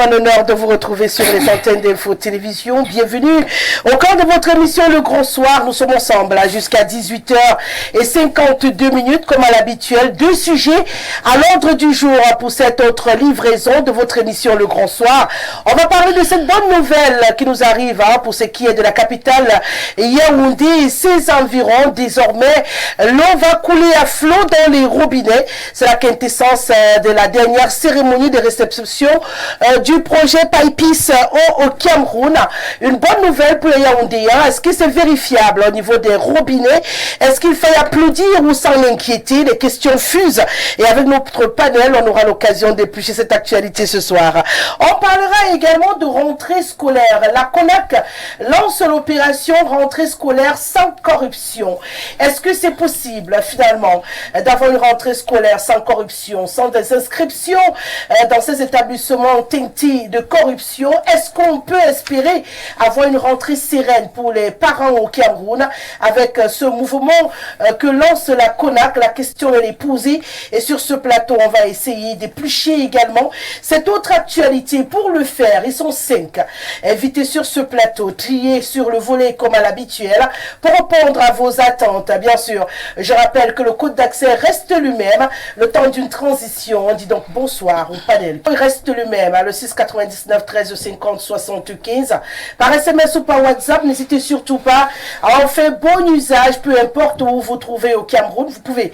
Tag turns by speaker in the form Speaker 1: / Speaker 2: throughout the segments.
Speaker 1: un honneur de vous retrouver sur les antennes d'Info Télévision. Bienvenue au cœur de votre émission Le Grand Soir. Nous sommes ensemble jusqu'à 18h52 comme à l'habituel. Deux sujets à l'ordre du jour pour cette autre livraison de votre émission Le Grand Soir. On va parler de cette bonne nouvelle qui nous arrive pour ce qui est de la capitale Yaoundé et ses environs. Désormais, l'eau va couler à flot dans les robinets. C'est la quintessence de la dernière cérémonie de réception du projet Paipis au Cameroun. Une bonne nouvelle pour les Yaoundéens. Est-ce que c'est vérifiable au niveau des robinets? Est-ce qu'il faut applaudir ou s'en inquiéter? Les questions fusent. Et avec notre panel, on aura l'occasion d'éplucher cette actualité ce soir. On parlera également de rentrée scolaire. La CONAC lance l'opération rentrée scolaire sans corruption. Est-ce que c'est possible finalement d'avoir une rentrée scolaire sans corruption, sans des inscriptions dans ces établissements teintés de corruption? Est-ce qu'on peut espérer avoir une rentrée sereine pour les parents au Cameroun avec ce mouvement que lance la CONAC? La question elle est posée et sur ce plateau on va essayer d'éplucher également cette autre actualité. Pour le faire, ils sont 5 invités sur ce plateau, triés sur le volet comme à l'habituel pour répondre à vos attentes. Bien sûr, je rappelle que le code d'accès reste le même, le temps d'une transition. On dit donc bonsoir au panel. Il reste le même, le 699 13 50 75. Par SMS ou par WhatsApp, n'hésitez surtout pas à en faire bon usage, peu importe où vous vous trouvez au Cameroun. Vous pouvez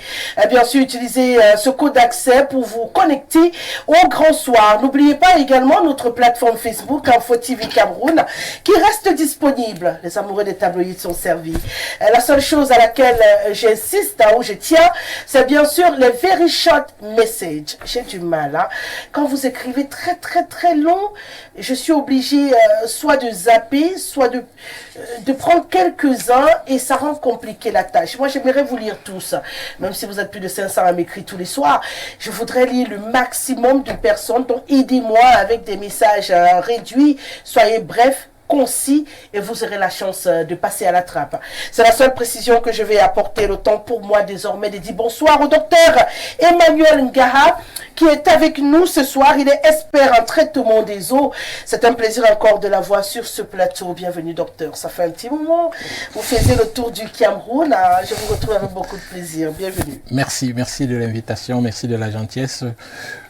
Speaker 1: bien sûr utiliser ce code d'accès pour vous connecter au Grand Soir. N'oubliez pas également notre plateforme Facebook Info TV Cameroun qui reste disponible. Les amoureux des tabloïds sont servis. La seule chose à laquelle j'insiste, où je tiens, c'est bien sûr les very short messages. J'ai du mal. Quand vous écrivez très long, je suis obligé soit de zapper, soit de prendre quelques-uns et ça rend compliqué la tâche. Moi, j'aimerais vous lire tous. Même si vous êtes plus de 500 à m'écrire tous les soirs, je voudrais lire le maximum de personnes. Donc, aidez-moi avec des messages réduits. Soyez brefs, concis et vous aurez la chance de passer à la trappe. C'est la seule précision que je vais apporter. Le temps pour moi désormais de dire bonsoir au docteur Emmanuel Ngaha qui est avec nous ce soir. Il est expert en traitement des eaux. C'est un plaisir encore de la voir sur ce plateau. Bienvenue docteur. Ça fait un petit moment. Vous faisiez le tour du Cameroun. Je vous retrouve avec beaucoup de plaisir. Bienvenue.
Speaker 2: Merci de l'invitation. Merci de la gentillesse.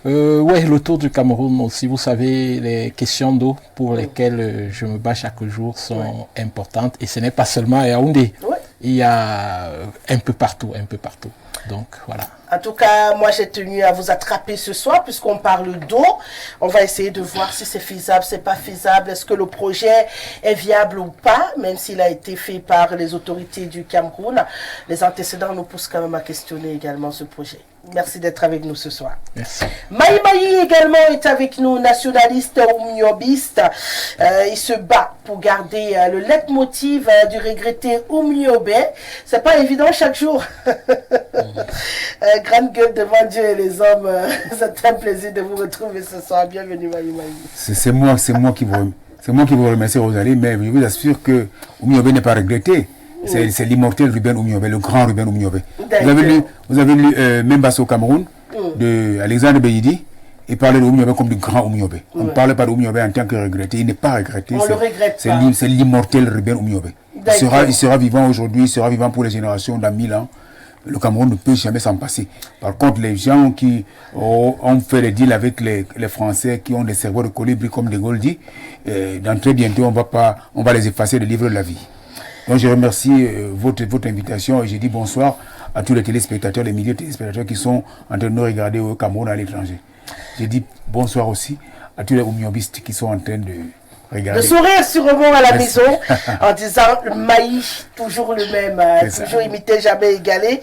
Speaker 2: Ouais, le tour du Cameroun aussi. Vous savez, les questions d'eau pour lesquelles je me bats chaque jour sont importantes. Et ce n'est pas seulement à Yaoundé. Il y a un peu partout. Donc, voilà.
Speaker 1: En tout cas, moi, j'ai tenu à vous attraper ce soir puisqu'on parle d'eau. On va essayer de voir si c'est faisable, c'est pas faisable. Est-ce que le projet est viable ou pas, même s'il a été fait par les autorités du Cameroun. Les antécédents nous poussent quand même à questionner également ce projet. Merci d'être avec nous ce soir.
Speaker 2: Merci.
Speaker 1: Maï également est avec nous, nationaliste oumniobiste. Il se bat pour garder le leitmotiv du regretté Oumniobé. C'est pas évident chaque jour. Grande gueule devant Dieu et les hommes. C'est un plaisir de vous retrouver ce soir. Bienvenue Maï.
Speaker 3: C'est moi qui vous remercie Rosalie, mais je vous assure que Oumniobé n'est pas regretté. C'est l'immortel Ruben Oumniobé, le grand Ruben Oumniobé. Vous avez lu Membasso au Cameroun, de Alexandre Beyidi, et parler de Oumniobé comme du grand Oumniobé. On ne parle pas d'Oumniobé en tant que regretté, il n'est pas regretté.
Speaker 1: On le regrette pas.
Speaker 3: C'est l'immortel Ruben Oumniobé. Il sera vivant aujourd'hui, il sera vivant pour les générations dans 1000 ans. Le Cameroun ne peut jamais s'en passer. Par contre, les gens qui ont fait les deals avec les Français, qui ont des cerveaux de colibri, comme De Gaulle dit, dans très bientôt, on va les effacer des livres de la vie. Donc je remercie votre invitation et je dis bonsoir à tous les téléspectateurs, les milliers de téléspectateurs qui sont en train de nous regarder au Cameroun à l'étranger. Je dis bonsoir aussi à tous les oumniobistes qui sont en train de regarder.
Speaker 1: Le sourire sûrement à la maison en disant le maïs, toujours le même, toujours imité, jamais égalé.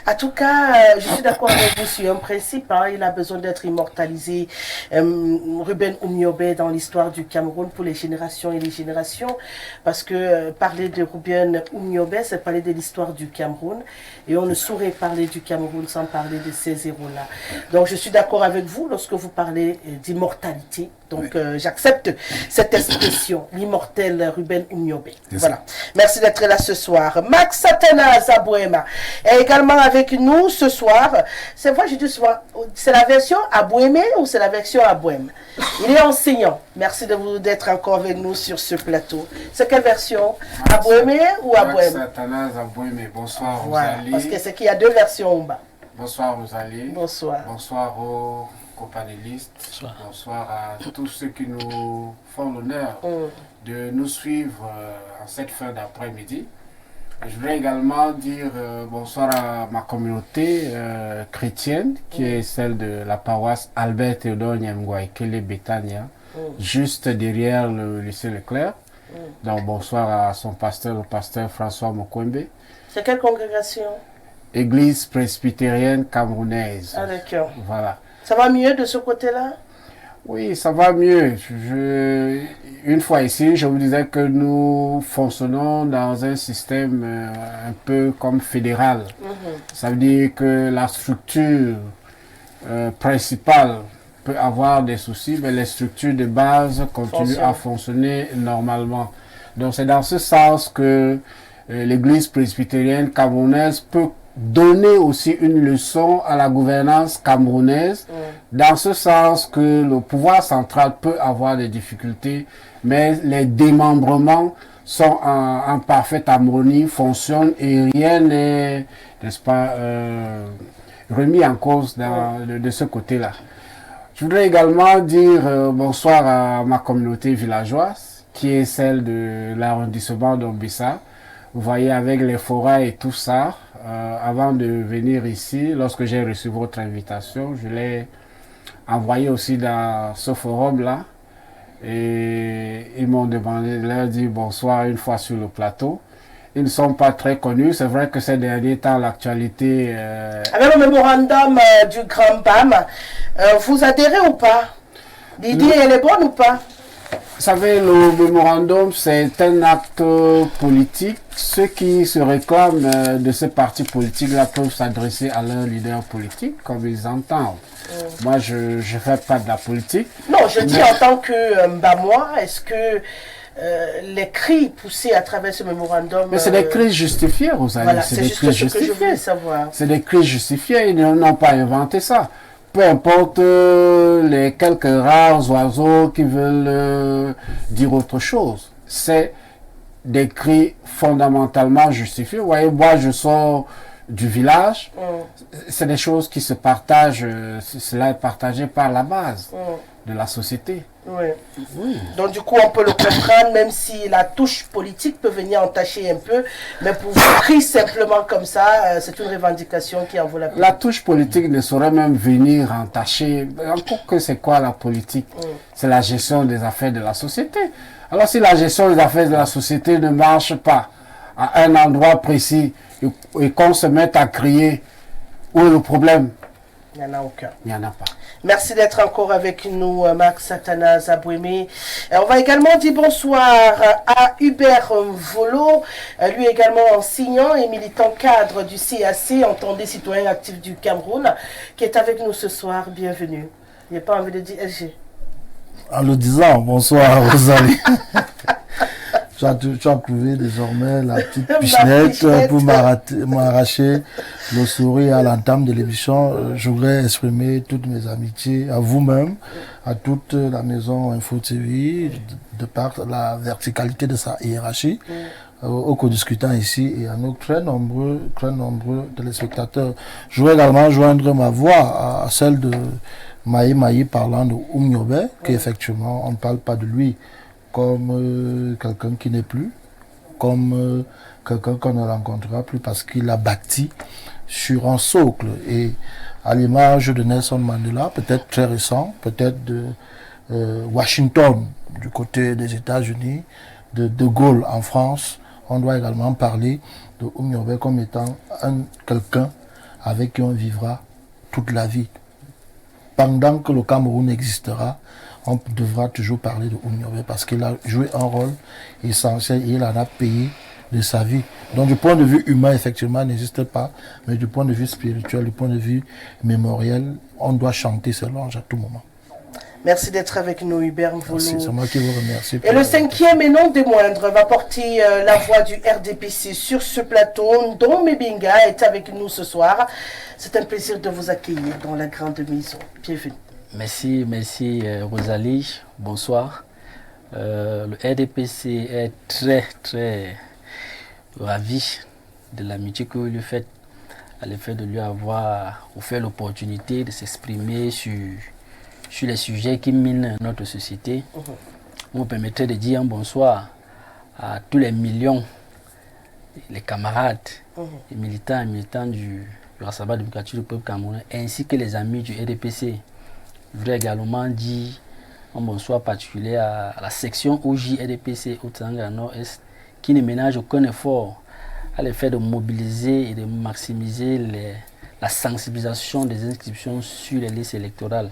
Speaker 1: En tout cas, je suis d'accord avec vous sur un principe, il a besoin d'être immortalisé. Ruben Oumniobé dans l'histoire du Cameroun pour les générations et les générations, parce que parler de Ruben Oumniobé, c'est parler de l'histoire du Cameroun, et on ne saurait parler du Cameroun sans parler de ces héros-là. Donc je suis d'accord avec vous lorsque vous parlez d'immortalité. Donc j'accepte cette expression. l'expression, l'immortel Ruben Oumniobé. Voilà. Merci d'être là ce soir. Max Satanas Abouema est également avec nous ce soir. C'est vrai, je dis souvent, c'est la version Abouémé ou c'est la version Abouem? Il est enseignant. Merci d'être encore avec nous sur ce plateau. C'est quelle version? Abouémé ou Abouem?
Speaker 4: Max Satanas Abouémé. Bonsoir,
Speaker 1: voilà,
Speaker 4: Rosalie.
Speaker 1: parce que c'est qu'il y a deux versions en bas.
Speaker 4: Bonsoir, Rosalie.
Speaker 1: Bonsoir.
Speaker 4: Bonsoir aux copanélistes. Bonsoir à tous ceux qui nous font l'honneur de nous suivre en cette fin d'après-midi. Je voudrais également dire bonsoir à ma communauté chrétienne, qui est celle de la paroisse Albert Théodore Nyamgwaïkele Betania, juste derrière le lycée Leclerc. Donc bonsoir à son pasteur, le pasteur François Mokwembe.
Speaker 1: C'est quelle congrégation?
Speaker 4: Église presbytérienne camerounaise.
Speaker 1: Ah d'accord.
Speaker 4: Voilà.
Speaker 1: Ça va mieux de ce côté-là?
Speaker 4: Oui, ça va mieux. Une fois ici, je vous disais que nous fonctionnons dans un système un peu comme fédéral. Ça veut dire que la structure principale peut avoir des soucis, mais les structures de base continuent à fonctionner normalement. Donc c'est dans ce sens que l'Église presbytérienne camerounaise peut donner aussi une leçon à la gouvernance camerounaise, dans ce sens que le pouvoir central peut avoir des difficultés, mais les démembrements sont en parfaite harmonie, fonctionnent et rien n'est, n'est-ce pas, remis en cause de ce côté-là. Je voudrais également dire bonsoir à ma communauté villageoise, qui est celle de l'arrondissement d'Ombissa. Vous voyez, avec les forêts et tout ça, avant de venir ici, lorsque j'ai reçu votre invitation, je l'ai envoyé aussi dans ce forum-là. Et ils m'ont demandé de leur dire bonsoir une fois sur le plateau. Ils ne sont pas très connus. C'est vrai que ces derniers temps, l'actualité...
Speaker 1: Avec le mémorandum du Grand PAM, vous adhérez ou pas? L'idée, elle est bonne ou pas?
Speaker 4: Vous savez, le mémorandum, c'est un acte politique. Ceux qui se réclament de ces partis politiques-là peuvent s'adresser à leur leader politique, comme ils entendent. Moi, je ne fais pas de la politique.
Speaker 1: Non, je dis en tant que Mbamois, est-ce que les cris poussés à travers ce mémorandum...
Speaker 4: Mais c'est des cris justifiés, Rosalie.
Speaker 1: Voilà,
Speaker 4: c'est
Speaker 1: c'est
Speaker 4: des
Speaker 1: juste
Speaker 4: cris
Speaker 1: ce que je voulais savoir.
Speaker 4: C'est des cris justifiés, ils n'ont pas inventé ça. Peu importe les quelques rares oiseaux qui veulent dire autre chose. C'est des cris fondamentalement justifiés. Vous voyez, moi je sors du village, c'est des choses qui se partagent, cela est partagé par la base de la société.
Speaker 1: Oui. Donc du coup on peut le comprendre, même si la touche politique peut venir entacher un peu, mais pour vous crier simplement comme ça, c'est une revendication qui en vaut la peine.
Speaker 4: La touche politique ne saurait même venir entacher. Encore que c'est quoi la politique? C'est la gestion des affaires de la société. Alors si la gestion des affaires de la société ne marche pas à un endroit précis et qu'on se mette à crier, où est le problème?
Speaker 1: Il n'y en a aucun.
Speaker 4: Il n'y en a pas.
Speaker 1: Merci d'être encore avec nous, Max Satanas Abouémé. On va également dire bonsoir à Hubert Volo, lui également enseignant et militant cadre du CAC, Entendez Citoyens Actifs du Cameroun, qui est avec nous ce soir. Bienvenue. Il n'y a pas envie de dire LG.
Speaker 5: En le disant, bonsoir Rosalie. Tu as trouvé désormais la petite pichenette pour m'arracher le sourire à l'entame de l'émission. Je voudrais exprimer toutes mes amitiés à vous-même, à toute la maison Info TV, de par la verticalité de sa hiérarchie, aux co-discutants ici et à nos très nombreux téléspectateurs. Je voudrais également joindre ma voix à celle de Maï parlant de Oumniobé, qu'effectivement on ne parle pas de lui comme quelqu'un qui n'est plus, comme quelqu'un qu'on ne rencontrera plus parce qu'il a bâti sur un socle. Et à l'image de Nelson Mandela, peut-être très récent, peut-être de Washington du côté des États-Unis, de Gaulle en France, on doit également parler de Oumniobé comme étant quelqu'un avec qui on vivra toute la vie. Pendant que le Cameroun existera, on devra toujours parler de Oumniobé parce qu'il a joué un rôle essentiel et il en a payé de sa vie. Donc du point de vue humain, effectivement, n'existe pas, mais du point de vue spirituel, du point de vue mémoriel, on doit chanter ce louange à tout moment.
Speaker 1: Merci d'être avec nous, Hubert Mvolo.
Speaker 5: C'est moi qui vous remercie.
Speaker 1: Et le 5e et non des moindres va porter la voix du RDPC sur ce plateau. Ndom Mebinga est avec nous ce soir. C'est un plaisir de vous accueillir dans la grande maison. Bienvenue.
Speaker 6: Merci Rosalie. Bonsoir. Le RDPC est très ravi de l'amitié que vous lui faites, à l'effet de lui avoir offert l'opportunité de s'exprimer sur les sujets qui minent notre société. Vous me permettrez de dire un bonsoir à tous les millions, les camarades, les militants et militantes du Rassemblement démocratique du peuple camerounais, ainsi que les amis du RDPC. Je voudrais également dire un bonsoir particulier à la section OJ RDPC Haut-Teranga Nord-Est, qui ne ménage aucun effort à l'effet de mobiliser et de maximiser la sensibilisation des inscriptions sur les listes électorales.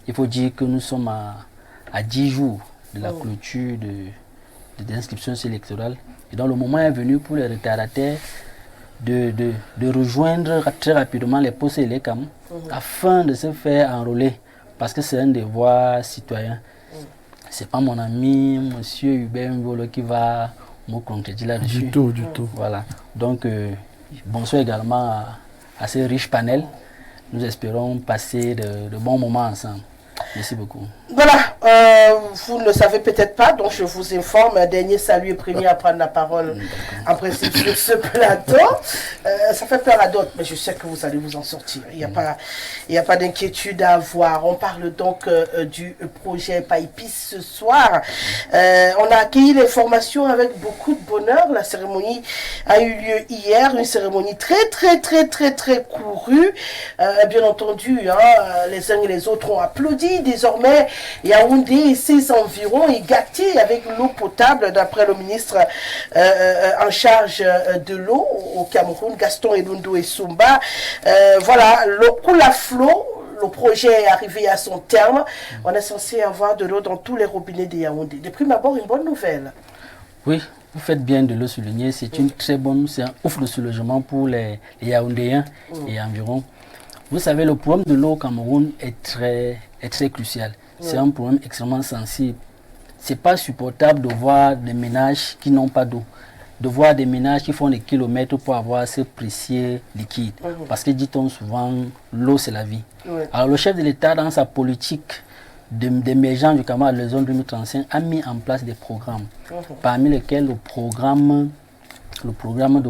Speaker 6: Il faut dire que nous sommes à 10 jours de la clôture des inscriptions électorales. Et donc le moment est venu pour les retardataires de rejoindre très rapidement les postes électoraux afin de se faire enrôler. Parce que c'est un devoir citoyen. Ce n'est pas mon ami, monsieur Hubert Mvolo, qui va me contredire là-dessus.
Speaker 5: Du tout.
Speaker 6: Voilà. Donc, bonsoir également à ce riche panel. Nous espérons passer de bons moments ensemble. Merci beaucoup.
Speaker 1: Voilà, vous ne le savez peut-être pas, donc je vous informe, un dernier salut et premier à prendre la parole en principe sur ce plateau. Ça fait peur à d'autres, mais je sais que vous allez vous en sortir. Il n'y a pas d'inquiétude à avoir. On parle donc du projet PAIPIS ce soir. On a accueilli les formations avec beaucoup de bonheur. La cérémonie a eu lieu hier, une cérémonie très courue. Bien entendu, les uns et les autres ont applaudi. Désormais, Yaoundé et ses environs est gâté avec l'eau potable, d'après le ministre en charge de l'eau au Cameroun, Gaston Elundo Essumba. Voilà, l'eau coule à flot. Le projet est arrivé à son terme. On est censé avoir de l'eau dans tous les robinets de Yaoundé. De prime abord, une bonne nouvelle.
Speaker 6: Oui, vous faites bien de le souligner. C'est une très bonne, c'est un ouf de soulagement pour les Yaoundéens et environ. Vous savez, le problème de l'eau au Cameroun est très crucial. C'est un problème extrêmement sensible. Ce n'est pas supportable de voir des ménages qui n'ont pas d'eau, de voir des ménages qui font des kilomètres pour avoir ce précieux liquide. Parce que dit-on souvent, l'eau c'est la vie. Alors le chef de l'État, dans sa politique d'émergence du Cameroun à l'horizon 2035, a mis en place des programmes, parmi lesquels le programme de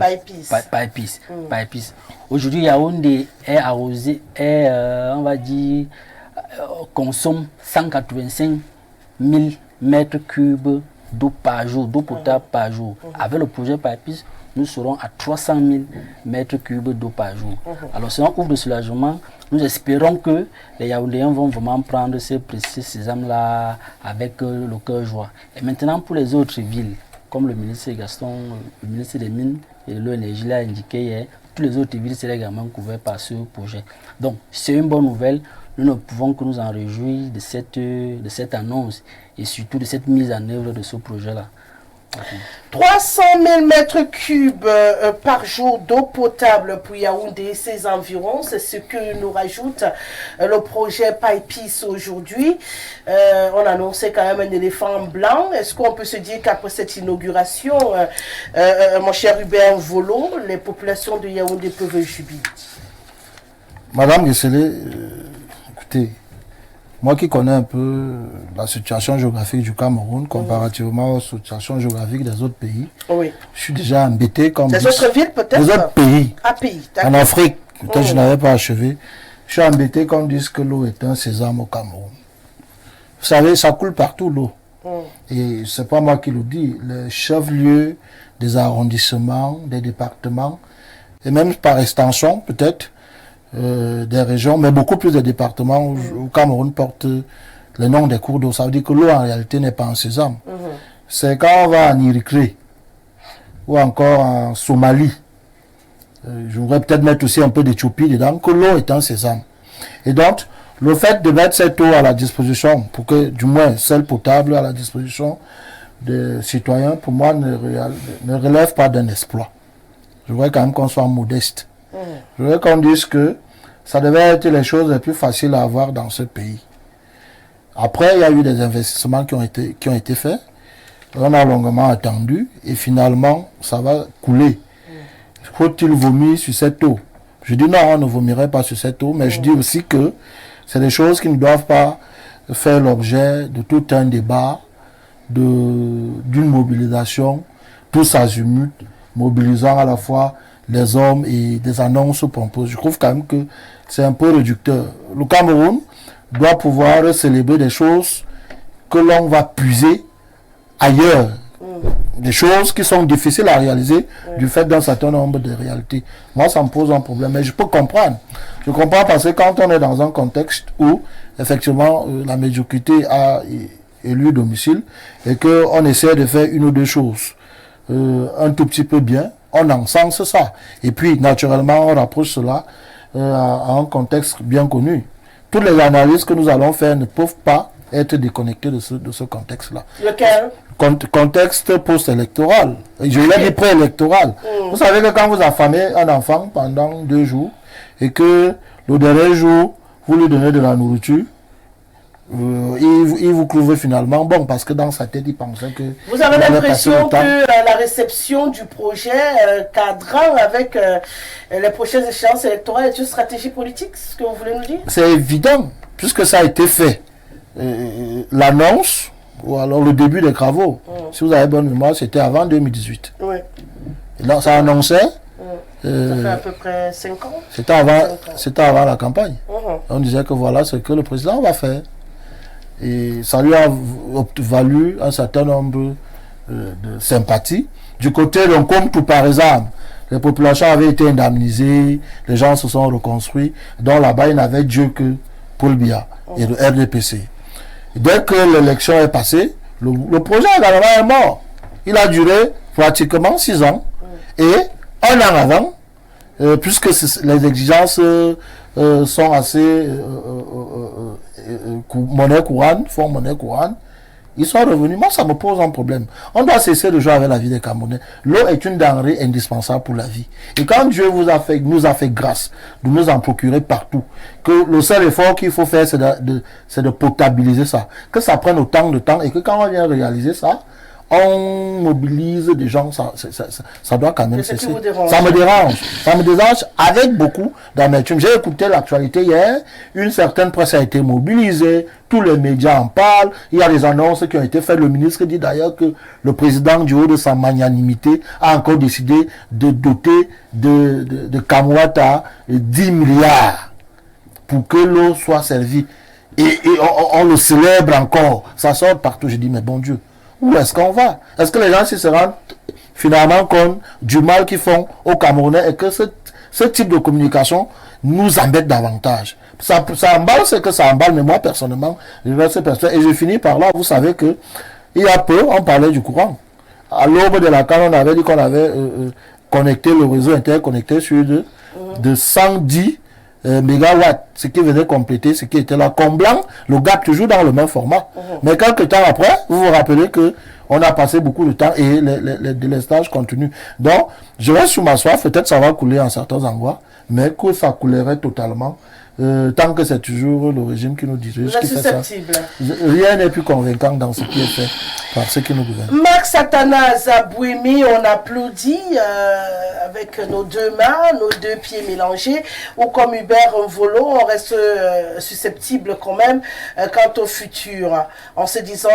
Speaker 6: PAIPIS. Aujourd'hui, Yaoundé est arrosé, on va dire, consomme 185 000 mètres cubes d'eau par jour, d'eau potable par jour. Avec le projet PAIPIS, nous serons à 300 000 mètres cubes d'eau par jour. Alors, c'est un ouvre de soulagement. Nous espérons que les Yaoundéens vont vraiment prendre ces précieux sésames-là avec le cœur joie. Et maintenant, pour les autres villes, comme le ministre Gaston, le ministre des Mines et de l'Énergie l'a indiqué hier, tous les autres villes seraient également couvertes par ce projet. Donc, c'est une bonne nouvelle. Nous ne pouvons que nous en réjouir de cette annonce et surtout de cette mise en œuvre de ce projet-là.
Speaker 1: 300 000 mètres cubes par jour d'eau potable pour Yaoundé et ses environs, c'est ce que nous rajoute le projet PAIPIS aujourd'hui. On annonçait quand même un éléphant blanc. Est-ce qu'on peut se dire qu'après cette inauguration, mon cher Hubert Mvolo, les populations de Yaoundé peuvent jubiler?
Speaker 5: Madame Gesselé, écoutez, moi qui connais un peu la situation géographique du Cameroun comparativement aux situations géographiques des autres pays, je suis déjà embêté comme
Speaker 1: des autres villes peut-être.
Speaker 5: Des autres pays.
Speaker 1: Pays
Speaker 5: en Afrique, peut-être je n'avais pas achevé. Je suis embêté qu'on dise que l'eau est un sésame au Cameroun. Vous savez, ça coule partout l'eau. Et c'est pas moi qui le dis. Les chefs-lieux des arrondissements, des départements, et même par extension peut-être, des régions, mais beaucoup plus de départements où Cameroun porte le nom des cours d'eau. Ça veut dire que l'eau en réalité n'est pas en sésame. C'est quand on va en Iricré ou encore en Somalie, je voudrais peut-être mettre aussi un peu d'Éthiopie dedans, que l'eau est un sésame. Et donc, le fait de mettre cette eau à la disposition, pour que du moins celle potable à la disposition des citoyens, pour moi ne relève pas d'un exploit. Je voudrais quand même qu'on soit modeste. Je voudrais qu'on dise que ça devait être les choses les plus faciles à avoir dans ce pays. Après, il y a eu des investissements qui ont été faits. On a longuement attendu et finalement, ça va couler. Faut-il vomir sur cette eau? Je dis non, on ne vomirait pas sur cette eau, mais je dis aussi que c'est des choses qui ne doivent pas faire l'objet de tout un débat, d'une mobilisation, tous azimuts, mobilisant à la fois les hommes et des annonces pompeuses. Je trouve quand même que c'est un peu réducteur. Le Cameroun doit pouvoir célébrer des choses que l'on va puiser ailleurs. Des choses qui sont difficiles à réaliser du fait d'un certain nombre de réalités. Moi, ça me pose un problème, mais je peux comprendre. Je comprends parce que quand on est dans un contexte où, effectivement, la médiocrité a élu domicile et qu'on essaie de faire une ou deux choses un tout petit peu bien, on encense ça. Et puis, naturellement, on rapproche cela à un contexte bien connu. Toutes les analyses que nous allons faire ne peuvent pas être déconnectées de ce contexte-là.
Speaker 1: Lequel?
Speaker 5: Contexte post-électoral. Je l'ai dit préélectoral. Vous savez que quand vous affamez un enfant pendant 2 jours et que le dernier jour, vous lui donnez de la nourriture, il vous trouve finalement bon parce que dans sa tête, il pensait que...
Speaker 1: Vous avez l'impression que la réception du projet cadrant avec les prochaines échéances électorales est une stratégie politique, ce que vous voulez nous dire? C'est
Speaker 5: évident, puisque ça a été fait. L'annonce, ou alors le début des travaux, si vous avez bonne mémoire, c'était avant 2018.
Speaker 1: Oui.
Speaker 5: Et là, ça annonçait...
Speaker 1: ça fait à peu près 5 ans.
Speaker 5: C'était avant la campagne. On disait que voilà ce que le président va faire. Et ça lui a valu un certain nombre de sympathies. Du côté de comme tout par exemple, les populations avaient été indemnisées, les gens se sont reconstruits. Donc là-bas, il n'avait Dieu que Paul Biya et le RDPC. Et dès que l'élection est passée, le projet également est mort. Il a duré pratiquement 6 ans. Et un an avant, puisque les exigences sont assez monnaie courante, fonds monnaie courante, ils sont revenus. Moi, ça me pose un problème. On doit cesser de jouer avec la vie des Camerounais. L'eau est une denrée indispensable pour la vie. Et quand Dieu nous a fait grâce de nous en procurer partout, que le seul effort qu'il faut faire, c'est de potabiliser ça. Que ça prenne autant de temps et que quand on vient réaliser ça, on mobilise des gens, ça doit quand même cesser. Ça me dérange avec beaucoup d'amertume. J'ai écouté l'actualité hier, une certaine presse a été mobilisée, tous les médias en parlent, il y a des annonces qui ont été faites. Le ministre dit d'ailleurs que le président, du haut de sa magnanimité, a encore décidé de doter de Kamwata 10 milliards pour que l'eau soit servie. Et on le célèbre encore, ça sort partout. Je dis, mais bon Dieu, où est-ce qu'on va? Est-ce que les gens se rendent finalement compte du mal qu'ils font aux Camerounais et que ce type de communication nous embête davantage? Ça emballe, c'est que ça emballe, mais moi personnellement, je vais et je finis par là. Vous savez que il y a peu, on parlait du courant. À l'aube de la CAN, on avait dit qu'on avait connecté le réseau interconnecté sur de 110 mégawatts, ce qui venait compléter ce qui était là, comblant le gap toujours dans le même format. Mais quelques temps après, vous vous rappelez que on a passé beaucoup de temps et les délestages continuent. Donc, je reste sur ma soif, peut-être ça va couler en certains endroits, mais que ça coulerait totalement, tant que c'est toujours le régime qui nous dirige, qui fait ça. Rien n'est plus convaincant dans ce qui est fait par ceux qui nous gouvernent.
Speaker 1: Marc Satanas Abouemi, on applaudit avec nos 2 mains, nos 2 pieds mélangés, ou comme Hubert Volo, on reste susceptible quand même quant au futur, en se disant,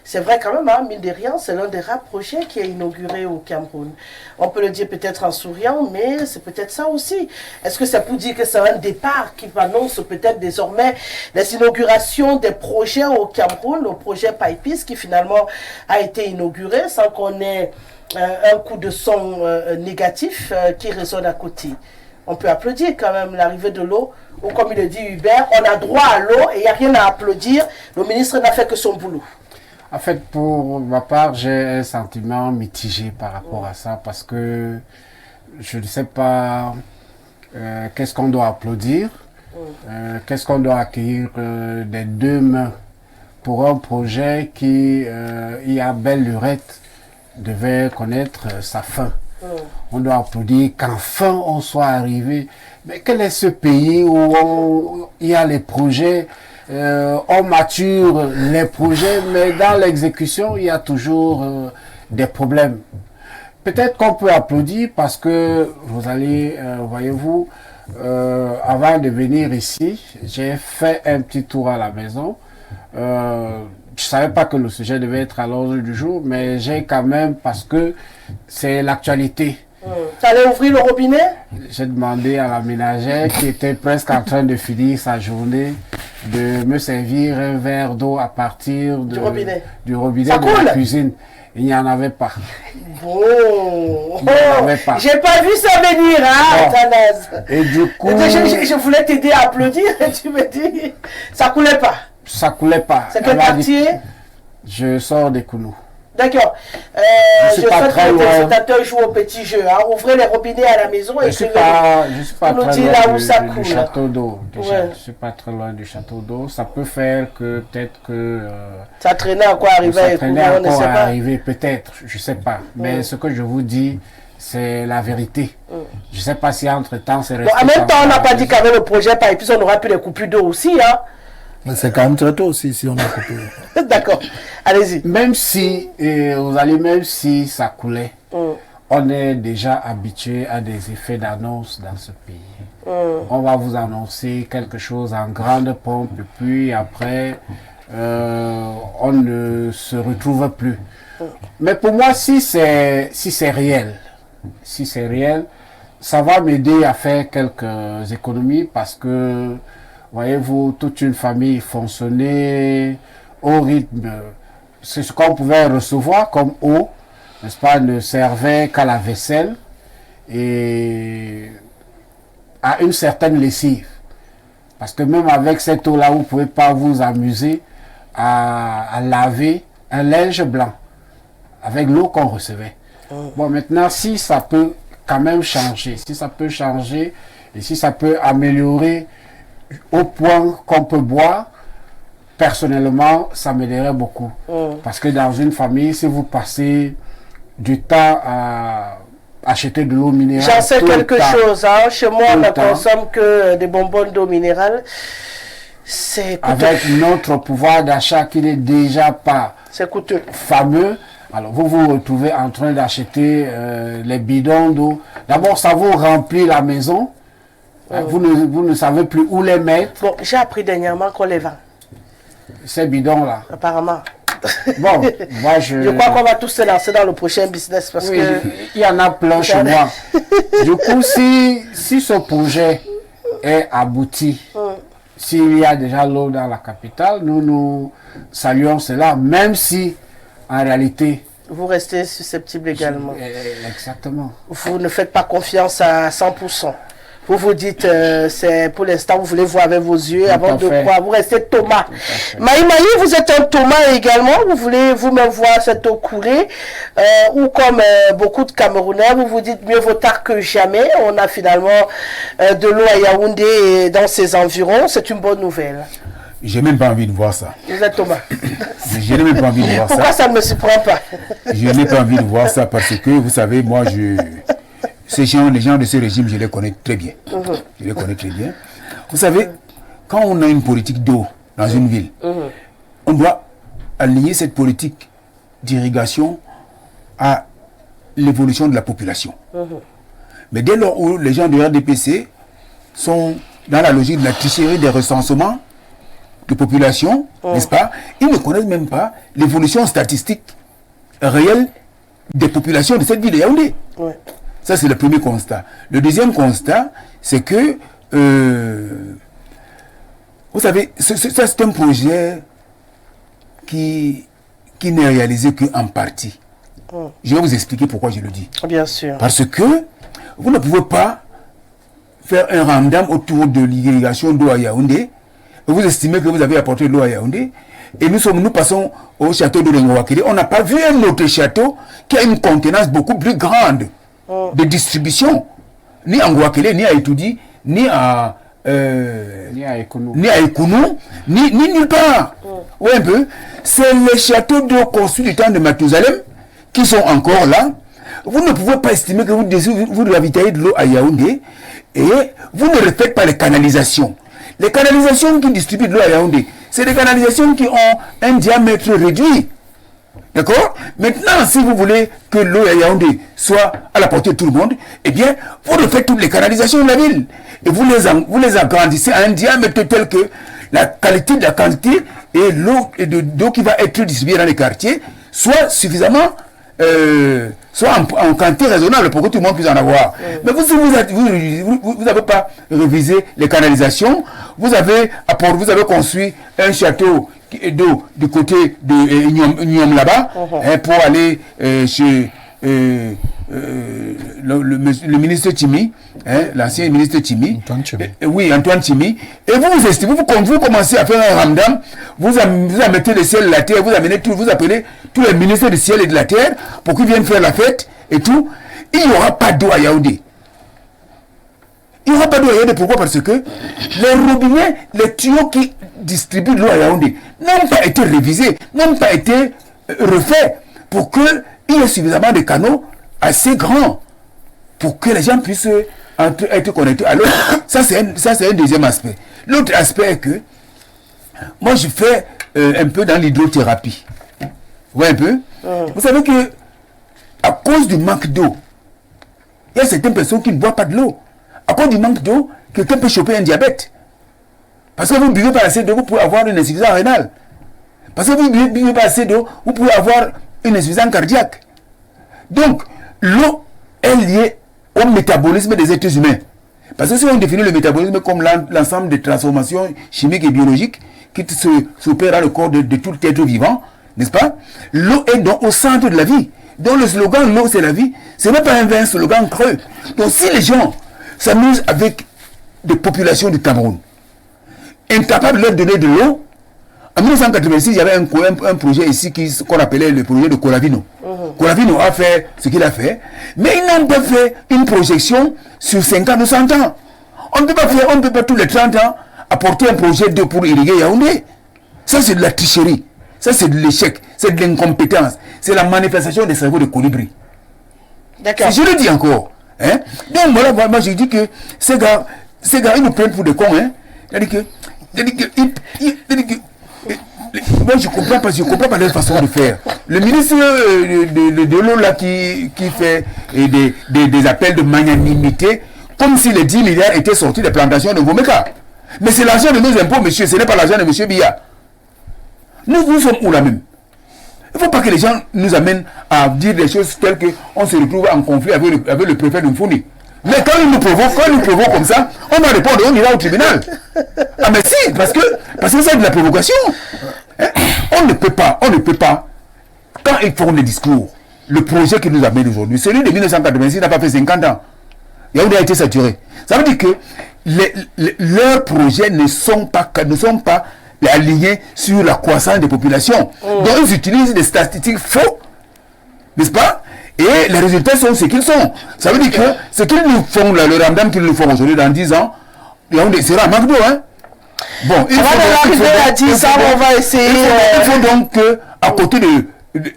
Speaker 1: c'est vrai quand même, hein, mine de rien, c'est l'un des rares projets qui est inauguré au Cameroun. On peut le dire peut-être en souriant, mais c'est peut-être ça aussi. Est-ce que ça peut dire que c'est un départ qui annonce peut-être désormais les inaugurations des projets au Cameroun, le projet Pipes qui finalement a été inauguré sans qu'on ait un coup de son négatif qui résonne à côté? On peut applaudir quand même l'arrivée de l'eau, ou comme il le dit Hubert, on a droit à l'eau et il n'y a rien à applaudir. Le ministre n'a fait que son boulot.
Speaker 4: En fait, pour ma part, j'ai un sentiment mitigé par rapport à ça, parce que je ne sais pas qu'est-ce qu'on doit applaudir, qu'est-ce qu'on doit accueillir des 2 mains pour un projet qui, il y a belle lurette, devait connaître sa fin. On doit applaudir qu'enfin on soit arrivé. Mais quel est ce pays où il y a les projets on mature les projets, mais dans l'exécution, il y a toujours des problèmes. Peut-être qu'on peut applaudir parce que vous allez, voyez-vous, avant de venir ici, j'ai fait un petit tour à la maison. Je ne savais pas que le sujet devait être à l'ordre du jour, mais j'ai quand même, parce que c'est l'actualité.
Speaker 1: Tu allais ouvrir le robinet?
Speaker 4: J'ai demandé à la ménagère qui était presque en train de finir sa journée de me servir un verre d'eau à partir du robinet de la cuisine. Il n'y en avait pas.
Speaker 1: Oh,
Speaker 4: j'ai
Speaker 1: pas vu ça venir, hein, Thanas.
Speaker 4: Et du coup...
Speaker 1: Je voulais t'aider à applaudir et tu me dis, ça coulait pas.
Speaker 4: Ça coulait pas.
Speaker 1: C'est quel quartier?
Speaker 4: Je sors des Kounou.
Speaker 1: D'accord. Je sais que le téléspectateur joue au petit jeu. Hein. Ouvrez les robinets à la maison et
Speaker 4: je suis pas très loin
Speaker 1: où ça coule.
Speaker 4: Du château d'eau. Ouais. Je suis pas très loin du château d'eau. Ça peut faire que peut-être que...
Speaker 1: ça traînait encore arriver.
Speaker 4: Peut-être, je sais pas. Mais ce que je vous dis, c'est la vérité. Je sais pas si entre-temps c'est resté...
Speaker 1: en même temps, on n'a pas dit qu'avec le projet, par épisode, on aura pu les coupures d'eau aussi. Hein.
Speaker 5: Mais c'est quand même très tôt aussi, si on a coupé.
Speaker 1: D'accord, allez-y.
Speaker 4: Même si, même si ça coulait, on est déjà habitué à des effets d'annonce dans ce pays. On va vous annoncer quelque chose en grande pompe, et puis après, on ne se retrouve plus. Mais pour moi, si c'est réel, ça va m'aider à faire quelques économies parce que voyez-vous, toute une famille fonctionnait au rythme. C'est ce qu'on pouvait recevoir comme eau, n'est-ce pas, ne servait qu'à la vaisselle et à une certaine lessive. Parce que même avec cette eau-là, vous ne pouvez pas vous amuser à laver un linge blanc avec l'eau qu'on recevait. Bon, maintenant, si ça peut quand même changer, et si ça peut améliorer au point qu'on peut boire, personnellement, ça m'aiderait beaucoup. Parce que dans une famille, si vous passez du temps à acheter de l'eau minérale...
Speaker 1: J'en sais quelque chose. Hein. Chez moi, on ne consomme que des bonbonnes d'eau minérale. C'est coûteux.
Speaker 4: Avec notre pouvoir d'achat qui n'est déjà pas fameux, alors vous vous retrouvez en train d'acheter les bidons d'eau. D'abord, ça vous remplit la maison. Vous ne savez plus où les mettre.
Speaker 1: Bon, j'ai appris dernièrement qu'on les vend.
Speaker 4: Ces bidons-là.
Speaker 1: Apparemment.
Speaker 4: Bon, moi je
Speaker 1: crois qu'on va tous se lancer dans le prochain business parce que...
Speaker 4: il y en a plein chez moi. Du coup, si ce projet est abouti, s'il y a déjà l'eau dans la capitale, nous saluons cela, même si en réalité...
Speaker 1: Vous restez susceptible également.
Speaker 4: Exactement.
Speaker 1: Vous ne faites pas confiance à 100%. Vous vous dites, c'est pour l'instant, vous voulez voir avec vos yeux avant de croire. Vous restez Thomas. Maï, vous êtes un Thomas également. Vous voulez vous-même voir cette eau couler. Ou comme beaucoup de Camerounais, vous vous dites mieux vaut tard que jamais. On a finalement de l'eau à Yaoundé et dans ses environs. C'est une bonne nouvelle.
Speaker 3: J'ai même pas envie de voir ça.
Speaker 1: Vous êtes Thomas.
Speaker 3: Je n'ai même pas envie de voir ça.
Speaker 1: Pourquoi ça ne me surprend pas?
Speaker 3: Je n'ai pas envie de voir ça parce que, vous savez, moi, les gens de ce régime, je les connais très bien. Je les connais très bien. Vous savez, quand on a une politique d'eau dans une ville, on doit aligner cette politique d'irrigation à l'évolution de la population. Mais dès lors où les gens de RDPC sont dans la logique de la tricherie des recensements de population, n'est-ce pas, ils ne connaissent même pas l'évolution statistique réelle des populations de cette ville de Yaoundé. Ça, c'est le premier constat. Le deuxième constat, c'est que, vous savez, c'est un projet qui n'est réalisé qu'en partie. Je vais vous expliquer pourquoi je le dis.
Speaker 1: Bien sûr.
Speaker 3: Parce que vous ne pouvez pas faire un random autour de l'irrigation d'eau à Yaoundé. Vous estimez que vous avez apporté de l'eau à Yaoundé. Et nous passons au château de Ngouakélé. On n'a pas vu un autre château qui a une contenance beaucoup plus grande de distribution, ni à Ngouakélé, ni à Etoudi, ni à Ekounou, ni nulle part. Oui, un peu. C'est les châteaux d'eau construits du temps de Mathusalem qui sont encore là. Vous ne pouvez pas estimer que vous ravitaillez de l'eau à Yaoundé et vous ne refaites pas les canalisations. Les canalisations qui distribuent de l'eau à Yaoundé, c'est des canalisations qui ont un diamètre réduit. D'accord? Maintenant, si vous voulez que l'eau à Yaoundé soit à la portée de tout le monde, eh bien, vous refaites toutes les canalisations de la ville. Et vous les agrandissez à un diamètre tel que la qualité de la quantité et l'eau d'eau qui va être distribuée dans les quartiers soit suffisamment, soit en quantité raisonnable pour que tout le monde puisse en avoir. Mais vous n'avez pas révisé les canalisations, vous avez construit un château d'eau du côté de Nyom là-bas pour aller chez le ministre Timi, l'ancien ministre Timi. Oui, Antoine Timi. Et vous commencez à faire un ramdam, vous amenez le ciel et la terre, vous appelez tous les ministres du ciel et de la terre pour qu'ils viennent faire la fête et tout. Il n'y aura pas d'eau à Yaoundé. Il n'y aura pas d'eau à Yaoundé. Pourquoi? Parce que les robinets, les tuyaux qui distribuent de l'eau à Yaoundé n'ont pas été révisés, n'ont pas été refaits pour qu'il y ait suffisamment de canaux assez grands pour que les gens puissent être connectés à l'eau. Ça, c'est un deuxième aspect. L'autre aspect est que moi, je fais un peu dans l'hydrothérapie. Vous voyez un peu? Vous savez que à cause du manque d'eau, il y a certaines personnes qui ne boivent pas de l'eau. À cause du manque d'eau, quelqu'un peut choper un diabète. Parce que vous ne buvez pas assez d'eau, vous pouvez avoir une insuffisance rénale. Parce que vous ne buvez pas assez d'eau, vous pouvez avoir une insuffisance cardiaque. Donc, l'eau est liée au métabolisme des êtres humains. Parce que si on définit le métabolisme comme l'ensemble des transformations chimiques et biologiques qui s'opèrent dans le corps de tout être vivant, n'est-ce pas? L'eau est donc au centre de la vie. Donc le slogan « l'eau c'est la vie », ce n'est pas un slogan creux. Donc si les gens s'amusent avec des populations du Cameroun, incapables de leur donner de l'eau, en 1986, il y avait un projet ici qu'on appelait le projet de Colavino. Colavino a fait ce qu'il a fait, mais ils n'ont pas fait une projection sur 50 ou 100 ans. On ne peut pas tous les 30 ans apporter un projet d'eau pour irriguer Yaoundé. Ça, c'est de la tricherie. Ça, c'est de l'échec. C'est de l'incompétence. C'est la manifestation des cerveaux de colibri. D'accord. Je le dis encore. Hein? Donc, voilà, moi, je dis que ces gars, ils nous prennent pour des cons. Hein? Moi, je ne comprends pas leur façon de faire. Le ministre de l'eau là qui fait des appels de magnanimité, comme si les 10 milliards étaient sortis des plantations de Gomeka. Mais c'est l'argent de nos impôts, monsieur, ce n'est pas l'argent de monsieur Biya. Nous sommes où là même? Il ne faut pas que les gens nous amènent à dire des choses telles qu'on se retrouve en conflit avec le préfet de Mfoundi. Mais quand ils nous provoquent comme ça, on va répondre, on ira au tribunal. Ah mais si, parce que c'est de la provocation. Hein? On ne peut pas, quand ils font des discours, le projet qui nous amène aujourd'hui, celui de 1986 n'a pas fait 50 ans. Yaoundé a été saturé. Ça veut dire que leurs projets ne sont pas alignés sur la croissance des populations. Donc ils utilisent des statistiques faux, n'est-ce pas? Et les résultats sont ce qu'ils sont. Ça veut dire que ce qu'ils nous font, le ramdam qu'ils nous font aujourd'hui dans 10 ans, Yaoundé sera un manque d'eau, hein? Bon, il faut donc que,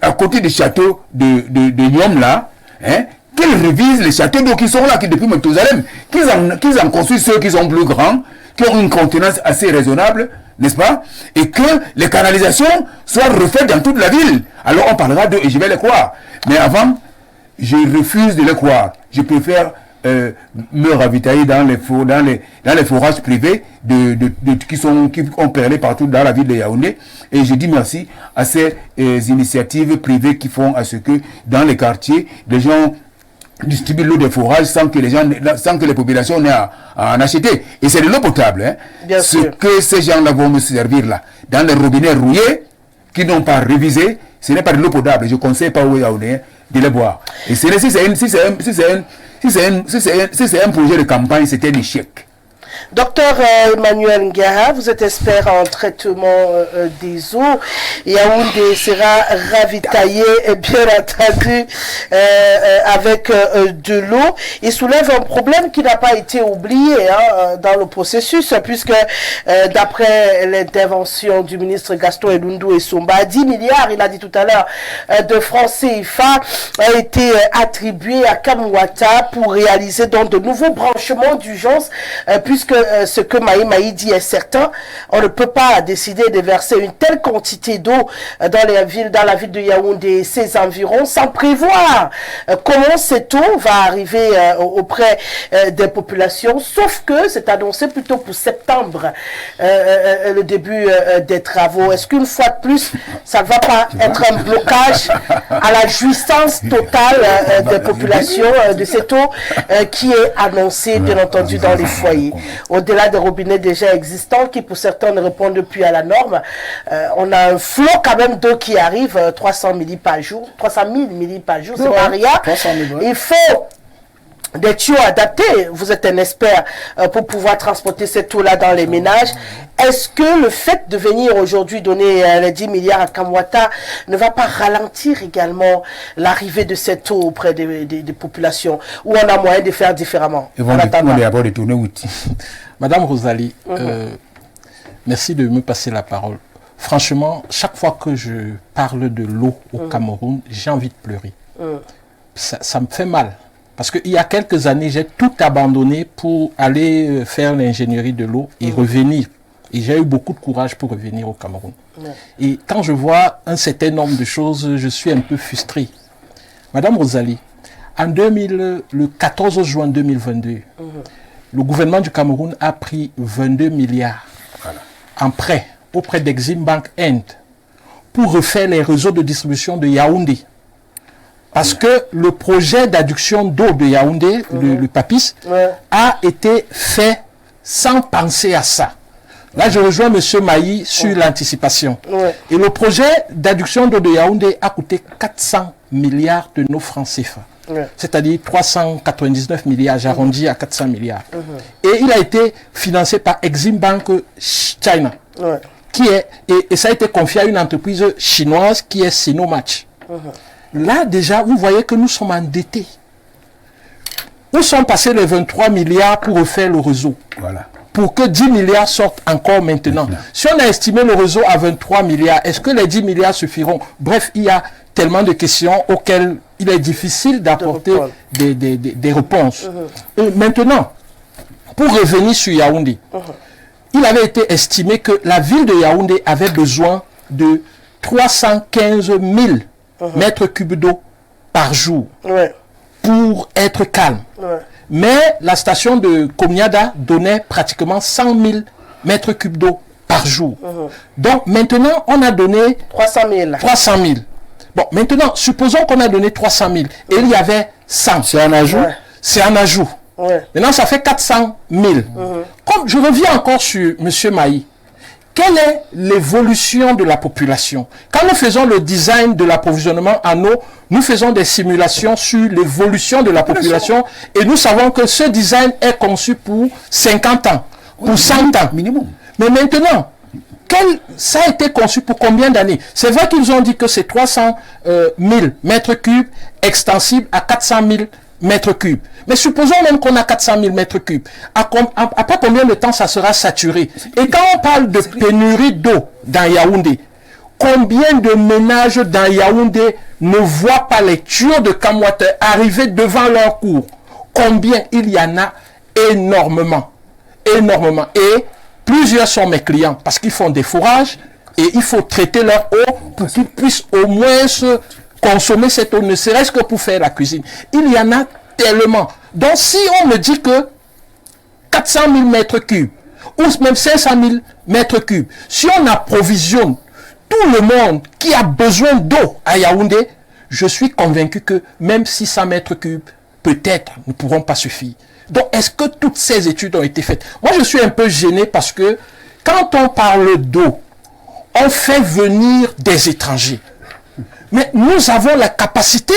Speaker 3: à côté du château de Nyom là, hein, qu'ils révisent les châteaux d'eau qui sont là, qui depuis Mathusalem, qu'ils en construisent ceux qui sont plus grands, qui ont une contenance assez raisonnable, n'est-ce pas? Et que les canalisations soient refaites dans toute la ville. Alors on parlera d'eux et je vais les croire. Mais avant, je refuse de les croire. Je préfère me ravitailler dans les forages privés qui ont perlé partout dans la ville de Yaoundé. Et je dis merci à ces initiatives privées qui font à ce que dans les quartiers, les gens distribuent l'eau des forages sans que les populations n'aient à en acheter. Et c'est de l'eau potable. Hein. Ce que ces gens-là vont me servir là, dans les robinets rouillés, qui n'ont pas révisé, ce n'est pas de l'eau potable. Je ne conseille pas aux Yaoundéens de les boire. Et si c'est un projet de campagne, c'est un échec.
Speaker 1: Docteur Emmanuel Ngara, vous êtes expert en traitement des eaux. Yaoundé sera ravitaillé, bien entendu, avec de l'eau. Il soulève un problème qui n'a pas été oublié dans le processus, puisque d'après l'intervention du ministre Gaston Elundou Essomba, 10 milliards, il a dit tout à l'heure, de francs CFA a été attribué à Kamwata pour réaliser donc de nouveaux branchements d'urgence, puisque puisque ce que Maï dit est certain, on ne peut pas décider de verser une telle quantité d'eau dans la ville de Yaoundé et ses environs sans prévoir comment cette eau va arriver auprès des populations, sauf que c'est annoncé plutôt pour septembre, le début des travaux. Est-ce qu'une fois de plus, ça ne va pas être un blocage à la jouissance totale des populations de cette eau qui est annoncée, bien entendu, dans les foyers? Au-delà des robinets déjà existants, qui pour certains ne répondent plus à la norme, on a un flot quand même d'eau qui arrive, 300 milli par jour, 300 000 milli par jour, c'est pas rien. Il faut des tuyaux adaptés. Vous êtes un expert pour pouvoir transporter cette eau-là dans les ménages. Est-ce que le fait de venir aujourd'hui donner les 10 milliards à Kamwata ne va pas ralentir également l'arrivée de cette eau auprès des populations, ou on a moyen de faire différemment?
Speaker 2: Madame Rosalie, merci de me passer la parole. Franchement, chaque fois que je parle de l'eau au Cameroun, j'ai envie de pleurer. Ça me fait mal. Parce qu'il y a quelques années, j'ai tout abandonné pour aller faire l'ingénierie de l'eau et revenir. Et j'ai eu beaucoup de courage pour revenir au Cameroun. Et quand je vois un certain nombre de choses, je suis un peu frustré. Madame Rosalie, le 14 juin 2022, le gouvernement du Cameroun a pris 22 milliards en prêt auprès d'Exim Bank End pour refaire les réseaux de distribution de Yaoundé. Parce que le projet d'adduction d'eau de Yaoundé, le PAPIS, a été fait sans penser à ça. Là, je rejoins M. Maï sur l'anticipation. Et le projet d'adduction d'eau de Yaoundé a coûté 400 milliards de nos francs CFA. C'est-à-dire 399 milliards, j'arrondis à 400 milliards. Et il a été financé par Exim Bank China. Et ça a été confié à une entreprise chinoise qui est Sinomatch. Là, déjà, vous voyez que nous sommes endettés. Où sont passés les 23 milliards pour refaire le réseau? Pour que 10 milliards sortent encore maintenant. Si on a estimé le réseau à 23 milliards, est-ce que les 10 milliards suffiront? Bref, il y a tellement de questions auxquelles il est difficile d'apporter des réponses. Et maintenant, pour revenir sur Yaoundé, il avait été estimé que la ville de Yaoundé avait besoin de 315 000 mètres cubes d'eau par jour pour être calme. Mais la station de Komiada donnait pratiquement 100 000 mètres cubes d'eau par jour. Donc maintenant, on a donné 300 000. Bon, maintenant, supposons qu'on a donné 300 000 et il y avait 100.
Speaker 5: C'est un ajout.
Speaker 2: C'est un ajout. Maintenant, ça fait 400 000. Comme je reviens encore sur M. Maï, quelle est l'évolution de la population? Quand nous faisons le design de l'approvisionnement en eau, nous faisons des simulations sur l'évolution de la population et nous savons que ce design est conçu pour 50 ans, pour 100 ans.
Speaker 3: Minimum.
Speaker 2: Mais maintenant, ça a été conçu pour combien d'années? C'est vrai qu'ils ont dit que c'est 300 000 mètres cubes extensibles à 400 000 mètres cubes. Mais supposons même qu'on a 400 000 mètres cubes. Après combien de temps ça sera saturé? Et quand on parle de pénurie d'eau dans Yaoundé, combien de ménages dans Yaoundé ne voient pas les tuyaux de Kamwata arriver devant leur cour? Combien? Il y en a énormément. Énormément. Et plusieurs sont mes clients parce qu'ils font des fourrages et il faut traiter leur eau pour qu'ils puissent au moins consommer cette eau, ne serait-ce que pour faire la cuisine. Il y en a tellement. Donc si on me dit que 400 000 mètres cubes ou même 500 000 mètres cubes, si on approvisionne tout le monde qui a besoin d'eau à Yaoundé, je suis convaincu que même 600 mètres cubes, peut-être, ne pourront pas suffire. Donc, est-ce que toutes ces études ont été faites? Moi, je suis un peu gêné parce que quand on parle d'eau, on fait venir des étrangers. Mais nous avons la capacité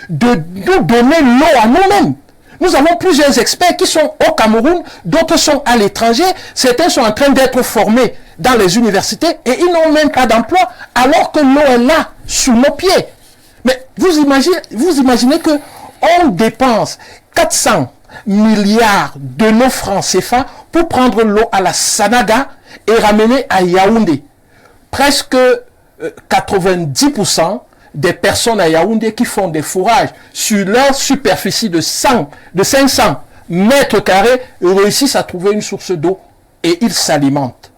Speaker 2: de nous donner l'eau à nous-mêmes. Nous avons plusieurs experts qui sont au Cameroun, d'autres sont à l'étranger, certains sont en train d'être formés dans les universités et ils n'ont même pas d'emploi alors que l'eau est là, sous nos pieds. Mais vous imaginez que on dépense 400 milliards de nos francs CFA pour prendre l'eau à la Sanaga et ramener à Yaoundé. Presque 90% des personnes à Yaoundé qui font des fourrages sur leur superficie de 500 mètres carrés réussissent à trouver une source d'eau et ils s'alimentent.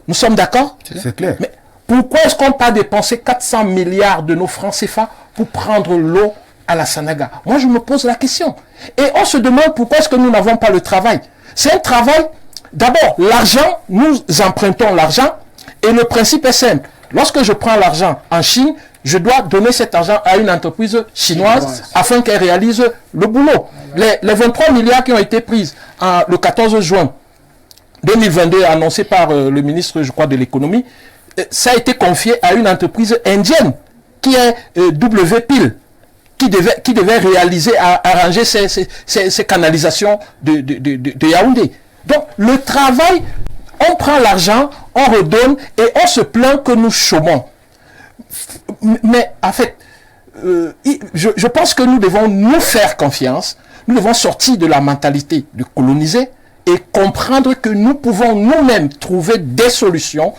Speaker 2: Nous sommes d'accord?
Speaker 3: C'est clair.
Speaker 2: Mais pourquoi est-ce qu'on n'a pas dépensé 400 milliards de nos francs CFA pour prendre l'eau à la Sanaga? Moi, je me pose la question. Et on se demande pourquoi est-ce que nous n'avons pas le travail. C'est un travail, d'abord, l'argent, nous empruntons l'argent, et le principe est simple. Lorsque je prends l'argent en Chine, je dois donner cet argent à une entreprise chinoise afin qu'elle réalise le boulot. Les 23 milliards qui ont été pris le 14 juin 2022, annoncé par le ministre, je crois, de l'économie, ça a été confié à une entreprise indienne qui est WPIL, qui devait réaliser, arranger ces canalisations de Yaoundé. Donc, le travail, on prend l'argent, on redonne et on se plaint que nous chômons. Mais en fait, je pense que nous devons nous faire confiance, nous devons sortir de la mentalité de coloniser et comprendre que nous pouvons nous-mêmes trouver des solutions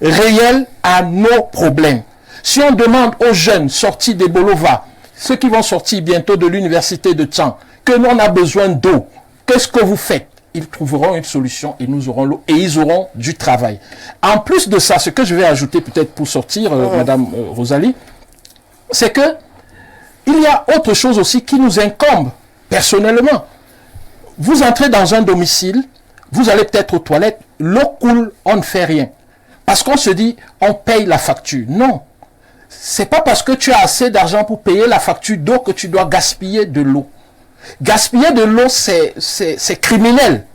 Speaker 2: réelles à nos problèmes. Si on demande aux jeunes sortis des Bolova, ceux qui vont sortir bientôt de l'université de Tchang, que l'on a besoin d'eau, qu'est-ce que vous faites? Ils trouveront une solution et nous aurons l'eau et ils auront du travail. En plus de ça, ce que je vais ajouter peut-être pour sortir, Madame Rosalie, c'est que il y a autre chose aussi qui nous incombe personnellement. Vous entrez dans un domicile, vous allez peut-être aux toilettes, l'eau coule, on ne fait rien. Parce qu'on se dit, on paye la facture. Non. C'est pas parce que tu as assez d'argent pour payer la facture d'eau que tu dois gaspiller de l'eau. Gaspiller de l'eau, c'est criminel.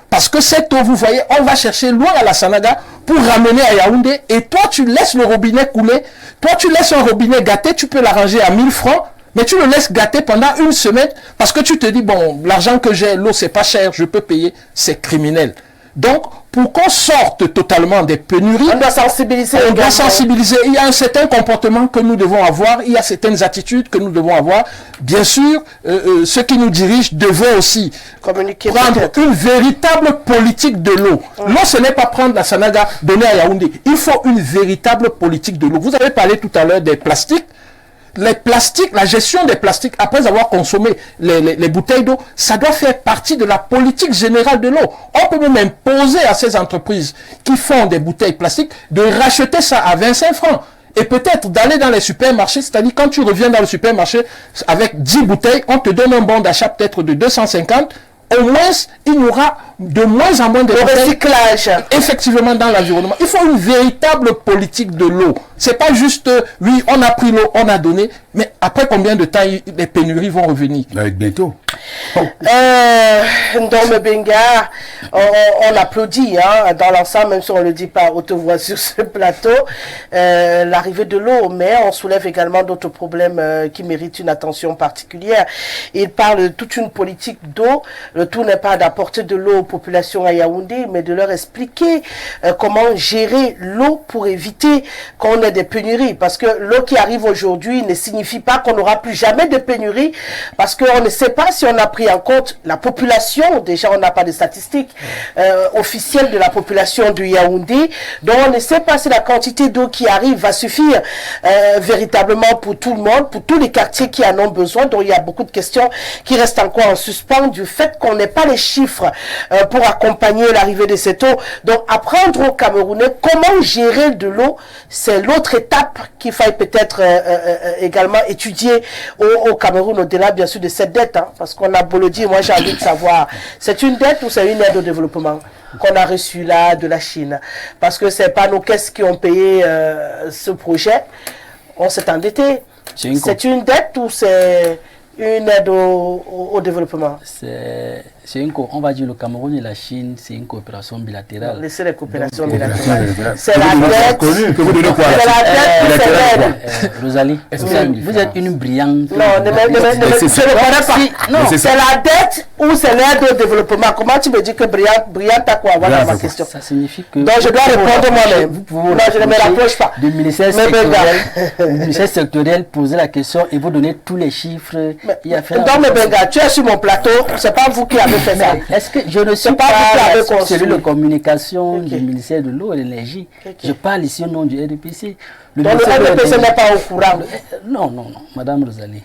Speaker 2: Parce que cette eau, vous voyez, on va chercher loin à la Sanaga pour ramener à Yaoundé. Et toi, tu laisses le robinet couler. Toi, tu laisses un robinet gâté, tu peux l'arranger à 1000 francs. Mais tu le laisses gâter pendant une semaine parce que tu te dis, bon, l'argent que j'ai, l'eau, c'est pas cher, je peux payer. C'est criminel. Donc, pour qu'on sorte totalement des pénuries,
Speaker 1: on doit sensibiliser.
Speaker 2: On doit sensibiliser. Il y a un certain comportement que nous devons avoir, il y a certaines attitudes que nous devons avoir. Bien sûr, ceux qui nous dirigent devaient aussi
Speaker 1: communiquer,
Speaker 2: prendre une véritable politique de l'eau. L'eau, ce n'est pas prendre la Sanaga, donner à Yaoundé. Il faut une véritable politique de l'eau. Vous avez parlé tout à l'heure des plastiques. Les plastiques, la gestion des plastiques, après avoir consommé les bouteilles d'eau, ça doit faire partie de la politique générale de l'eau. On peut même imposer à ces entreprises qui font des bouteilles plastiques de racheter ça à 25 francs. Et peut-être d'aller dans les supermarchés, c'est-à-dire quand tu reviens dans le supermarché avec 10 bouteilles, on te donne un bon d'achat peut-être de 250. Au moins, il y aura de moins en moins de
Speaker 1: recyclage
Speaker 2: effectivement dans l'environnement. Il faut une véritable politique de l'eau. C'est pas juste, oui, on a pris l'eau, on a donné, mais après combien de temps les pénuries vont revenir?
Speaker 3: Bientôt.
Speaker 1: Ndome Benga, on applaudit dans l'ensemble, même si on ne le dit pas à haute voix sur ce plateau, l'arrivée de l'eau, mais on soulève également d'autres problèmes qui méritent une attention particulière. Il parle de toute une politique d'eau. Le tout n'est pas d'apporter de l'eau aux populations à Yaoundé, mais de leur expliquer comment gérer l'eau pour éviter qu'on ait des pénuries. Parce que l'eau qui arrive aujourd'hui ne signifie pas qu'on n'aura plus jamais de pénurie, parce qu'on ne sait pas si on a pris en compte la population. Déjà, on n'a pas de statistiques officielles de la population du Yaoundé, donc on ne sait pas si la quantité d'eau qui arrive va suffire véritablement pour tout le monde, pour tous les quartiers qui en ont besoin. Donc il y a beaucoup de questions qui restent encore en suspens du fait qu'on n'ait pas les chiffres pour accompagner l'arrivée de cette eau. Donc apprendre aux Camerounais comment gérer de l'eau, c'est l'autre étape qu'il faille peut-être également étudier au Cameroun, au-delà bien sûr de cette dette, parce qu'on a beau le dire, moi j'ai envie de savoir, c'est une dette ou c'est une aide au développement qu'on a reçue là de la Chine? Parce que c'est pas nos caisses qui ont payé ce projet, on s'est endetté. C'est une dette ou c'est une aide au développement?
Speaker 6: C'est on va dire le Cameroun et la Chine, c'est une coopération bilatérale.
Speaker 1: Laissez les coopérations bilatérales. C'est la dette. C'est la dette.
Speaker 6: Rosalie, vous êtes une brillante.
Speaker 1: Non, je ne connais pas. Non, c'est la dette ou c'est l'aide au développement? Comment tu me dis que brillante à quoi? Voilà ma question.
Speaker 6: Ça signifie que.
Speaker 1: Donc je dois répondre moi-même. Non, je ne me rapproche pas.
Speaker 6: Le ministère sectoriel poser la question et vous donner tous les chiffres.
Speaker 1: Donc, Benga, tu es sur mon plateau, c'est pas vous qui avez fait ça.
Speaker 6: Est-ce que je ne suis pas celui de communication du ministère de l'eau et de l'énergie? Je parle ici au nom du RDPC.
Speaker 1: Donc le RDPC n'est pas au courant?
Speaker 6: Non, Madame Rosalie.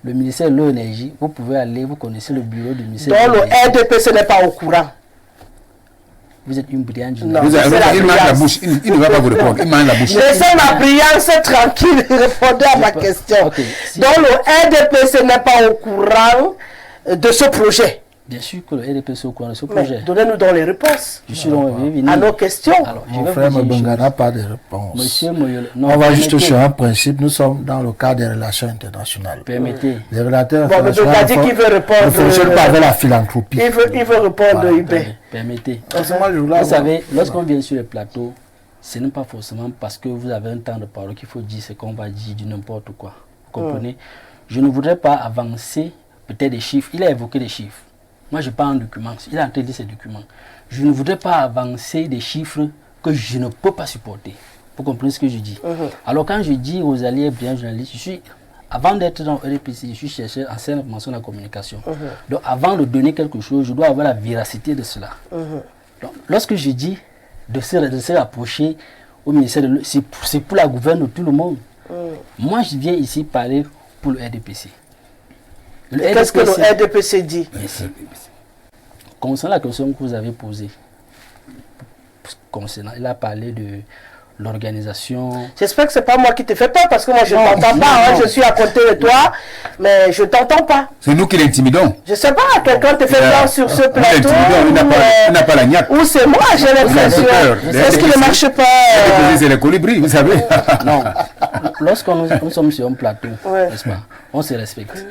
Speaker 6: le ministère de l'eau et l'énergie, vous pouvez aller, vous connaissez le bureau du ministère
Speaker 1: Donc
Speaker 6: de
Speaker 1: le
Speaker 6: l'énergie.
Speaker 1: RDPC n'est pas au courant.
Speaker 6: Vous êtes une brillante
Speaker 1: Non.
Speaker 6: journaliste.
Speaker 3: Il mange la bouche, il ne va pas vous répondre, il mange la bouche.
Speaker 1: Laissez ma brillance tranquille, répondez à ma question.
Speaker 6: Ok, si-
Speaker 1: Donc le RDPC n'est pas au courant de ce projet.
Speaker 6: Bien sûr que le RDPC est au courant de ce
Speaker 1: Mais
Speaker 6: projet.
Speaker 1: donnez-nous donc les réponses
Speaker 6: Je suis donc venu
Speaker 1: à nos questions.
Speaker 6: Alors, je
Speaker 5: Mon
Speaker 6: vais
Speaker 5: frère
Speaker 6: vous dire une
Speaker 5: Mbanga
Speaker 6: chose.
Speaker 5: n'a pas de réponse.
Speaker 6: Monsieur Moyolo, non,
Speaker 5: On va juste
Speaker 6: permettez,
Speaker 5: sur un principe. Nous sommes dans le cadre des relations internationales.
Speaker 6: Permettez.
Speaker 5: Les relations
Speaker 1: Bon, mais
Speaker 5: internationales
Speaker 1: Mbanga dit qu'il veut répondre,
Speaker 5: ne fonctionnent pas avec la philanthropie.
Speaker 1: Il veut répondre,
Speaker 5: Voilà.
Speaker 1: Ibé.
Speaker 6: Permettez.
Speaker 5: Vous
Speaker 6: Vous savez, lorsqu'on vient sur le plateau, ce n'est pas forcément parce que vous avez un temps de parole qu'il faut dire ce qu'on va dire du n'importe quoi. Vous comprenez? Je ne voudrais pas avancer peut-être des chiffres. Il a évoqué des chiffres. Moi, je parle en documents. Il a en train de dire ces documents. Je ne voudrais pas avancer des chiffres que je ne peux pas supporter. Vous comprenez ce que je dis? Alors, quand je dis aux alliés bien journalistes, avant d'être dans le RDPC, je suis chercheur en scène information de la communication. Donc, avant de donner quelque chose, je dois avoir la véracité de cela. Donc, lorsque je dis de se rapprocher au ministère de l'eau, c'est pour la gouverne de tout le monde. Moi, je viens ici parler pour le RDPC.
Speaker 1: Qu'est-ce que le RDPC dit?
Speaker 6: Concernant la question que vous avez posée, il a parlé de l'organisation.
Speaker 1: J'espère que ce n'est pas moi qui te fais peur parce que moi je ne t'entends
Speaker 6: non,
Speaker 1: pas.
Speaker 6: non.
Speaker 1: Je suis à côté de toi, mais je ne t'entends pas.
Speaker 3: C'est nous qui l'intimidons.
Speaker 1: Je ne sais pas, quelqu'un te fait peur sur ce
Speaker 3: Nous
Speaker 1: plateau.
Speaker 3: l'intimidons, il n'a pas la niaque.
Speaker 1: Ou c'est moi, j'ai l'impression.
Speaker 3: peur.
Speaker 1: Est-ce qu'il ne marche pas
Speaker 3: C'est les colibris, vous savez.
Speaker 6: Non, lorsqu'on nous sommes sur un plateau,
Speaker 1: Ouais.
Speaker 6: n'est-ce pas, on se respecte.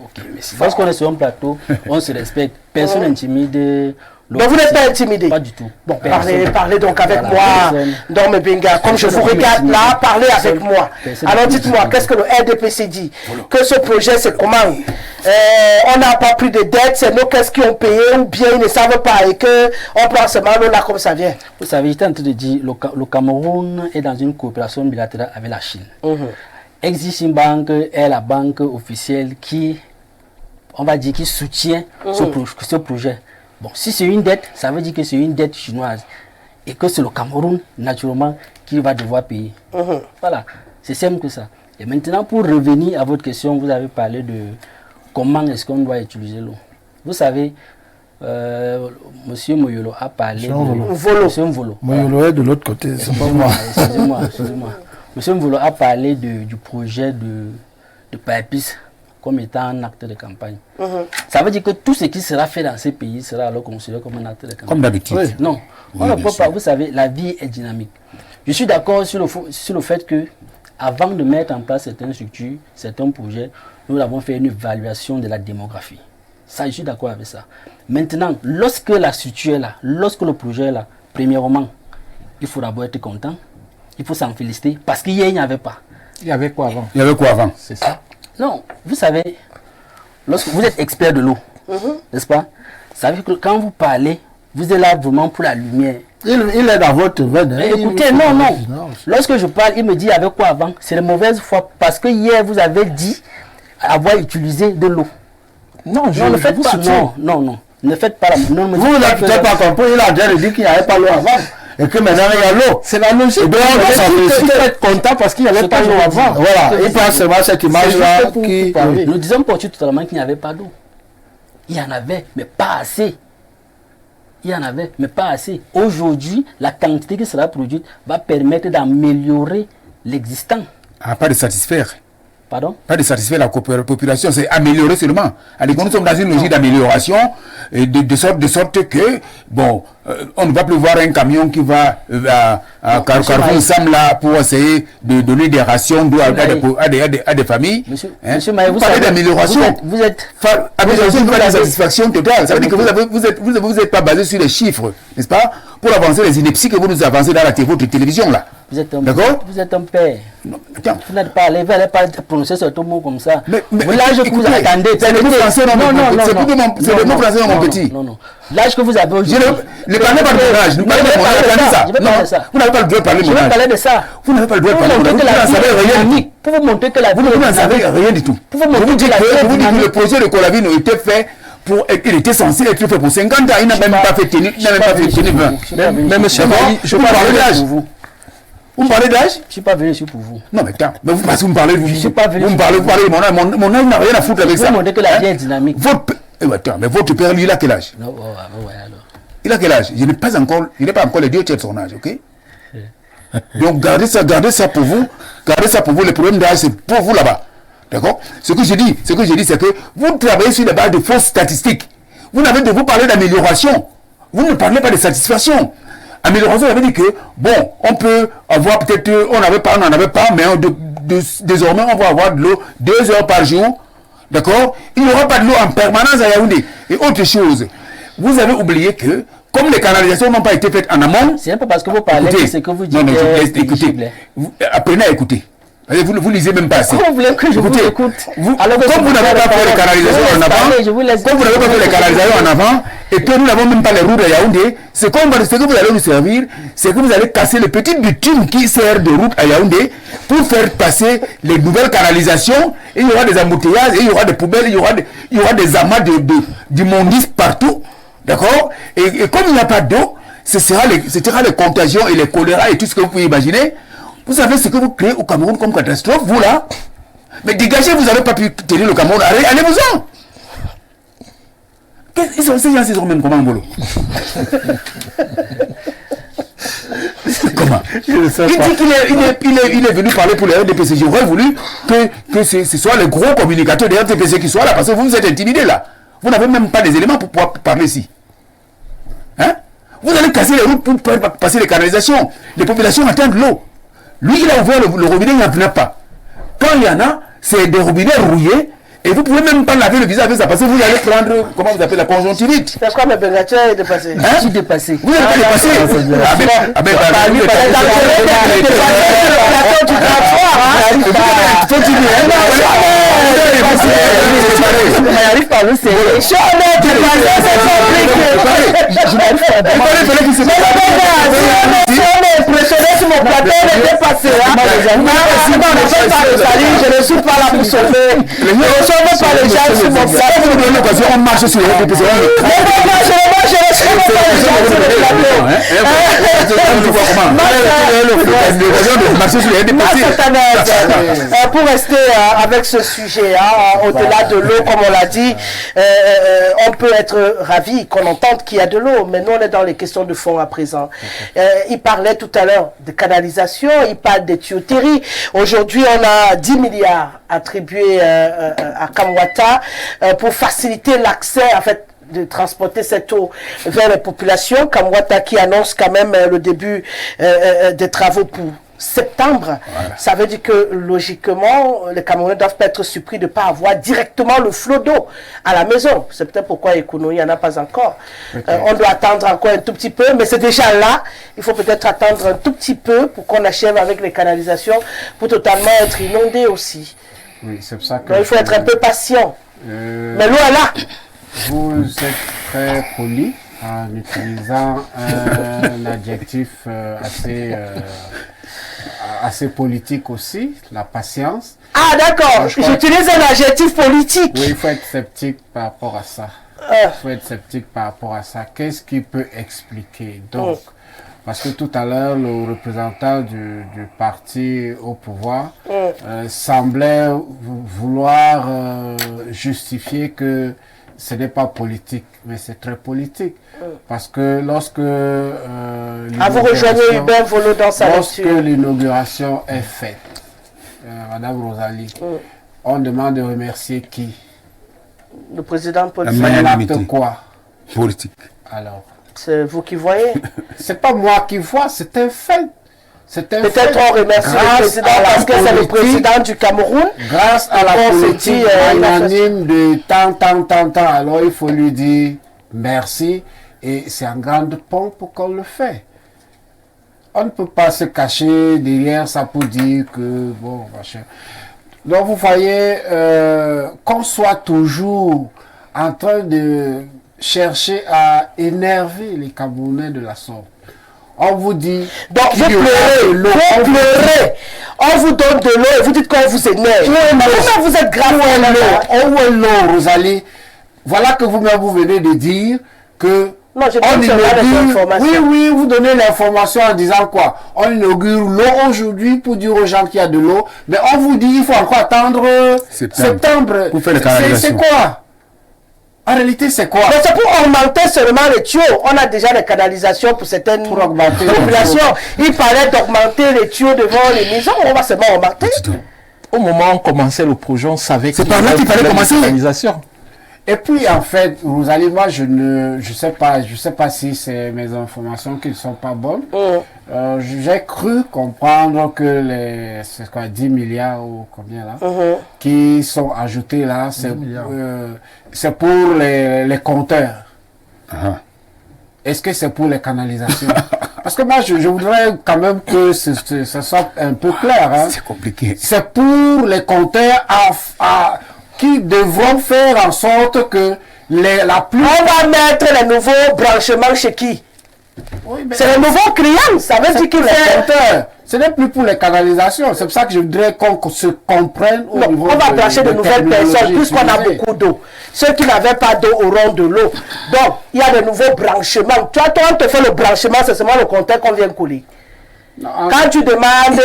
Speaker 6: Ok, mais lorsqu'on est sur un plateau, on se respecte. Personne n'intimide.
Speaker 1: Donc vous n'êtes pas intimidé?
Speaker 6: Pas du tout.
Speaker 1: Bon,
Speaker 6: Personne.
Speaker 1: parlez donc avec
Speaker 6: Voilà,
Speaker 1: moi,
Speaker 6: personne.
Speaker 1: Dorme Benga. Comme je vous
Speaker 6: Personne
Speaker 1: regarde
Speaker 6: n'est
Speaker 1: là,
Speaker 6: intimidé.
Speaker 1: parlez avec
Speaker 6: Personne-
Speaker 1: moi.
Speaker 6: personne
Speaker 1: Alors
Speaker 6: n'est
Speaker 1: dites-moi,
Speaker 6: intimidé.
Speaker 1: qu'est-ce que le RDPC dit? Que ce projet, c'est comment? On n'a pas pris de dettes, c'est nous qu'est-ce qu'ils ont payé ou bien ils ne savent pas et qu'on prend seulement l'eau là comme ça vient.
Speaker 6: Vous savez, j'étais en train de dire, le Cameroun est dans une coopération bilatérale avec la Chine. Exim Bank est la banque officielle qui, on va dire, qui soutient ce projet. Bon, si c'est une dette, ça veut dire que c'est une dette chinoise et que c'est le Cameroun, naturellement, qui va devoir payer. Voilà, c'est simple que ça. Et maintenant, pour revenir à votre question, vous avez parlé de comment est-ce qu'on doit utiliser l'eau. Vous savez, Monsieur Moyolo a parlé Monsieur Mvolo.
Speaker 5: Moyolo est de l'autre côté, c'est pas moi.
Speaker 6: Excusez-moi. Monsieur Mvolo a parlé du projet de Paipis comme étant un acte de campagne. Ça veut dire que tout ce qui sera fait dans ces pays sera alors considéré comme un acte de campagne.
Speaker 3: Comme d'habitude.
Speaker 5: Oui.
Speaker 6: Non, on
Speaker 3: Oui,
Speaker 6: ne
Speaker 3: bien
Speaker 6: peut pas.
Speaker 3: sûr.
Speaker 6: Vous savez, la vie est dynamique. Je suis d'accord sur le fait que, avant de mettre en place certaines structures, certains projets, nous avons fait une évaluation de la démographie. Ça, je suis d'accord avec ça. Maintenant, lorsque la structure est là, lorsque le projet est là, premièrement, il faut d'abord être content. Il faut s'en féliciter parce qu'hier, il n'y avait pas.
Speaker 2: Il y avait quoi avant?
Speaker 3: Il y avait quoi avant?
Speaker 2: C'est ça.
Speaker 6: Non, vous savez, lorsque vous êtes expert de l'eau, n'est-ce pas? Ça veut dire que quand vous parlez, vous êtes là vraiment pour la lumière.
Speaker 5: Il est dans votre veine. hein.
Speaker 6: Écoutez,
Speaker 5: Il-
Speaker 6: non. Lorsque je parle, il me dit avec quoi avant? C'est de mauvaise foi parce que hier vous avez dit avoir utilisé de l'eau.
Speaker 2: Non,
Speaker 6: Non, ne faites
Speaker 2: vous
Speaker 6: pas.
Speaker 2: soutiens.
Speaker 6: Non. Ne faites pas. Non, me
Speaker 5: Vous
Speaker 6: dites
Speaker 5: n'avez
Speaker 6: que-
Speaker 5: peut-être pas compris, il a déjà dit qu'il n'y avait pas l'eau avant. Et que maintenant il y a l'eau.
Speaker 2: C'est la logique.
Speaker 5: Et donc, on doit s'en
Speaker 2: Il
Speaker 5: féliciter.
Speaker 2: faut être content parce qu'il n'y avait
Speaker 6: Ce
Speaker 2: pas
Speaker 6: que je
Speaker 2: l'eau
Speaker 6: vous dis.
Speaker 2: avant.
Speaker 5: Voilà, il prend seulement cette image-là
Speaker 2: juste pour
Speaker 5: qui.
Speaker 2: parler.
Speaker 6: Nous disons pour totalement qu'il n'y avait pas d'eau. Il y en avait, mais pas assez. Il y en avait, mais pas assez. Aujourd'hui, la quantité qui sera produite va permettre d'améliorer l'existant.
Speaker 3: Ah, pas de satisfaire.
Speaker 6: Pardon?
Speaker 3: Pas de satisfaire la population, c'est améliorer seulement. Alors, nous sommes dans une logique d'amélioration, et de sorte que, bon, on ne va plus voir un camion qui va à Carrefour Sam là pour essayer de donner des rations d'eau à des familles.
Speaker 6: Monsieur
Speaker 3: Hein?
Speaker 6: Maé,
Speaker 3: Vous parlez
Speaker 6: savez,
Speaker 3: d'amélioration.
Speaker 6: vous êtes
Speaker 3: Amélioration, pas de satisfaction totale. Ça veut dire que vous n'êtes pas basé sur les chiffres, n'est-ce pas? Pour avancer les inepties que vous nous avancez dans votre télévision là.
Speaker 6: Vous êtes un,
Speaker 3: D'accord?
Speaker 6: vous êtes un père.
Speaker 3: Non, attends.
Speaker 6: Vous n'êtes pas allé, vous n'allez pas prononcer ce mot comme ça.
Speaker 3: Mais
Speaker 6: l'âge que vous
Speaker 3: écoutez,
Speaker 6: attendez,
Speaker 3: c'est le mot français, non, c'est le mot français, mon petit.
Speaker 6: Non. L'âge que vous avez
Speaker 3: Je
Speaker 6: aujourd'hui.
Speaker 3: ne parlez pas de mon âge, ne parlez pas de mon âge, regardez ça.
Speaker 6: Je vais parler de ça.
Speaker 3: Vous n'avez pas le droit de parler de
Speaker 6: Je
Speaker 3: mon
Speaker 6: vais
Speaker 3: âge.
Speaker 6: parler de ça.
Speaker 3: Vous n'avez pas le droit de
Speaker 6: Pour
Speaker 3: parler de
Speaker 6: vous
Speaker 3: mon
Speaker 6: montrer
Speaker 3: âge.
Speaker 6: que
Speaker 3: Vous
Speaker 6: la
Speaker 3: n'en
Speaker 6: vie
Speaker 3: savez
Speaker 6: est
Speaker 3: rien.
Speaker 6: dynamique. Pour vous montrer que la vie
Speaker 3: Vous
Speaker 6: est
Speaker 3: n'en savez
Speaker 6: dynamique.
Speaker 3: rien du tout.
Speaker 6: Pour vous
Speaker 3: Je
Speaker 6: montrer
Speaker 3: vous dis
Speaker 6: que la vie est
Speaker 3: que
Speaker 6: dynamique.
Speaker 3: le projet de Colavine a été fait il était censé être fait pour 50 ans. Il n'a même pas fait tenir 20.
Speaker 2: Mais monsieur
Speaker 3: D'accord?
Speaker 2: Maï, je
Speaker 3: Vous
Speaker 2: parle
Speaker 3: parlez
Speaker 2: de
Speaker 3: d'âge.
Speaker 6: Pour vous.
Speaker 3: Vous me parlez d'âge?
Speaker 6: Je ne suis pas venu ici pour vous.
Speaker 3: Non, mais attends, mais vous me parlez de
Speaker 6: Je suis pas venu.
Speaker 3: Vous me parlez, mon âge n'a rien à foutre avec
Speaker 6: Je
Speaker 3: ça.
Speaker 6: vais montrer que la vie est dynamique.
Speaker 3: Attends, mais votre père, lui, il a quel âge?
Speaker 6: Non, ouais, alors.
Speaker 3: Il a quel âge? Je n'ai pas encore les 2 tiers de son âge, ok? Donc gardez ça pour vous. Gardez ça pour vous. Le problème d'âge, c'est pour vous là-bas. D'accord? Ce que je dis, c'est que vous travaillez sur les bases de fausses statistiques. Vous n'avez de vous parler d'amélioration. Vous ne parlez pas de satisfaction. Amélioration, ça veut dire que, bon, on peut avoir peut-être, on n'en avait pas, mais désormais, on va avoir de l'eau 2 heures par jour. D'accord? Il n'y aura pas de l'eau en permanence à Yaoundé. Et autre chose, vous avez oublié que, comme les canalisations n'ont pas été faites en amont...
Speaker 6: C'est un peu parce que vous parlez de ce que vous dites.
Speaker 3: Non, écoutez. Apprenez à écouter. Vous lisez même pas assez.
Speaker 6: Vous voulez que je vous écoute?
Speaker 3: Comme vous n'avez pas fait les canalisations en avant, et que nous n'avons même pas les routes à Yaoundé, ce que vous allez nous servir, c'est que vous allez casser le petit bitume qui sert de route à Yaoundé pour faire passer les nouvelles canalisations. Et il y aura des embouteillages, et il y aura des poubelles, il y aura des amas d'immondices partout. D'accord? Et comme il n'y a pas d'eau, ce sera les contagions et les choléra et tout ce que vous pouvez imaginer. Vous savez ce que vous créez au Cameroun comme catastrophe, vous là? Mais dégagez, vous n'avez pas pu tenir le Cameroun. Allez-vous-en! Ces gens, ils sont même comment, Mbolo? Comment? Il dit qu'il est venu parler pour les RDPC. J'aurais voulu que ce soit les gros communicateurs des RDPC qui soient là, parce que vous êtes intimidés là. Vous n'avez même pas les éléments pour pouvoir parler ici. Hein? Vous allez casser les routes pour passer les canalisations. Les populations attendent l'eau. Lui, il a ouvert le robinet, il n'y en a pas. Quand il y en a, c'est des robinets rouillés. Et vous ne pouvez même pas laver le visage avec ça parce que vous allez prendre, comment vous appelez, la conjonctivite.
Speaker 1: C'est quoi, mais Bengatia est dépassé?
Speaker 3: Hein?
Speaker 6: Je suis dépassé.
Speaker 3: Vous n'êtes pas dépassé.
Speaker 1: Je ne suis pas là pour sauver. Pas les gens sur mon plateau.
Speaker 3: Vous donnez l'occasion, on marche sur les RDPC.
Speaker 1: Pour rester avec ce sujet, au-delà de l'eau, comme on l'a dit, on peut être ravi qu'on entende qu'il y a de l'eau, mais nous on est dans les questions de fond à présent. Il parlait tout à l'heure de canalisation, il parle des tuyauteries. Aujourd'hui, on a 10 milliards attribués à Kamwata pour faciliter l'accès, en fait, de transporter cette eau vers les populations. Kamwata qui annonce quand même le début des travaux pour septembre. Voilà. Ça veut dire que logiquement, les Camerounais doivent pas être surpris de ne pas avoir directement le flot d'eau à la maison. C'est peut-être pourquoi Ekounou, il n'y en a pas encore. Okay. On doit attendre encore un tout petit peu, mais c'est déjà là. Il faut peut-être attendre un tout petit peu pour qu'on achève avec les canalisations pour totalement être inondé aussi.
Speaker 4: Oui, c'est pour ça que...
Speaker 1: Donc, il faut être un peu patient. Mais l'eau est là.
Speaker 4: Vous êtes très poli en utilisant un adjectif assez politique aussi, la patience.
Speaker 1: Ah d'accord, j'utilise un adjectif politique.
Speaker 4: Oui, il faut être sceptique par rapport à ça. Il faut être sceptique par rapport à ça. Qu'est-ce qui peut expliquer? Donc, parce que tout à l'heure, le représentant du parti au pouvoir semblait vouloir justifier que ce n'est pas politique, mais c'est très politique. Parce que lorsque...
Speaker 1: vous rejoignez Hubert Volo dans sa lecture.
Speaker 4: Lorsque l'inauguration est faite, Madame Rosalie, on demande de remercier qui?
Speaker 1: Le président politique.
Speaker 4: L'acte quoi?
Speaker 3: Politique.
Speaker 4: Alors?
Speaker 1: C'est vous qui voyez.
Speaker 4: C'est pas moi qui vois, c'est un fait.
Speaker 1: Peut-être on remercie le président parce que c'est le président du Cameroun.
Speaker 4: Grâce à la politique unanime de tant. Alors il faut lui dire merci. Et c'est en grande pompe qu'on le fait. On ne peut pas se cacher derrière ça pour dire que bon, machin. Donc vous voyez, qu'on soit toujours en train de chercher à énerver les Camerounais de la sorte. On vous dit...
Speaker 1: Donc vous pleurez, on vous donne de l'eau et vous dites qu'on vous énerve. Comment vous êtes grave?
Speaker 4: Où est l'eau, Rosalie? Voilà que vous venez de dire que
Speaker 1: Non, je
Speaker 4: On
Speaker 1: donne seulement les
Speaker 4: inaugure,
Speaker 1: informations.
Speaker 4: oui, vous donnez l'information en disant quoi? On inaugure l'eau aujourd'hui pour dire aux gens qu'il y a de l'eau, mais on vous dit il faut encore attendre septembre.
Speaker 3: Pour faire les
Speaker 4: C'est
Speaker 3: canalisations.
Speaker 4: quoi? En réalité, c'est quoi?
Speaker 1: Mais c'est pour augmenter seulement les tuyaux. On a déjà les canalisations pour certaines
Speaker 4: Pour augmenter les
Speaker 1: populations. Il fallait d'augmenter les tuyaux devant les maisons. On va seulement augmenter.
Speaker 2: Au moment où on commençait le projet, on savait
Speaker 3: C'est par là qu'il fallait commencer.
Speaker 2: l'organisation.
Speaker 4: Et puis en fait, Rosalie, moi je sais pas si c'est mes informations qui ne sont pas bonnes. J'ai cru comprendre que c'est quoi, 10 milliards ou combien là, qui sont ajoutés là, c'est pour les compteurs. Est-ce que c'est pour les canalisations? Parce que moi je voudrais quand même que ça soit un peu clair. Hein.
Speaker 3: C'est compliqué.
Speaker 4: C'est pour les compteurs qui devront faire en sorte que la pluie...
Speaker 1: On va mettre les nouveaux branchements chez qui?
Speaker 4: Oui, mais
Speaker 1: C'est les nouveaux clients. Ça veut dire qu'ils
Speaker 4: les compteurs. Ce n'est plus pour les canalisations. C'est pour ça que je voudrais qu'on se comprenne au niveau
Speaker 1: on va brancher de nouvelles personnes
Speaker 4: terminologie
Speaker 1: puisqu'on a
Speaker 4: utilisée.
Speaker 1: beaucoup d'eau. Ceux qui n'avaient pas d'eau auront de l'eau. Donc, il y a de nouveaux branchements. Toi, on te fait le branchement, c'est seulement le compteur qu'on vient couler. Quand tu demandes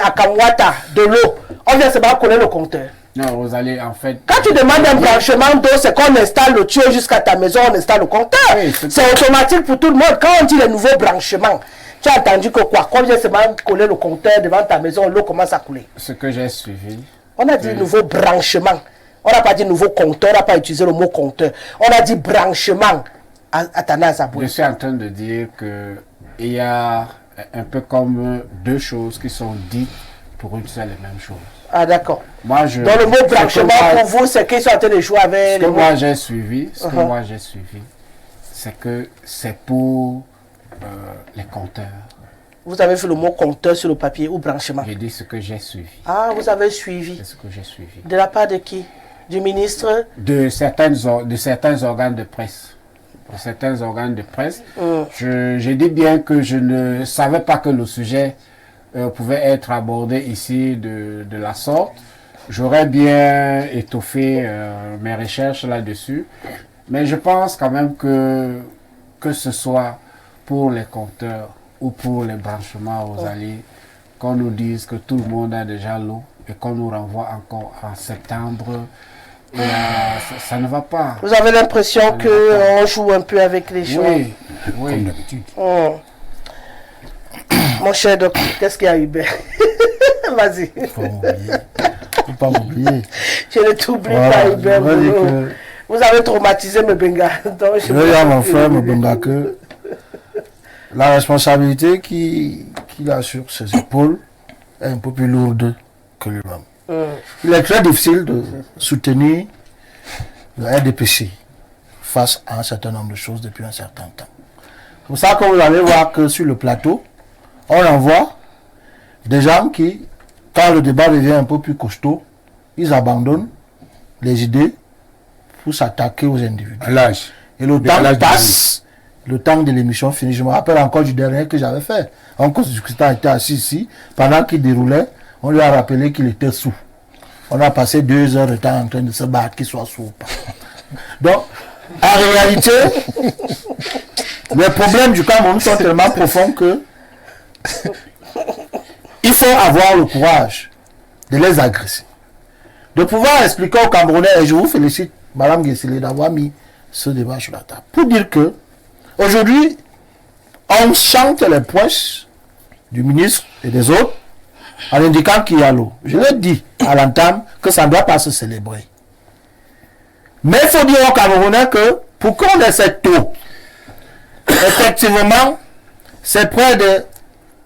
Speaker 1: à Kamwata de l'eau, on vient seulement couler le compteur.
Speaker 4: Non, Rosalie, en fait...
Speaker 1: Quand tu demandes un branchement d'eau, c'est qu'on installe le tuyau jusqu'à ta maison, on installe le compteur.
Speaker 4: Oui,
Speaker 1: c'est automatique pour tout le monde. Quand on dit les nouveaux branchements, tu as entendu que quoi? Quand on vient seulement coller le compteur devant ta maison, l'eau commence à couler.
Speaker 4: Ce que j'ai suivi...
Speaker 1: On a dit nouveau branchement. On n'a pas dit nouveau compteur, on n'a pas utilisé le mot compteur. On a dit branchement à Tanaz Aboué.
Speaker 4: Je suis en train de dire qu'il y a un peu comme deux choses qui sont dites pour une seule et même chose.
Speaker 1: Ah d'accord.
Speaker 4: Moi,
Speaker 1: dans le mot branchement pour vous, c'est qu'ils sont en train de jouer avec
Speaker 4: ce que moi j'ai suivi, c'est que c'est pour les compteurs.
Speaker 1: Vous avez fait le mot compteur sur le papier ou branchement?
Speaker 4: J'ai dit ce que j'ai suivi.
Speaker 1: Ah, vous avez suivi.
Speaker 4: C'est ce que j'ai suivi.
Speaker 1: De la part de qui? Du ministre?
Speaker 4: De certains organes de presse. De certains organes de presse. J'ai dit bien que je ne savais pas que le sujet pouvait être abordé ici de la sorte. J'aurais bien étoffé mes recherches là-dessus. Mais je pense quand même que ce soit pour les compteurs ou pour les branchements aux alliés, qu'on nous dise que tout le monde a déjà l'eau et qu'on nous renvoie encore en septembre. Et, ça ne va pas.
Speaker 1: Vous avez l'impression qu'on joue un peu avec les choses?
Speaker 4: Oui, oui.
Speaker 3: Comme d'habitude.
Speaker 1: Mon cher docteur, qu'est-ce qu'il y a, Hubert? Vas-y.
Speaker 5: Faut pas m'oublier.
Speaker 1: Je ne t'oublie
Speaker 5: Voilà,
Speaker 1: pas, Hubert.
Speaker 5: que...
Speaker 1: Vous avez traumatisé Mbenga.
Speaker 5: Je vais dire à mon frère Mbenga que la responsabilité qu'il a sur ses épaules est un peu plus lourde que lui-même. Il est très difficile de soutenir le RDPC face à un certain nombre de choses depuis un certain temps. C'est pour ça que vous allez voir que sur le plateau, on envoie des gens qui, quand le débat devient un peu plus costaud, ils abandonnent les idées pour s'attaquer aux individus.
Speaker 3: À l'âge.
Speaker 5: Et le temps passe, le temps de l'émission finit. Je me rappelle encore du dernier que j'avais fait. Un consultant était assis ici, pendant qu'il déroulait, on lui a rappelé qu'il était sous. On a passé 2 heures de temps en train de se battre, qu'il soit sous ou pas. Donc, en réalité, les problèmes du Cameroun sont tellement profonds que il faut avoir le courage de les agresser. De pouvoir expliquer aux Camerounais, et je vous félicite, Mme Guessele, d'avoir mis ce débat sur la table. Pour dire que, aujourd'hui, on chante les prouesses du ministre et des autres en indiquant qu'il y a l'eau. Je l'ai dit à l'entame que ça ne doit pas se célébrer. Mais il faut dire aux Camerounais que pour qu'on ait cette eau, effectivement, c'est près de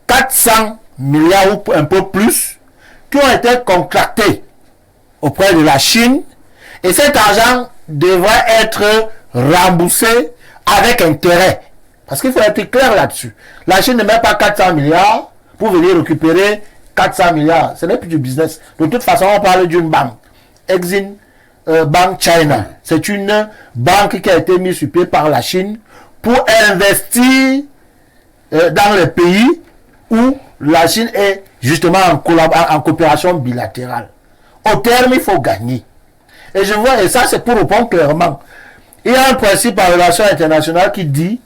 Speaker 5: 400 milliards ou un peu plus qui ont été contractés auprès de la Chine, et cet argent devrait être remboursé avec intérêt. Parce qu'il faut être clair là-dessus. La Chine ne met pas 400 milliards pour venir récupérer 400 milliards. Ce n'est plus du business. De toute façon, on parle d'une banque. Exim Bank China. C'est une banque qui a été mise sur pied par la Chine pour investir dans les pays où la Chine est justement en coopération bilatérale. Au terme, il faut gagner. Et je vois, et ça c'est pour répondre clairement. Il y a un principe en relation internationale qui dit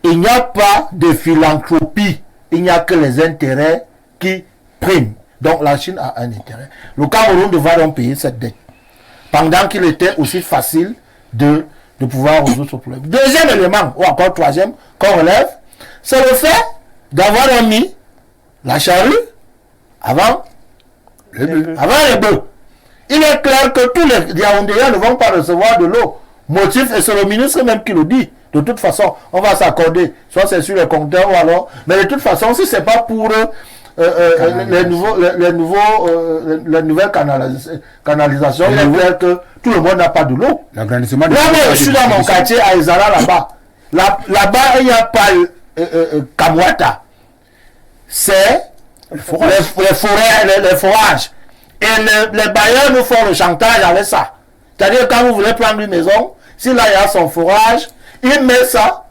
Speaker 5: il n'y a pas de philanthropie, il n'y a que les intérêts qui priment. Donc la Chine a un intérêt. Le Cameroun devra donc payer cette dette. Pendant qu'il était aussi facile de pouvoir résoudre ce problème. Deuxième élément, ou encore troisième, qu'on relève, c'est le fait d'avoir mis la charrue avant les bœufs. Il est clair que tous les Yaoundéens ne vont pas recevoir de l'eau. Motif, et c'est le ministre même qui le dit. De toute façon, on va s'accorder. Soit c'est sur les compteurs ou alors. Mais de toute façon, si ce n'est pas pour les nouvelles canalisations, il est clair que tout le monde n'a pas de l'eau. Là, je suis dans mon quartier à Ezara, là-bas. Là-bas, il n'y a pas Kamwata. C'est les forages. Et les bailleurs nous font le chantage avec ça. C'est-à-dire, quand vous voulez prendre une maison, si là, il y a son forage, il met ça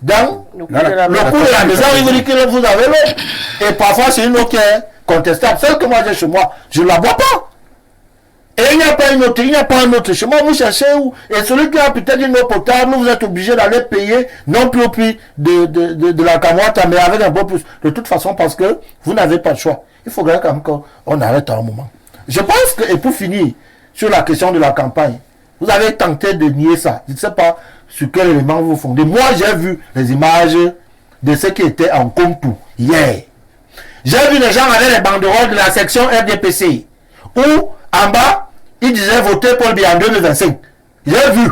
Speaker 5: dans le coup de la maison, il vous dit que vous avez l'eau. Et parfois, c'est une eau qui est contestable. Celle que moi j'ai chez moi, je ne la bois pas. Et il n'y a pas une autre, il n'y a pas un autre chez moi, vous cherchez où? Et celui qui a peut-être une eau potable, vous êtes obligé d'aller payer, non plus au prix de la Kamwata, mais avec un peu plus. De toute façon, parce que vous n'avez pas de choix. Il faudrait quand même qu'on arrête à un moment. Je pense que, et pour finir, sur la question de la campagne, vous avez tenté de nier ça. Je ne sais pas sur quel élément vous fondez. Moi, j'ai vu les images de ce qui était en Kompu hier. J'ai vu les gens avec les banderoles de la section RDPC, où, en bas, ils disaient voter Paul Biya en 2025. J'ai vu.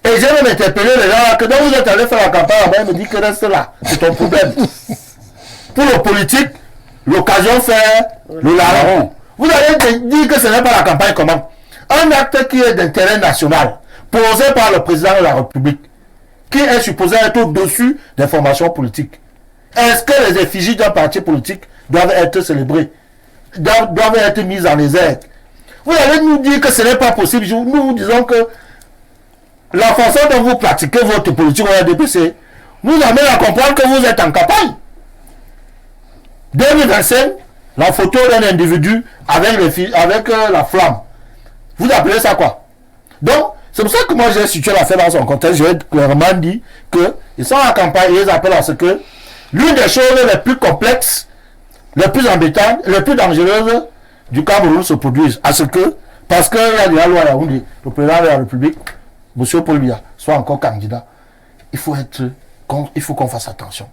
Speaker 5: Et j'ai même interpellé les gens que donc vous êtes allé faire la campagne, ils me disent que reste là. C'est ton problème. Pour le politique, l'occasion fait le larron. Vous allez dire que ce n'est pas la campagne comment? Un acte qui est d'intérêt national, posé par le président de la République, qui est supposé être au-dessus des formations politiques. Est-ce que les effigies d'un parti politique doivent être célébrées, doivent être mises en exergue? Vous allez nous dire que ce n'est pas possible. Nous vous disons que la façon dont vous pratiquez votre politique au RDPC nous amène à comprendre que vous êtes en campagne. 2025, la photo d'un individu avec la flamme. Vous appelez ça quoi? Donc, c'est pour ça que moi j'ai situé l'affaire dans son contexte. Je vais clairement dire qu'ils sont en campagne et ils appellent à ce que l'une des choses les plus complexes, les plus embêtantes, les plus dangereuses du Cameroun se produise. À ce que, parce qu'il y a de la loi à Yaoundé, le président de la République, M. Paul Biya, soit encore candidat, il faut qu'on fasse attention.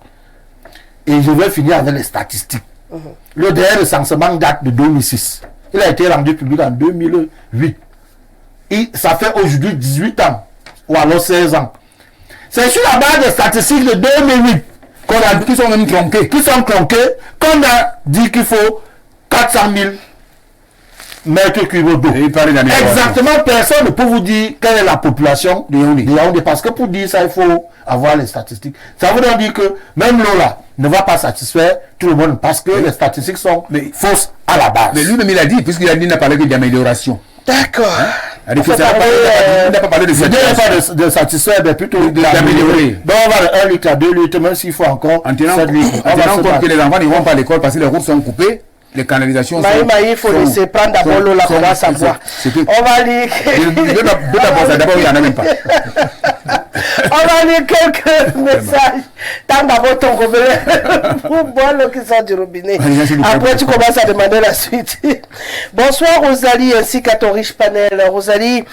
Speaker 5: Et je vais finir avec les statistiques. Le dernier recensement date de 2006. Il a été rendu public en 2008. Et ça fait aujourd'hui 18 ans, ou alors 16 ans. C'est sur la base des statistiques de 2008 qui sont même tronquées, qu'on a dit qu'il faut 400 000 mètres cubes d'eau. Exactement, personne ne peut vous dire quelle est la population de Yaoundé. Parce que pour dire ça, il faut avoir les statistiques. Ça veut dire que même l'eau là ne va pas satisfaire tout le monde parce que les statistiques sont fausses à la base.
Speaker 3: Mais lui-même il a dit, puisqu'il a dit, il n'a parlé que d'amélioration.
Speaker 5: D'accord.
Speaker 3: Il n'a pas parlé de
Speaker 5: pas de satisfaire, mais plutôt d'améliorer. Donc on va de 1 litre à 2 litres, même s'il faut encore
Speaker 3: en tenant compte que les enfants ne vont pas à l'école parce que les routes sont coupées. Les canalisations
Speaker 5: il faut laisser prendre d'abord l'eau là qu'on va savoir. On va lire.
Speaker 3: D'abord, il n'y en a même pas.
Speaker 1: On va lire quelques messages. Tant d'abord ton robinet pour boire l'eau qui sort du robinet. Après, tu commences à demander la suite. Bonsoir Rosalie ainsi qu'à ton riche panel. Rosalie,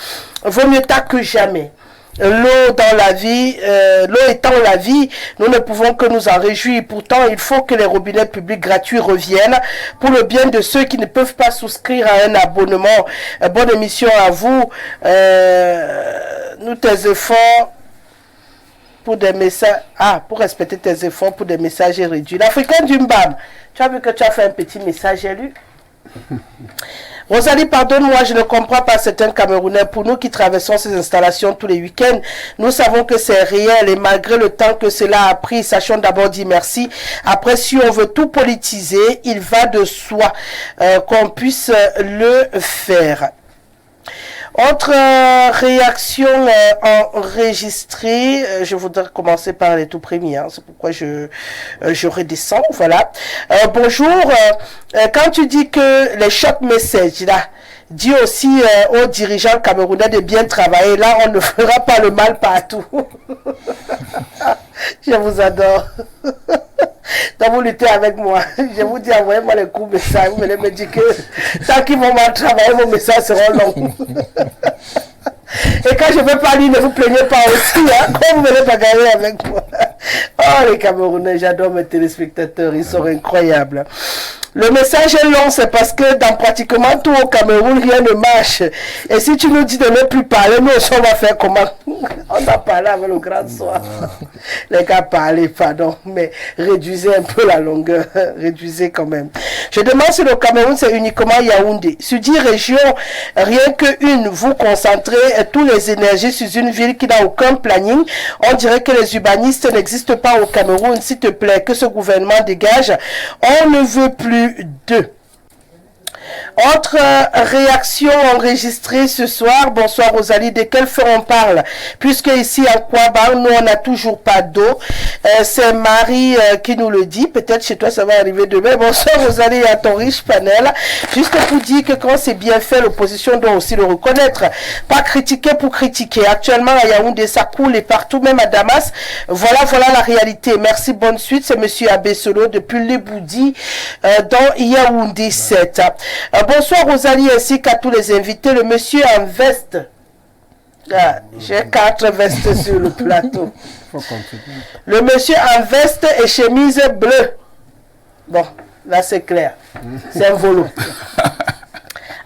Speaker 1: vaut mieux tard que jamais. L'eau dans la vie, l'eau étant la vie, nous ne pouvons que nous en réjouir. Pourtant, il faut que les robinets publics gratuits reviennent pour le bien de ceux qui ne peuvent pas souscrire à un abonnement. Bonne émission à vous. Nous, tes efforts pour des messages... pour respecter tes efforts pour des messages réduits. L'Africain du Mbam, tu as vu que tu as fait un petit message élu? Rosalie, pardonne-moi, je ne comprends pas certains Camerounais. Pour nous qui traversons ces installations tous les week-ends, nous savons que c'est réel et malgré le temps que cela a pris, sachons d'abord dire merci. Après, si on veut tout politiser, il va de soi qu'on puisse le faire. Autre réaction enregistrée, je voudrais commencer par les tout premiers, c'est pourquoi je redescends, voilà. Bonjour, quand tu dis que les short messages là, Dis aussi aux dirigeants camerounais de bien travailler. Là, on ne fera pas le mal partout. Je vous adore. Donc vous luttez avec moi. Je vous dis, envoyez-moi les coups messages. Vous venez me dire que tant qu'ils vont mal travailler, vos messages seront longs. Et quand je ne veux pas lire, ne vous plaignez pas aussi. Hein, quand vous venez bagarrer avec moi. Oh, les Camerounais, j'adore mes téléspectateurs. Ils sont incroyables. Le message est long, c'est parce que dans pratiquement tout au Cameroun, rien ne marche. Et si tu nous dis de ne plus parler, nous aussi, on va faire comment? On a parlé avec le grand soir. Les gars, parlez, pardon, mais réduisez un peu la longueur. Réduisez quand même. Je demande si le Cameroun, c'est uniquement Yaoundé. Sur 10 régions, rien qu'une, vous concentrez toutes les énergies sur une ville qui n'a aucun planning. On dirait que les urbanistes n'existent pas au Cameroun. S'il te plaît, que ce gouvernement dégage. On ne veut plus d'eux. Autre réaction enregistrée ce soir. Bonsoir Rosalie, de quel feu on parle? Puisque ici à Kouabar, nous on n'a toujours pas d'eau. C'est Marie qui nous le dit. Peut-être chez toi ça va arriver demain. Bonsoir Rosalie à ton riche panel. Juste pour dire que quand c'est bien fait, l'opposition doit aussi le reconnaître. Pas critiquer pour critiquer. Actuellement à Yaoundé ça coule et partout, même à Damas. Voilà la réalité. Merci, bonne suite. C'est monsieur Abbé Solo depuis Leboudi dans Yaoundé 7. Bonsoir Rosalie ainsi qu'à tous les invités. Le monsieur en veste. Ah, j'ai 4 vestes sur le plateau. Le monsieur en veste et chemise bleue. Bon, là c'est clair. C'est un volo.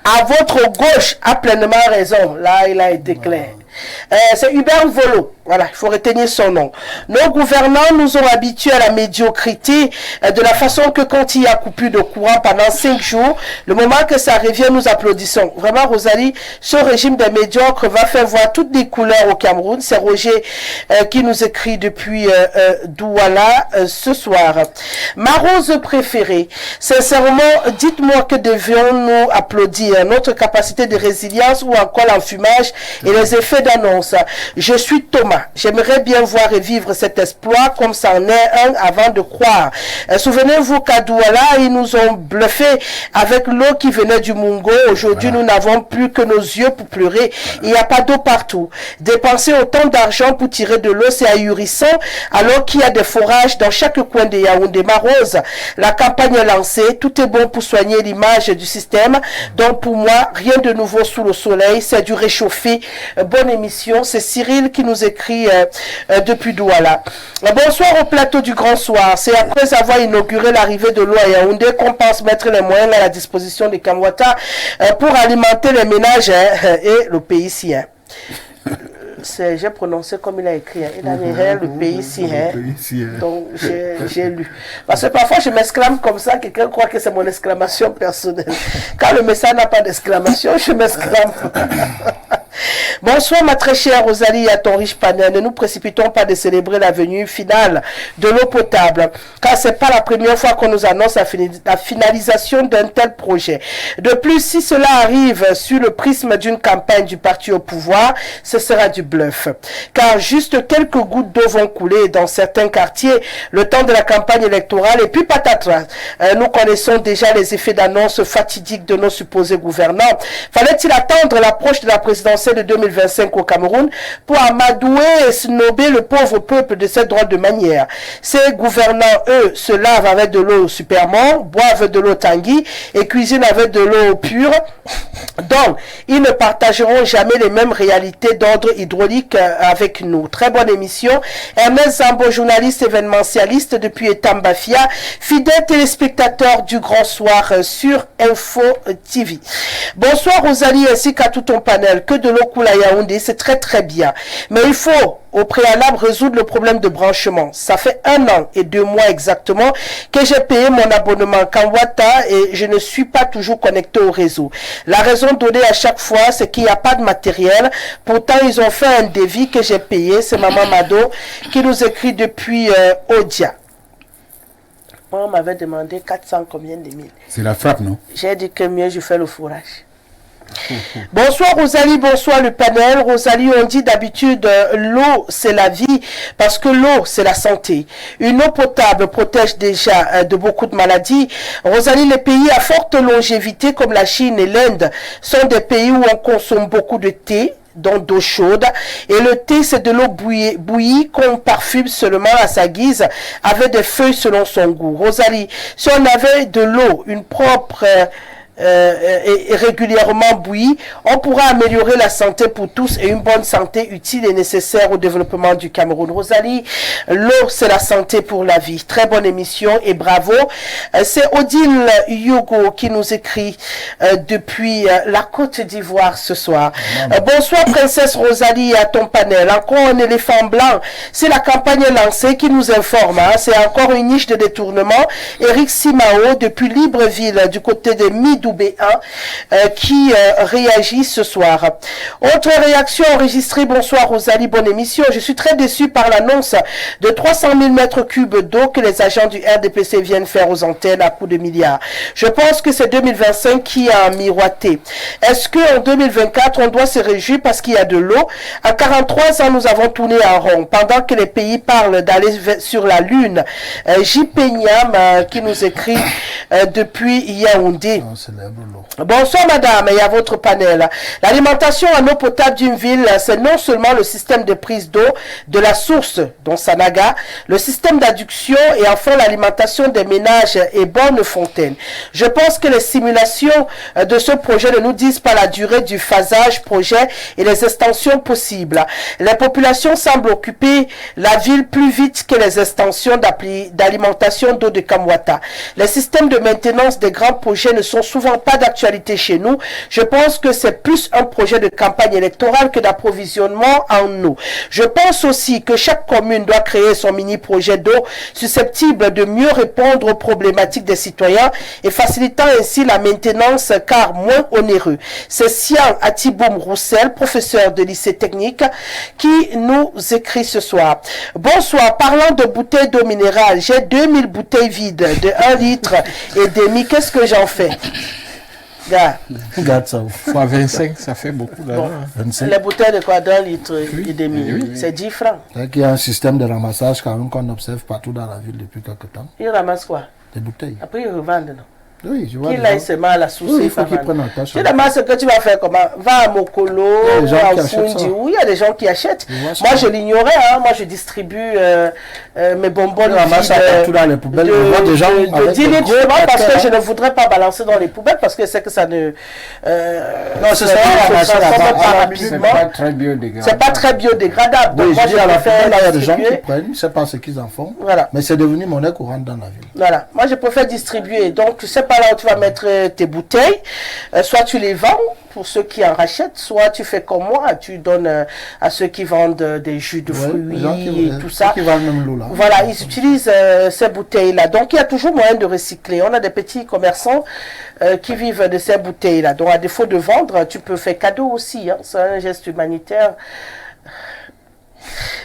Speaker 1: À votre gauche a pleinement raison. Là, il a été clair. C'est Hubert Volo. Voilà, il faut retenir son nom. Nos gouvernants nous ont habitués à la médiocrité de la façon que quand il y a coupure de courant pendant 5 jours, le moment que ça revient, nous applaudissons. Vraiment, Rosalie, ce régime des médiocres va faire voir toutes les couleurs au Cameroun. C'est Roger qui nous écrit depuis Douala ce soir. Ma rose préférée, sincèrement, dites-moi que devions-nous applaudir? Notre capacité de résilience ou encore l'enfumage et les effets d'annonce. Je suis Thomas. J'aimerais bien voir et vivre cet exploit comme ça en est un avant de croire. Souvenez-vous qu'à Douala, ils nous ont bluffé avec l'eau qui venait du Mungo. Aujourd'hui, nous n'avons plus que nos yeux pour pleurer. Il n'y a pas d'eau partout. Dépenser autant d'argent pour tirer de l'eau, c'est ahurissant, alors qu'il y a des forages dans chaque coin de Yaoundé. Ma rose, la campagne est lancée. Tout est bon pour soigner l'image du système. Donc, pour moi, rien de nouveau sous le soleil. C'est du réchauffé. Bonne émission. C'est Cyril qui nous écrit depuis Douala. Bonsoir au plateau du Grand Soir. C'est après avoir inauguré l'arrivée de l'eau à Yaoundé qu'on pense mettre les moyens à la disposition des Kamwata pour alimenter les ménages et le pays sien. J'ai prononcé comme il a écrit. Il a mis le pays si. Donc j'ai lu. Parce que parfois je m'exclame comme ça, quelqu'un croit que c'est mon exclamation personnelle. Quand le message n'a pas d'exclamation, je m'exclame. Bonsoir ma très chère Rosalie à ton riche panel. Ne nous précipitons pas de célébrer la venue finale de l'eau potable, car c'est pas la première fois qu'on nous annonce la finalisation d'un tel projet. De plus, si cela arrive sur le prisme d'une campagne du parti au pouvoir, ce sera du bluff. Car juste quelques gouttes d'eau vont couler dans certains quartiers le temps de la campagne électorale et puis patatras. Nous connaissons déjà les effets d'annonce fatidiques de nos supposés gouvernants. Fallait-il attendre l'approche de la présidentielle de 2025 au Cameroun pour amadouer et snober le pauvre peuple de cette drôle de manière? Ces gouvernants, eux, se lavent avec de l'eau supermont, boivent de l'eau tanguy et cuisinent avec de l'eau pure. Donc, ils ne partageront jamais les mêmes réalités d'ordre hydraulique avec nous. Très bonne émission. Ernest Zambo, journaliste événementialiste depuis Etambafia, fidèle téléspectateur du Grand Soir sur Info TV. Bonsoir Rosalie ainsi qu'à tout ton panel. Que de l'eau coule à Yaoundé, c'est très très bien. Mais il faut au préalable résoudre le problème de branchement. Ça fait 1 an et 2 mois exactement que j'ai payé mon abonnement Kamwata et je ne suis pas toujours connecté au réseau. La raison donnée à chaque fois, c'est qu'il n'y a pas de matériel. Pourtant, ils ont fait un devis que j'ai payé. C'est Maman Mado qui nous écrit depuis Odia. Moi, on m'avait demandé 400 combien de mille.
Speaker 3: C'est la frappe, non?
Speaker 1: J'ai dit que mieux je fais le fourrage. Bonsoir Rosalie, bonsoir le panel. Rosalie, on dit d'habitude l'eau c'est la vie parce que l'eau c'est la santé. Une eau potable protège déjà de beaucoup de maladies. Rosalie, les pays à forte longévité comme la Chine et l'Inde sont des pays où on consomme beaucoup de thé, donc d'eau chaude. Et le thé, c'est de l'eau bouillie qu'on parfume seulement à sa guise avec des feuilles selon son goût. Rosalie, si on avait de l'eau, une propre et régulièrement bouillie, on pourra améliorer la santé pour tous et une bonne santé utile et nécessaire au développement du Cameroun. Rosalie, l'eau c'est la santé pour la vie. Très bonne émission et bravo. C'est Odile Yogo qui nous écrit depuis la Côte d'Ivoire ce soir. Bonsoir princesse Rosalie à ton panel. Encore un éléphant blanc. C'est la campagne lancée qui nous informe. C'est encore une niche de détournement. Eric Simao depuis Libreville du côté de Midou B1 qui réagit ce soir. Autre réaction enregistrée. Bonsoir Rosalie, bonne émission. Je suis très déçu par l'annonce de 300 000 mètres cubes d'eau que les agents du RDPC viennent faire aux antennes à coups de milliards. Je pense que c'est 2025 qui a miroité. Est-ce qu'en 2024 on doit se réjouir parce qu'il y a de l'eau? À 43 ans nous avons tourné en rond pendant que les pays parlent d'aller sur la lune. JP Niam qui nous écrit depuis Yaoundé. Bonsoir madame et à votre panel. L'alimentation en eau potable d'une ville, c'est non seulement le système de prise d'eau de la source, dont Sanaga, le système d'adduction et enfin l'alimentation des ménages et bonnes fontaines. Je pense que les simulations de ce projet ne nous disent pas la durée du phasage projet et les extensions possibles. Les populations semblent occuper la ville plus vite que les extensions d'alimentation d'eau de Kamwata. Les systèmes de maintenance des grands projets ne sont souvent pas d'actualité chez nous. Je pense que c'est plus un projet de campagne électorale que d'approvisionnement en eau. Je pense aussi que chaque commune doit créer son mini-projet d'eau susceptible de mieux répondre aux problématiques des citoyens et facilitant ainsi la maintenance car moins onéreux. C'est Sian Atiboum Roussel, professeur de lycée technique, qui nous écrit ce soir. Bonsoir, parlant de bouteilles d'eau minérale, j'ai 2000 bouteilles vides de 1 litre et demi. Qu'est-ce que j'en fais?
Speaker 5: Regarde ça.
Speaker 2: Fois 25, ça fait beaucoup d'argent.
Speaker 1: Bon, les bouteilles de quoi d'1 litre et demi, oui. C'est 10 francs.
Speaker 5: Il y a un système de ramassage quand même qu'on observe partout dans la ville depuis quelques temps.
Speaker 1: Ils ramassent quoi?
Speaker 5: Des bouteilles.
Speaker 1: Après ils revendent, non?
Speaker 5: Oui, je vois.
Speaker 1: Qui là, il se met à la souci.
Speaker 5: Oui, il faut qu'ils prennent en tâche.
Speaker 1: Tu demandes ce que tu vas faire comment? Va à Mokolo, à Fundi, oui, il y a des gens qui achètent. Moi, je l'ignorais, hein. Moi, je distribue mes bonbons
Speaker 5: tout dans les poubelles.
Speaker 1: De 10 litres, parce que je ne voudrais pas balancer dans les poubelles, parce que c'est que ça ne...
Speaker 4: non, ce sera pas très biodégradable.
Speaker 1: C'est pas très biodégradable.
Speaker 5: Oui, je dis à la poubelle, il y a des gens qui prennent, je ne sais pas ce qu'ils en font. Voilà. Mais c'est devenu monnaie courante dans la ville.
Speaker 1: Voilà. Moi, je préfère distribuer. Donc, tu sais pas là où tu vas mettre tes bouteilles, soit tu les vends pour ceux qui en rachètent, soit tu fais comme moi, tu donnes à ceux qui vendent des jus de fruits et tout ça.
Speaker 5: Qui vendent même l'eau là.
Speaker 1: Voilà, ils utilisent ces bouteilles-là. Donc il y a toujours moyen de recycler. On a des petits commerçants qui vivent de ces bouteilles-là. Donc à défaut de vendre, tu peux faire cadeau aussi. Hein. C'est un geste humanitaire.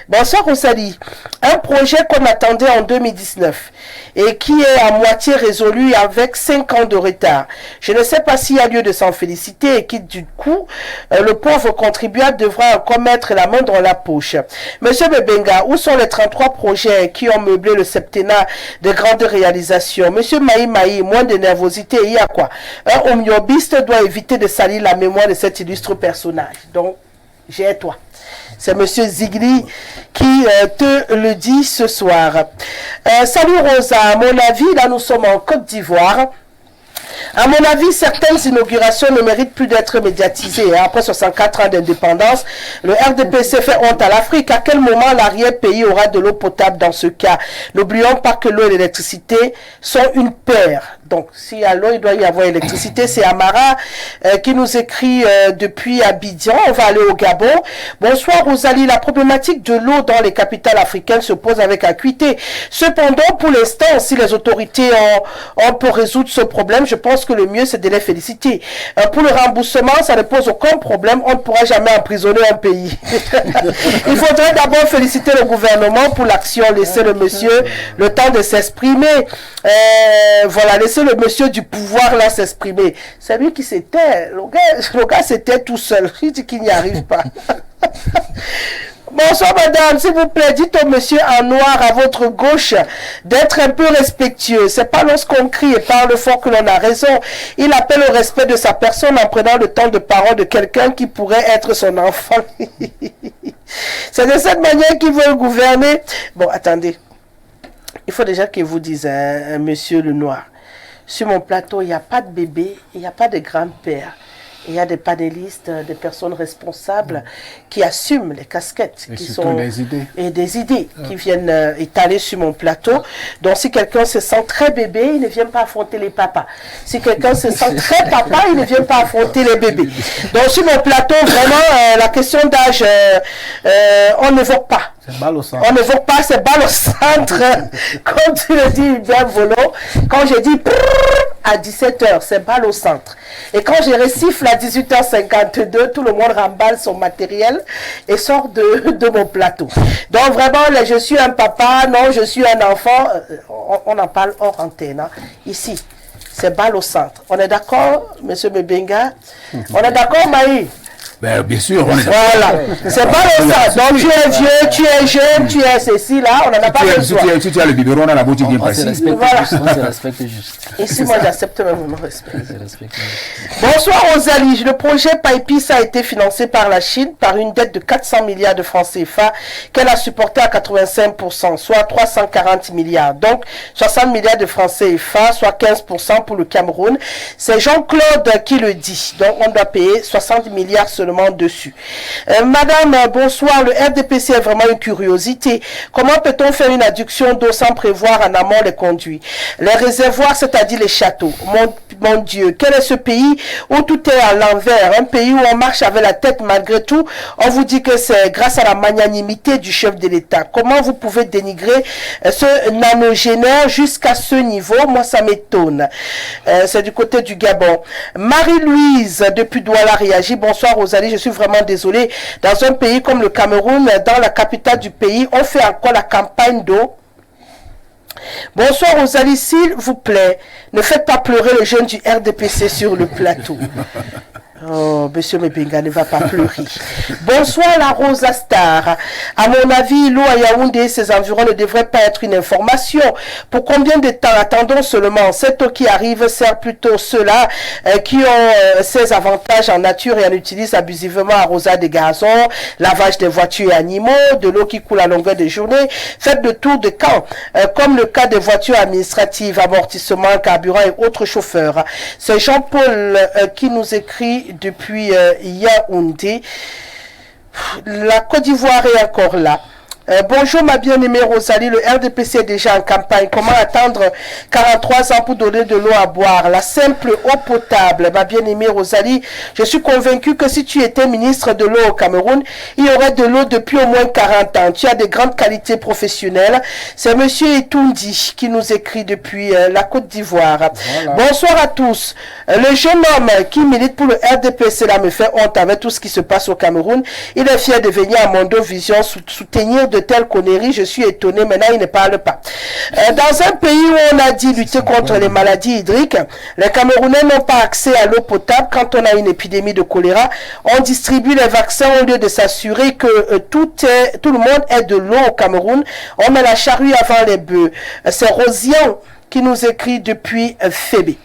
Speaker 1: Bonsoir Rosalie. Un projet qu'on attendait en 2019 et qui est à moitié résolu avec 5 ans de retard. Je ne sais pas s'il y a lieu de s'en féliciter et qui du coup, le pauvre contribuable devra encore mettre la main dans la poche. Monsieur Bebenga, où sont les 33 projets qui ont meublé le septennat de grandes réalisations? Monsieur Maï, moins de nervosité, il y a quoi? Un omniobiste doit éviter de salir la mémoire de cet illustre personnage. Donc, j'ai toi. C'est monsieur Zigli qui te le dit ce soir. Salut Rosa, à mon avis, là nous sommes en Côte d'Ivoire. À mon avis, certaines inaugurations ne méritent plus d'être médiatisées. Après 64 ans d'indépendance, le RDPC fait honte à l'Afrique. À quel moment l'arrière-pays aura de l'eau potable dans ce cas? N'oublions pas que l'eau et l'électricité sont une paire. Donc, s'il y a l'eau, il doit y avoir l'électricité. C'est Amara qui nous écrit depuis Abidjan. On va aller au Gabon. Bonsoir Rosalie. La problématique de l'eau dans les capitales africaines se pose avec acuité. Cependant, pour l'instant, si les autorités ont pour résoudre ce problème, je pense que le mieux, c'est de les féliciter. Pour le remboursement, ça ne pose aucun problème. On ne pourra jamais emprisonner un pays. Il faudrait d'abord féliciter le gouvernement pour l'action. Laisser le monsieur le temps de s'exprimer. Voilà, laisser laisser le monsieur du pouvoir là s'exprimer. C'est lui qui s'était. Le gars s'était tout seul. Il dit qu'il n'y arrive pas. Bonsoir madame, s'il vous plaît, dites au monsieur en noir à votre gauche d'être un peu respectueux. C'est pas lorsqu'on crie et parle fort que l'on a raison. Il appelle au respect de sa personne en prenant le temps de parole de quelqu'un qui pourrait être son enfant. C'est de cette manière qu'ils veulent gouverner. Bon, attendez. Il faut déjà que vous dise, monsieur le noir, sur mon plateau, il n'y a pas de bébé, il n'y a pas de grand-père. Il y a des panélistes, des personnes responsables qui assument les casquettes.
Speaker 4: Et
Speaker 1: qui
Speaker 4: surtout
Speaker 1: sont
Speaker 4: des idées.
Speaker 1: Et des idées qui viennent étaler sur mon plateau. Donc si quelqu'un se sent très bébé, il ne vient pas affronter les papas. Si quelqu'un se sent très papa, il ne vient pas affronter les bébés. Donc sur mon plateau, vraiment, la question d'âge, on n'évoque pas.
Speaker 5: C'est balle au centre.
Speaker 1: On n'évoque pas, c'est balle au centre. Comme tu le dis bien, Volo. Quand je dis à 17h, c'est balle au centre. Et quand je récifle à 18h52, tout le monde remballe son matériel et sort de mon plateau. Donc vraiment, là, je suis un papa, non, je suis un enfant. On en parle hors antenne. Hein. Ici, c'est balle au centre. On est d'accord, monsieur Mebenga? On est d'accord, Maï?
Speaker 3: Ben, bien sûr, on est
Speaker 1: Voilà, c'est pas le ça. Donc tu es vieux, tu es jeune, tu es ceci, là, on n'en a pas besoin.
Speaker 3: Si tu as le biberon, on a la bouche bien
Speaker 6: On se
Speaker 3: précise.
Speaker 6: respecte
Speaker 1: Voilà.
Speaker 6: juste. On se respecte juste.
Speaker 1: Ici, moi, j'accepte même mon respect.
Speaker 6: On se respecte juste.
Speaker 1: Bonsoir Rosalie. Le projet PAIPIS a été financé par la Chine par une dette de 400 milliards de francs CFA qu'elle a supporté à 85%, soit 340 milliards. Donc 60 milliards de francs CFA, soit 15% pour le Cameroun. C'est Jean-Claude qui le dit. Donc on doit payer 60 milliards seulement dessus. Madame, bonsoir. Le RDPC est vraiment une curiosité. Comment peut-on faire une adduction d'eau sans prévoir en amont les conduits? Les réservoirs, c'est-à-dire les châteaux. Mon Dieu, quel est ce pays où tout est à l'envers? Un pays où on marche avec la tête malgré tout. On vous dit que c'est grâce à la magnanimité du chef de l'État. Comment vous pouvez dénigrer ce nanogénaire jusqu'à ce niveau? Moi, ça m'étonne. C'est du côté du Gabon. Marie-Louise, depuis Douala, réagit. Bonsoir Rosalie, je suis vraiment désolée. Dans un pays comme le Cameroun, dans la capitale du pays, on fait encore la campagne d'eau. Bonsoir Rosalie, s'il vous plaît, ne faites pas pleurer le jeune du RDPC sur le plateau. Oh, monsieur Mebenga ne va pas pleurer. Bonsoir la Rosa Star. À mon avis, l'eau à Yaoundé et ses environs ne devrait pas être une information. Pour combien de temps attendons seulement? Cette eau qui arrive sert plutôt ceux-là qui ont ces avantages en nature et en utilisent abusivement arrosage des gazons, lavage des voitures et animaux, de l'eau qui coule à longueur de journée. Faites le tour de camp, comme le cas des voitures administratives, amortissement, carburant et autres chauffeurs. C'est Jean-Paul qui nous écrit depuis Yaoundé. La Côte d'Ivoire est encore là. Bonjour ma bien-aimée Rosalie, le RDPC est déjà en campagne. Comment attendre 43 ans pour donner de l'eau à boire? La simple eau potable, ma bien-aimée Rosalie, je suis convaincue que si tu étais ministre de l'eau au Cameroun, il y aurait de l'eau depuis au moins 40 ans. Tu as de grandes qualités professionnelles. C'est monsieur Etoundi qui nous écrit depuis la Côte d'Ivoire. Voilà. Bonsoir à tous. Le jeune homme qui milite pour le RDPC là me fait honte avec tout ce qui se passe au Cameroun. Il est fier de venir à Mondo Vision soutenir de telles conneries. Je suis étonné. Maintenant, il ne parle pas. Dans un pays où on a dit lutter contre les maladies hydriques, les Camerounais n'ont pas accès à l'eau potable. Quand on a une épidémie de choléra, on distribue les vaccins au lieu de s'assurer que tout le monde ait de l'eau au Cameroun. On met la charrue avant les bœufs. C'est Rosian qui nous écrit depuis Fébé.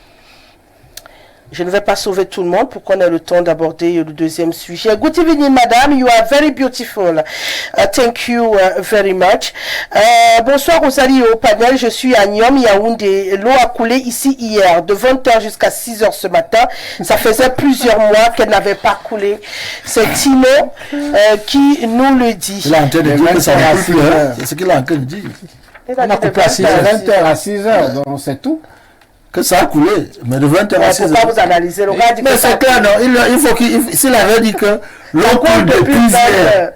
Speaker 1: Je ne vais pas sauver tout le monde pour qu'on ait le temps d'aborder le deuxième sujet. Good evening, madame. You are very beautiful. Thank you very much. Bonsoir, Rosalie au panel. Je suis à Niom, Yaoundé. L'eau a coulé ici hier, de 20h jusqu'à 6h ce matin. Ça faisait plusieurs mois qu'elle n'avait pas coulé. C'est Tino qui nous le dit.
Speaker 5: Il est en train de dire que ça va plus. C'est ce qu'il a en train de dire.
Speaker 1: On a coupé à
Speaker 4: 20h à 6h, donc c'est tout.
Speaker 5: Que ça a coulé, mais de 20h à 6h.
Speaker 1: Pourquoi vous analysez le gars dit
Speaker 5: mais c'est clair, non, il faut s'il avait dit que l'eau coule depuis hier.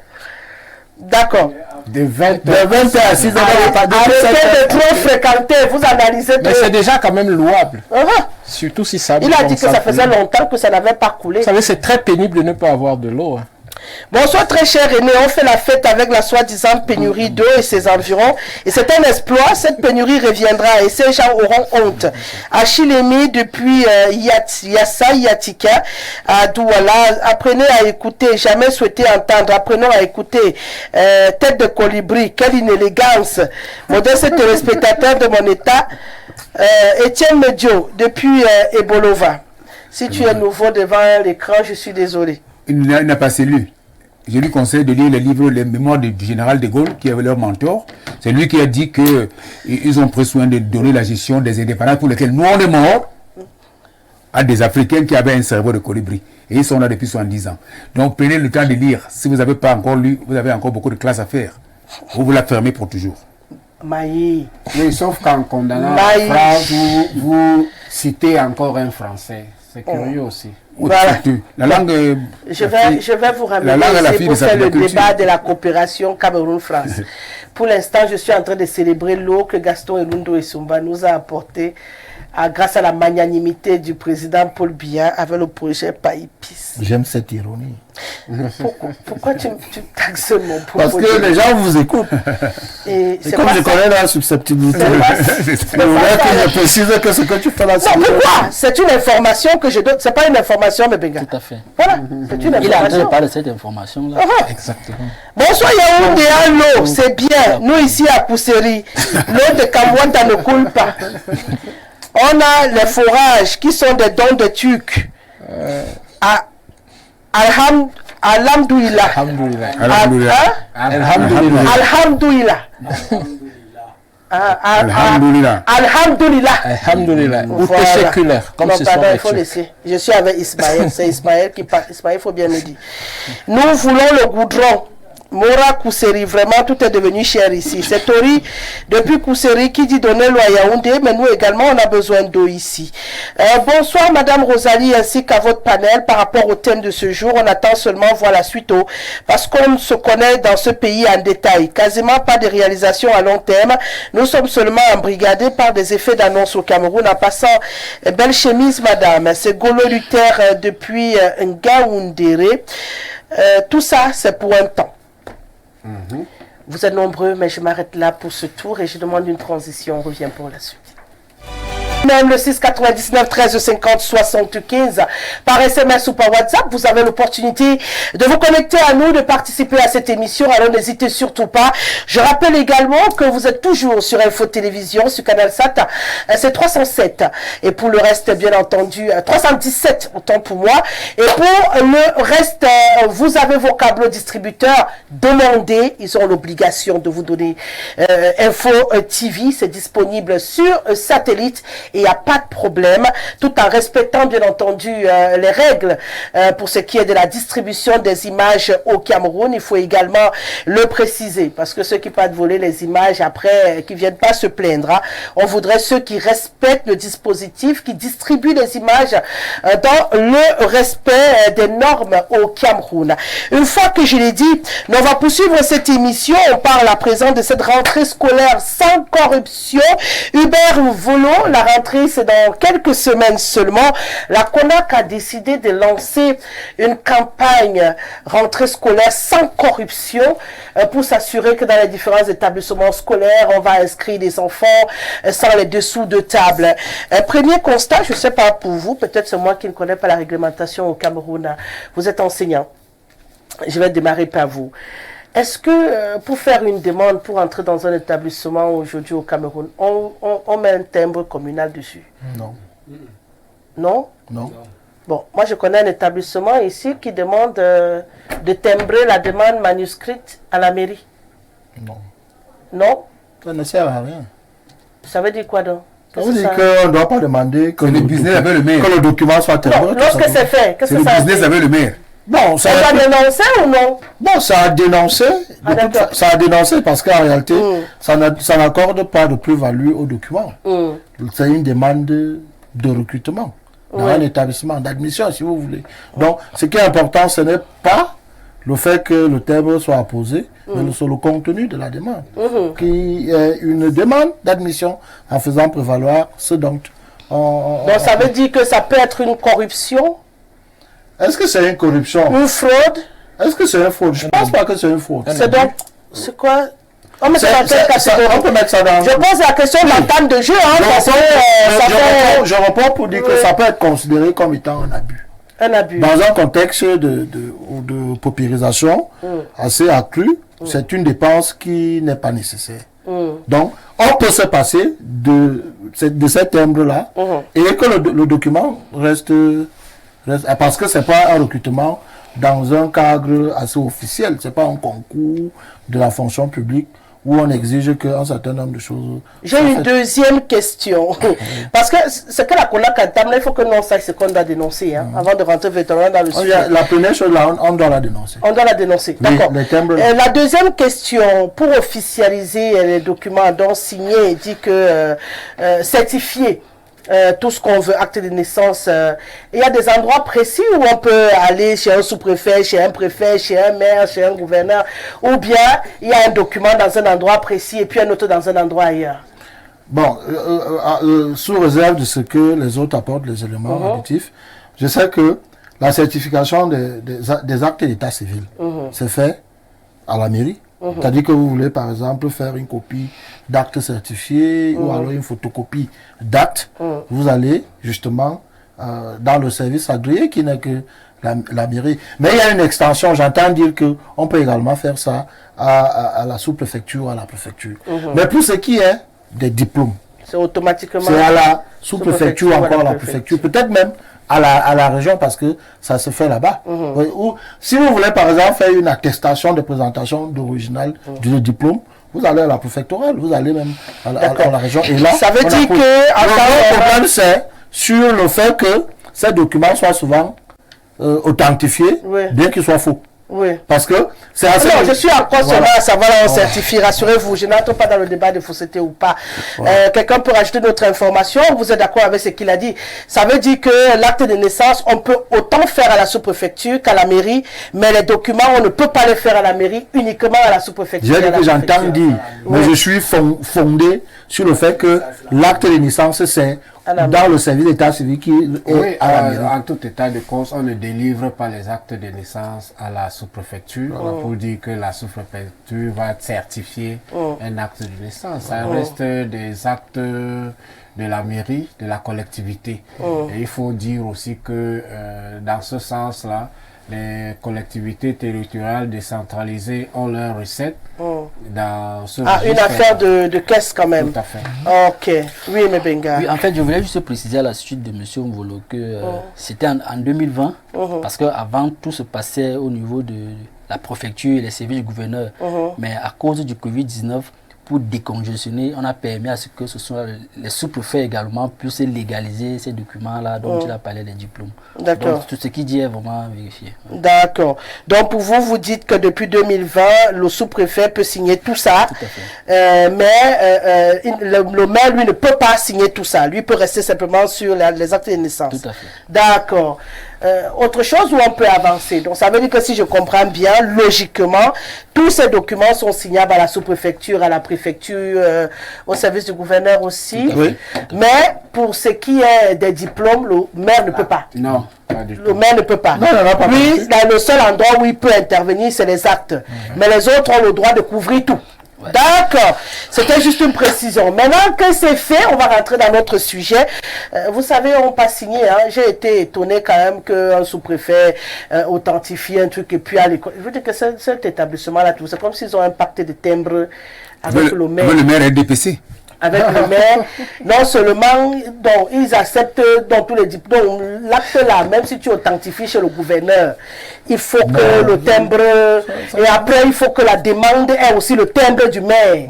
Speaker 1: D'accord.
Speaker 4: De 20h
Speaker 5: à 6h.
Speaker 1: Arrêtez de trop fréquenter, vous analysez.
Speaker 2: Mais c'est déjà quand même louable. Surtout si ça.
Speaker 1: Il a dit que ça faisait longtemps que ça n'avait pas coulé.
Speaker 2: Vous savez, c'est très pénible de ne pas avoir de l'eau. Hein.
Speaker 1: Bonsoir très cher René, on fait la fête avec la soi-disant pénurie d'eau et ses environs. Et c'est un exploit, cette pénurie reviendra et ces gens auront honte. Achillemi depuis Yatika à Douala, apprenez à écouter, jamais souhaité entendre, apprenons à écouter. Tête de colibri, quelle inélégance. Modeste téléspectateur de mon état, Étienne Medio depuis Ebolova. Si tu es nouveau devant l'écran, je suis désolé.
Speaker 3: Il n'a pas lu. Je lui conseille de lire le livre Les Mémoires du général de Gaulle, qui avait leur mentor. C'est lui qui a dit qu'ils ont pris soin de donner la gestion des indépendances pour lesquelles nous on est morts à des Africains qui avaient un cerveau de colibri. Et ils sont là depuis 70 ans. Donc prenez le temps de lire. Si vous n'avez pas encore lu, vous avez encore beaucoup de classes à faire. Vous la fermez pour toujours.
Speaker 1: Maï.
Speaker 4: Oui, sauf qu'en condamnant la phrase, vous citez encore un Français. C'est curieux aussi.
Speaker 1: Voilà.
Speaker 3: La langue,
Speaker 1: je vais vous ramener pour faire le débat de la coopération Cameroun-France. Pour l'instant, je suis en train de célébrer l'eau que Gaston Elundo Essumba nous a apportée grâce à la magnanimité du président Paul Biya avec le projet Païpis.
Speaker 5: J'aime cette ironie.
Speaker 1: Pourquoi tu taxes mon propos?
Speaker 5: Parce que les gens vous écoutent. Et comme je connais la susceptibilité, je voudrais que je précise que ce que tu fais là,
Speaker 1: c'est... Non, pourquoi? C'est une information que je donne. C'est pas une information, mais Benga.
Speaker 6: Tout à fait.
Speaker 1: Voilà, c'est une information.
Speaker 6: Il a en train de parler de cette information-là.
Speaker 2: Exactement.
Speaker 1: Bonsoir Yaoundé, l'eau, c'est bien. Nous ici à Pousseri, l'eau de Kamwanda ne coule pas. On a les forages qui sont des dons de Turcs. Alhamdoulilah.
Speaker 2: Alhamdoulilah. Ou séculaire, comme ce sont les Turcs.
Speaker 1: Je suis avec Ismaël, c'est Ismaël qui parle. Ismaël, il faut bien me dire. Nous voulons le goudron. Mora Kousseri, vraiment tout est devenu cher ici. C'est Tori depuis Kousseri qui dit donner l'eau à Yaoundé, mais nous également on a besoin d'eau ici. Bonsoir Madame Rosalie ainsi qu'à votre panel par rapport au thème de ce jour. On attend seulement voir la suite parce qu'on se connaît dans ce pays en détail. Quasiment pas de réalisation à long terme. Nous sommes seulement embrigadés par des effets d'annonce au Cameroun en passant belle chemise Madame. C'est Golo Luther depuis Ngaoundéré. Tout ça c'est pour un temps. Vous êtes nombreux, mais je m'arrête là pour ce tour et je demande une transition. On revient pour la suite. Même le 699 13 50 75 par SMS ou par WhatsApp, vous avez l'opportunité de vous connecter à nous, de participer à cette émission. Alors n'hésitez surtout pas. Je rappelle également que vous êtes toujours sur Info Télévision, sur Canal Sat, c'est 307. Et pour le reste, bien entendu, 317 autant pour moi. Et pour le reste, vous avez vos câbles distributeurs. Demandez, ils ont l'obligation de vous donner Info TV. C'est disponible sur satellite. Et il n'y a pas de problème, tout en respectant bien entendu les règles pour ce qui est de la distribution des images au Cameroun. Il faut également le préciser, parce que ceux qui partent voler les images après, qui ne viennent pas se plaindre, hein, on voudrait ceux qui respectent le dispositif, qui distribuent les images dans le respect des normes au Cameroun. Une fois que je l'ai dit, on va poursuivre cette émission. On parle à présent de cette rentrée scolaire sans corruption. Hubert Volo, la rentrée c'est dans quelques semaines seulement. La CONAC a décidé de lancer une campagne rentrée scolaire sans corruption pour s'assurer que dans les différents établissements scolaires, on va inscrire des enfants sans les dessous de table. Premier constat, je ne sais pas pour vous, peut-être c'est moi qui ne connais pas la réglementation au Cameroun. Vous êtes enseignant. Je vais démarrer par vous. Est-ce que pour faire une demande pour entrer dans un établissement aujourd'hui au Cameroun, on met un timbre communal dessus?
Speaker 5: Non.
Speaker 1: Non?
Speaker 5: Non.
Speaker 1: Bon, moi je connais un établissement ici qui demande de timbrer la demande manuscrite à la mairie.
Speaker 5: Non.
Speaker 1: Non?
Speaker 5: Ça ne sert à rien.
Speaker 1: Ça veut dire quoi donc?
Speaker 5: Ça veut dire qu'on ne doit pas demander que
Speaker 3: le business avec le maire.
Speaker 5: Que le document soit timbré.
Speaker 1: Non, lorsque c'est fait, qu'est-ce que ça
Speaker 3: veut dire? Le business avec le maire.
Speaker 5: Bon,
Speaker 1: ça a dénoncé ou non?
Speaker 5: Bon, ça a dénoncé. Ça a dénoncé parce qu'en réalité, ça n'accorde pas de plus-value au document. C'est une demande de recrutement dans un établissement, d'admission si vous voulez. Donc, ce qui est important, ce n'est pas le fait que le timbre soit apposé, mais sur le contenu de la demande. Qui est une demande d'admission en faisant prévaloir ce dont
Speaker 1: donc, ça veut dire que ça peut être une corruption?
Speaker 5: Est-ce que c'est une corruption?
Speaker 1: Une fraude?
Speaker 5: Est-ce que c'est une faute? Je ne pense pas que c'est une faute.
Speaker 1: C'est donc, c'est quoi? On peut mettre
Speaker 5: ça dans...
Speaker 1: Je pose la question d'entame de jeu, hein, parce que
Speaker 5: je réponds pour dire que ça peut être considéré comme étant un abus.
Speaker 1: Un abus.
Speaker 5: Dans un contexte de paupérisation assez accru, c'est une dépense qui n'est pas nécessaire. Donc, on peut se passer de cet timbre-là et que le document reste parce que c'est pas un recrutement dans un cadre assez officiel, c'est pas un concours de la fonction publique où on exige qu'un certain nombre de choses...
Speaker 1: J'ai une deuxième question. Parce que c'est que la CONAC entame, il faut que l'on sache ce qu'on doit dénoncer, hein, avant de rentrer véritablement dans le sujet.
Speaker 5: La première chose, là, on doit la dénoncer.
Speaker 1: On doit la dénoncer, d'accord. La deuxième question, pour officialiser les documents, donc signer et dire que certifier tout ce qu'on veut, acte de naissance, il y a des endroits précis où on peut aller chez un sous-préfet, chez un préfet, chez un maire, chez un gouverneur, ou bien il y a un document dans un endroit précis et puis un autre dans un endroit ailleurs.
Speaker 5: Bon, sous réserve de ce que les autres apportent, les éléments additifs, je sais que la certification des actes d'état civil se fait à la mairie. C'est-à-dire que vous voulez par exemple faire une copie d'acte certifié ou alors une photocopie d'acte, vous allez justement dans le service agréé qui n'est que la mairie. Mais il y a une extension, j'entends dire qu'on peut également faire ça à la sous-préfecture ou à la préfecture. Mais pour ce qui est des diplômes,
Speaker 1: c'est automatiquement...
Speaker 5: C'est à la sous-préfecture ou encore à la préfecture, peut-être même à la région parce que ça se fait là-bas. Ou si vous voulez par exemple faire une attestation de présentation d'original du diplôme, vous allez à la préfectorale, vous allez même à la région. Et là,
Speaker 1: ça veut dire que
Speaker 5: le problème c'est sur le fait que ces documents soient souvent authentifiés, bien qu'ils soient faux.
Speaker 1: Oui.
Speaker 5: Parce que c'est assez...
Speaker 1: Non, je suis encore seulement à savoir on certifie, rassurez-vous, je n'entre pas dans le débat de fausseté ou pas. Quelqu'un peut rajouter notre information, vous êtes d'accord avec ce qu'il a dit. Ça veut dire que l'acte de naissance, on peut autant faire à la sous-préfecture qu'à la mairie, mais les documents, on ne peut pas les faire à la mairie, uniquement à la sous-préfecture.
Speaker 5: J'ai dit que j'entends dire, mais je suis fondé sur le fait que l'acte de naissance, c'est dans le service d'état civil qui est à la mairie.
Speaker 4: En tout état de cause, on ne délivre pas les actes de naissance à la sous-préfecture pour dire que la sous-préfecture va certifier un acte de naissance. Ça reste des actes de la mairie, de la collectivité. Et il faut dire aussi que dans ce sens-là, les collectivités territoriales décentralisées ont leurs recettes dans ce registre.
Speaker 1: Une affaire de caisse quand même.
Speaker 4: Tout à fait.
Speaker 1: Ok. Oui, mais Benga.
Speaker 6: Oui, en fait, je voulais juste préciser à la suite de M. Mvolo que c'était en 2020, parce qu'avant, tout se passait au niveau de la préfecture et les services du gouverneur. Mais à cause du Covid-19, pour décongestionner, on a permis à ce que ce soit les sous-préfets également puissent légaliser ces documents-là dont il a parlé des diplômes.
Speaker 1: D'accord.
Speaker 6: Donc, tout ce qu'il dit est vraiment vérifié.
Speaker 1: D'accord. Donc, pour vous, vous dites que depuis 2020, le sous-préfet peut signer tout ça.
Speaker 6: Tout à fait.
Speaker 1: Mais le maire, lui, ne peut pas signer tout ça. Lui peut rester simplement sur les actes de naissance.
Speaker 6: Tout à fait.
Speaker 1: D'accord. Autre chose où on peut avancer. Donc, ça veut dire que si je comprends bien, logiquement, tous ces documents sont signables à la sous-préfecture, à la préfecture, au service du gouverneur aussi.
Speaker 5: Oui.
Speaker 1: Mais pour ce qui est des diplômes, le maire ne peut pas.
Speaker 4: Non, pas du tout.
Speaker 1: Le maire ne peut pas.
Speaker 5: Non, pas
Speaker 1: Lui, dans le seul endroit où il peut intervenir, c'est les actes. Mais les autres ont le droit de couvrir tout. D'accord, c'était juste une précision. Maintenant que c'est fait, on va rentrer dans notre sujet. Vous savez, on pas signé. Hein. J'ai été étonné quand même qu'un sous-préfet authentifie un truc et puis à l'école. Je veux dire que cet établissement-là, tout c'est comme s'ils ont un pacte de timbre avec le maire.
Speaker 3: Avec le maire RDPC.
Speaker 1: Avec le maire, non seulement donc, ils acceptent dans tous les diplômes, l'acte là, même si tu authentifies chez le gouverneur, il faut que le timbre, et après il faut que la demande ait aussi le timbre du maire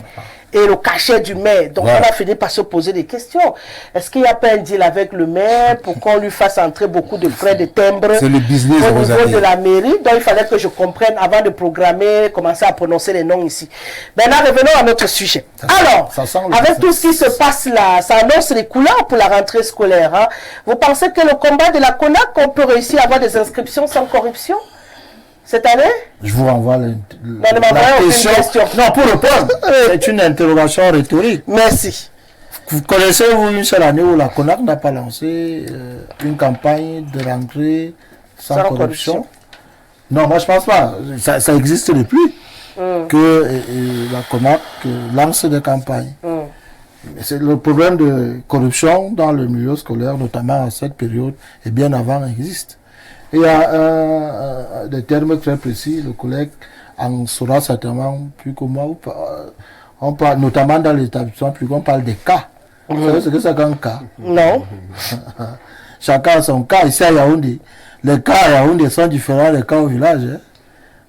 Speaker 1: et le cachet du maire. Donc on a fini par se poser des questions. Est-ce qu'il n'y a pas un deal avec le maire pour qu'on lui fasse entrer beaucoup de frais de timbre
Speaker 3: C'est le business
Speaker 1: au niveau de la mairie? Donc il fallait que je comprenne avant de programmer, commencer à prononcer les noms ici. Maintenant revenons à notre sujet. Alors, avec tout ce qui se passe là, ça annonce les couleurs pour la rentrée scolaire. Hein. Vous pensez que le combat de la CONAC, on peut réussir à avoir des inscriptions sans corruption cette année?
Speaker 5: Je vous renvoie la
Speaker 1: question.
Speaker 5: Non, pour répondre, c'est une interrogation rhétorique.
Speaker 1: Merci.
Speaker 5: Vous connaissez-vous une seule année où la CONAC n'a pas lancé une campagne de rentrée sans corruption? Non, moi je pense pas. Ça existe depuis que la CONAC lance des campagnes. C'est le problème de corruption dans le milieu scolaire, notamment à cette période, et bien avant, existe. Et il y a des termes très précis, le collègue en saura certainement plus que moi. On parle, notamment dans les établissements publics, on parle des cas. Vous savez ce que c'est qu'un cas?
Speaker 1: Non.
Speaker 5: Chacun a son cas. Ici à Yaoundé, les cas à Yaoundé sont différents des cas au village. Hein.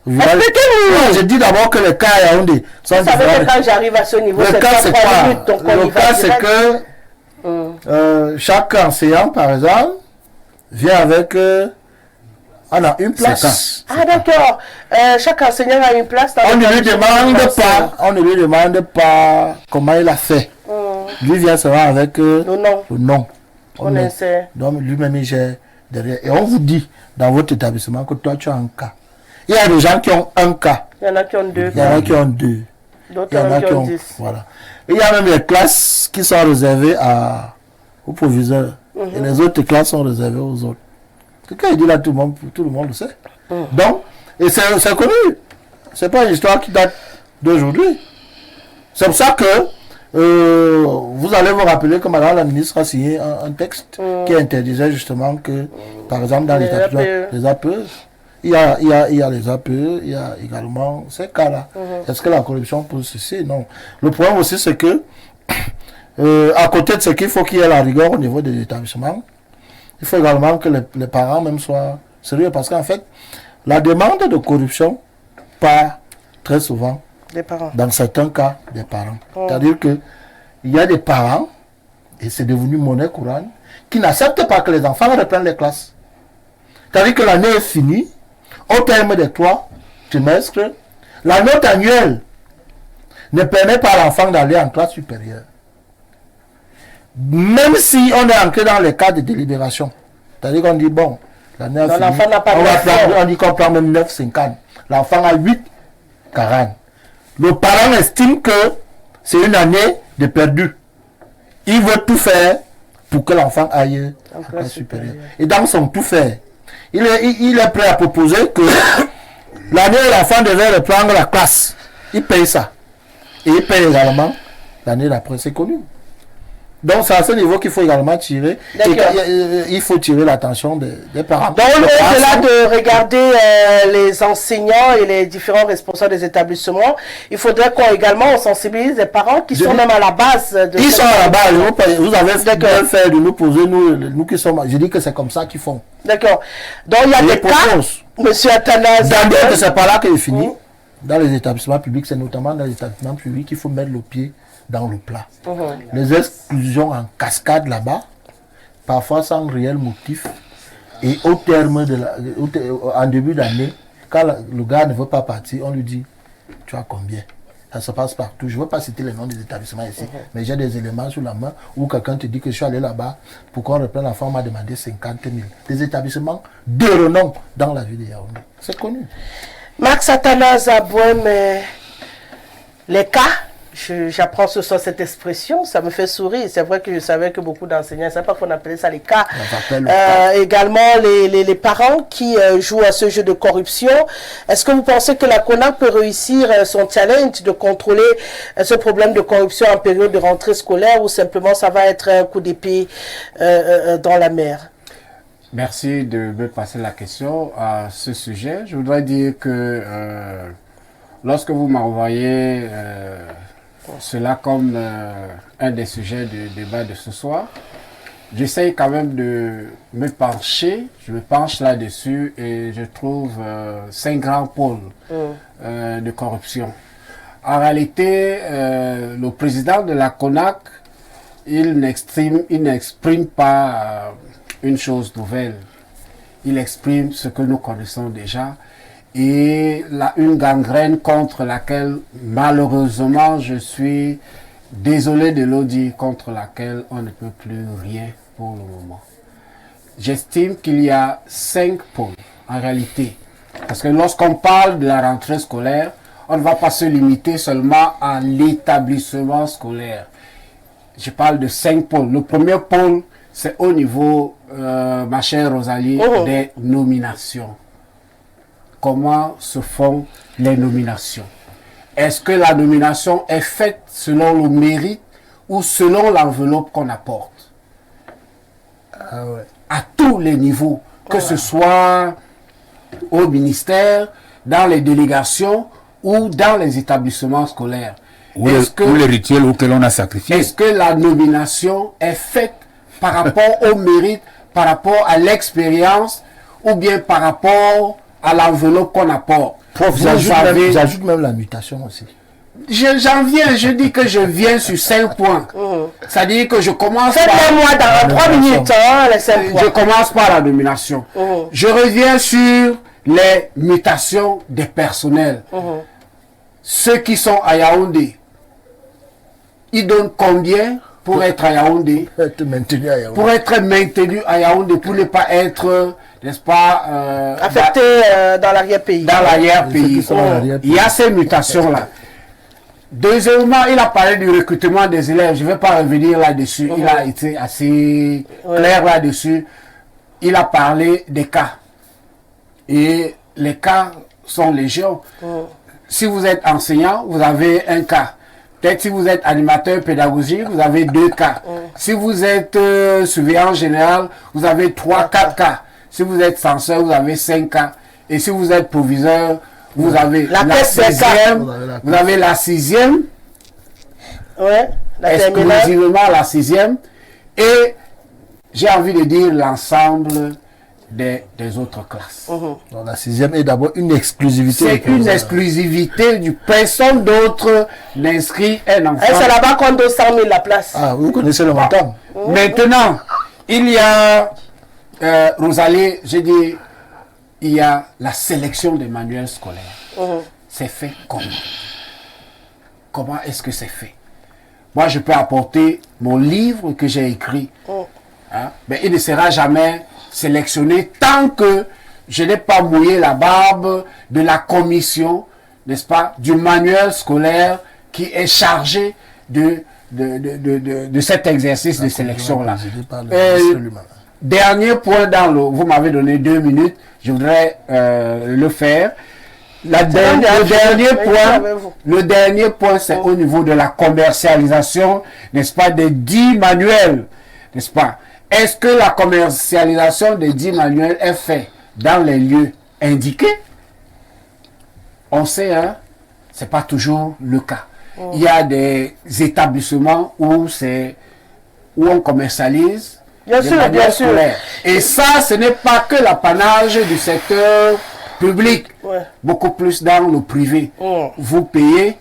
Speaker 1: Expliquez-nous.
Speaker 5: Je dis d'abord que les cas à Yaoundé sont différents.
Speaker 1: Vous savez que quand j'arrive à ce niveau,
Speaker 5: le cas, c'est quoi?
Speaker 1: minutes, donc
Speaker 5: Le cas, c'est que chaque enseignant, par exemple, vient avec... on a une place.
Speaker 1: Ah d'accord. Chaque enseignant a une place.
Speaker 5: On ne lui demande pas comment il a fait. Lui vient seulement avec le nom. Donc lui-même il gère derrière. Et on vous dit dans votre établissement que toi tu as un cas. Il y a des gens qui ont un cas.
Speaker 1: Il y en a qui ont deux.
Speaker 5: Il y en a qui ont deux.
Speaker 1: D'autres il y en a qui ont 10.
Speaker 5: Voilà. Et il y a même des classes qui sont réservées aux proviseurs. Et les autres classes sont réservées aux autres. Quand il dit là, tout le monde le sait. Donc, et c'est connu. C'est pas une histoire qui date d'aujourd'hui. C'est pour ça que vous allez vous rappeler que madame la ministre a signé un texte qui interdisait justement que, par exemple, dans les APE, il y a les APE, il y a également ces cas-là. Est-ce que la corruption peut cesser? Non. Le problème aussi, c'est que, à côté de ce qu'il faut qu'il y ait la rigueur au niveau des établissements, il faut également que les parents même soient sérieux parce qu'en fait, la demande de corruption part très souvent, dans certains cas, des parents. C'est-à-dire qu'il y a des parents, et c'est devenu monnaie courante, qui n'acceptent pas que les enfants reprennent les classes. C'est-à-dire que l'année est finie, au terme des 3 trimestres, la note annuelle ne permet pas à l'enfant d'aller en classe supérieure. Même si on est entré dans les cas de délibération, c'est-à-dire qu'on dit, bon, l'année
Speaker 1: l'enfant n'a pas
Speaker 5: on dit qu'on prend même 9,50. L'enfant a 8,40. Le parent estime que c'est une année de perdu. Il veut tout faire pour que l'enfant aille en classe supérieure. Et dans son tout faire, il est prêt à proposer que l'année où l'enfant devait reprendre la classe, il paye ça. Et il paye également l'année d'après, c'est connu. Donc c'est à ce niveau qu'il faut également tirer. Il faut tirer l'attention des parents.
Speaker 1: Donc au-delà de regarder les enseignants et les différents responsables des établissements, il faudrait également sensibilise les parents qui sont même à la base de...
Speaker 5: Ils sont à la base. Vous avez bien fait de nous poser, nous qui sommes... Je dis que c'est comme ça qu'ils font.
Speaker 1: D'accord. Donc il y a des cas, monsieur Athanase...
Speaker 5: D'ailleurs, c'est pas là qu'il finit. Dans les établissements publics, c'est notamment dans les établissements publics qu'il faut mettre le pied dans le plat. Les exclusions en cascade là-bas, parfois sans réel motif, et au terme en début d'année, quand le gars ne veut pas partir, on lui dit, tu as combien? Ça se passe partout. Je ne veux pas citer les noms des établissements ici, mais j'ai des éléments sur la main où quelqu'un te dit que je suis allé là-bas pour qu'on reprenne l'enfant, on m'a demandé 50 000. Des établissements de renom dans la ville de Yaoundé. C'est connu.
Speaker 1: Max Athanase Abouem, les cas, j'apprends ce soir cette expression, ça me fait sourire. C'est vrai que je savais que beaucoup d'enseignants, c'est pas qu'on appelait ça les cas. Également les parents qui jouent à ce jeu de corruption. Est-ce que vous pensez que la CONAC peut réussir son challenge de contrôler ce problème de corruption en période de rentrée scolaire ou simplement ça va être un coup d'épée dans la mer?
Speaker 4: Merci de me passer la question à ce sujet. Je voudrais dire que lorsque vous m'envoyez cela comme un des sujets du débat de ce soir, j'essaye quand même de me pencher, je me penche là-dessus et je trouve 5 grands pôles de corruption. En réalité, le président de la CONAC, il n'exprime pas une chose nouvelle. Il exprime ce que nous connaissons déjà et une gangrène contre laquelle, malheureusement, je suis désolé de le dire, contre laquelle on ne peut plus rien pour le moment. J'estime qu'il y a 5 pôles en réalité. Parce que lorsqu'on parle de la rentrée scolaire, on ne va pas se limiter seulement à l'établissement scolaire. Je parle de 5 pôles. Le premier pôle, c'est au niveau, ma chère Rosalie, des nominations. comment se font les nominations. Est-ce que la nomination est faite selon le mérite ou selon l'enveloppe qu'on apporte? À tous les niveaux, que ce soit au ministère, dans les délégations ou dans les établissements scolaires.
Speaker 3: Ou les rituels auxquels on a sacrifié.
Speaker 4: Est-ce que la nomination est faite par rapport au mérite, par rapport à l'expérience ou bien par rapport à l'enveloppe qu'on apporte?
Speaker 5: Prof, j'ajoute même la mutation aussi.
Speaker 4: J'en viens, je dis que je viens sur 5 points. C'est-à-dire que je commence
Speaker 1: Faites-le-moi dans 3 minutes, hein, les 5 points.
Speaker 4: Je commence par la nomination. Je reviens sur les mutations des personnels. Ceux qui sont à Yaoundé, ils donnent combien pour être à Yaoundé?
Speaker 5: Pour être maintenu à Yaoundé.
Speaker 4: Pour être maintenu à Yaoundé, pour ne pas être, n'est-ce pas,
Speaker 1: affecté dans l'arrière-pays.
Speaker 4: Dans l'arrière-pays. Il y a ces mutations-là. Deuxièmement, il a parlé du recrutement des élèves. Je ne vais pas revenir là-dessus. Il a été assez clair là-dessus. Il a parlé des cas. Et les cas sont légion. Si vous êtes enseignant, vous avez un cas. Peut-être si vous êtes animateur pédagogique, vous avez 2 cas. Si vous êtes surveillant général, vous avez 3-4 cas. Si vous êtes censeur, vous avez 5 cas. Et si vous êtes proviseur, vous avez la 6e, vous avez la 6e, exclusivement la 6e, et j'ai envie de dire l'ensemble des autres classes.
Speaker 5: Donc, la 6e est d'abord une exclusivité.
Speaker 4: C'est une exclusivité du personne d'autre n'inscrit un enfant.
Speaker 1: Et c'est là-bas qu'on donne 100 000 la place.
Speaker 5: Ah, vous connaissez le montant.
Speaker 4: Maintenant, il y a, Rosalie, j'ai dit, il y a la sélection des manuels scolaires. C'est fait comment? Comment est-ce que c'est fait? Moi, je peux apporter mon livre que j'ai écrit. Hein? Mais il ne sera jamais sélectionné tant que je n'ai pas mouillé la barbe de la commission, n'est-ce pas, du manuel scolaire qui est chargé de cet exercice de sélection-là. Dernier point vous m'avez donné 2 minutes, je voudrais le faire. Le dernier point, c'est au niveau de la commercialisation, n'est-ce pas, des 10 manuels, n'est-ce pas? Est-ce que la commercialisation des 10 manuels est faite dans les lieux indiqués? On sait, hein, c'est pas toujours le cas. Il y a des établissements où on commercialise.
Speaker 1: Bien sûr.
Speaker 4: Et ça, ce n'est pas que l'apanage du secteur public, beaucoup plus dans le privé. Vous payez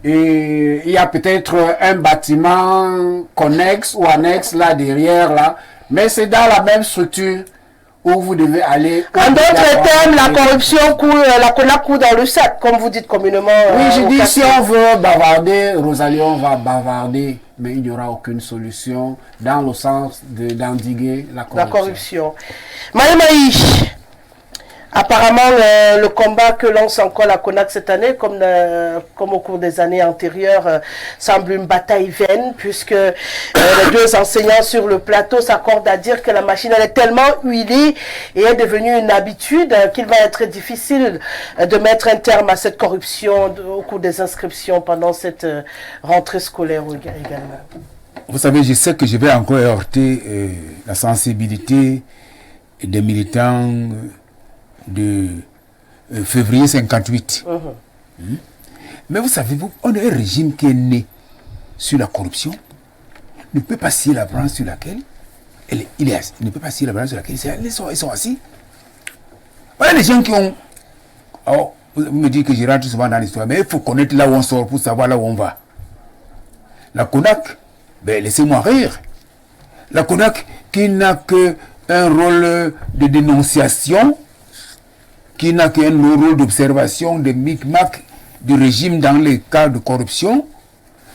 Speaker 4: et il y a peut-être un bâtiment connexe ou annexe là derrière, là, mais c'est dans la même structure où vous devez aller.
Speaker 1: En d'autres termes, la corruption coule dans le sac, comme vous dites communément.
Speaker 4: Oui, je dis, si on veut bavarder, Rosalie, on va bavarder, mais il n'y aura aucune solution dans le sens d'endiguer la corruption.
Speaker 1: Maïmaï, apparemment, le combat que lance encore la CONAC cette année, comme au cours des années antérieures, semble une bataille vaine, puisque les 2 enseignants sur le plateau s'accordent à dire que la machine elle est tellement huilée et est devenue une habitude qu'il va être difficile de mettre un terme à cette corruption au cours des inscriptions pendant cette rentrée scolaire également.
Speaker 3: Vous savez, je sais que je vais encore heurter la sensibilité des militants de février 58. Mais vous savez, on est un régime qui est né sur la corruption, ne peut pas scier la branche sur laquelle il ne peut pas scier la branche sur laquelle ils sont assis. Voilà les gens qui ont... Oh, vous me dites que je rentre souvent dans l'histoire, mais il faut connaître là où on sort pour savoir là où on va. La CONAC, ben laissez-moi rire. La CONAC qui n'a qu'un rôle de dénonciation, qui n'a qu'un rôle d'observation des micmacs du régime dans les cas de corruption,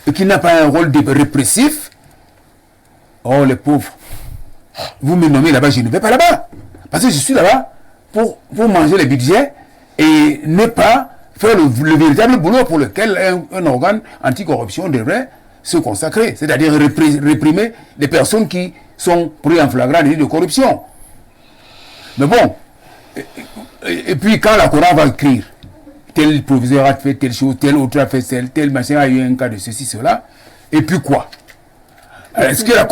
Speaker 3: et qui n'a pas un rôle de répressif. Oh les pauvres, vous me nommez là-bas, je ne vais pas là-bas, parce que je suis là-bas pour manger les budgets et ne pas faire le véritable boulot pour lequel un organe anticorruption devrait se consacrer, c'est-à-dire réprimer les personnes qui sont prises en flagrant délit de corruption. Mais bon, Et puis quand la Coran va écrire, tel proviseur a fait telle chose, tel autre a fait tel machin a eu un cas de ceci, cela, et puis quoi? Est-ce que la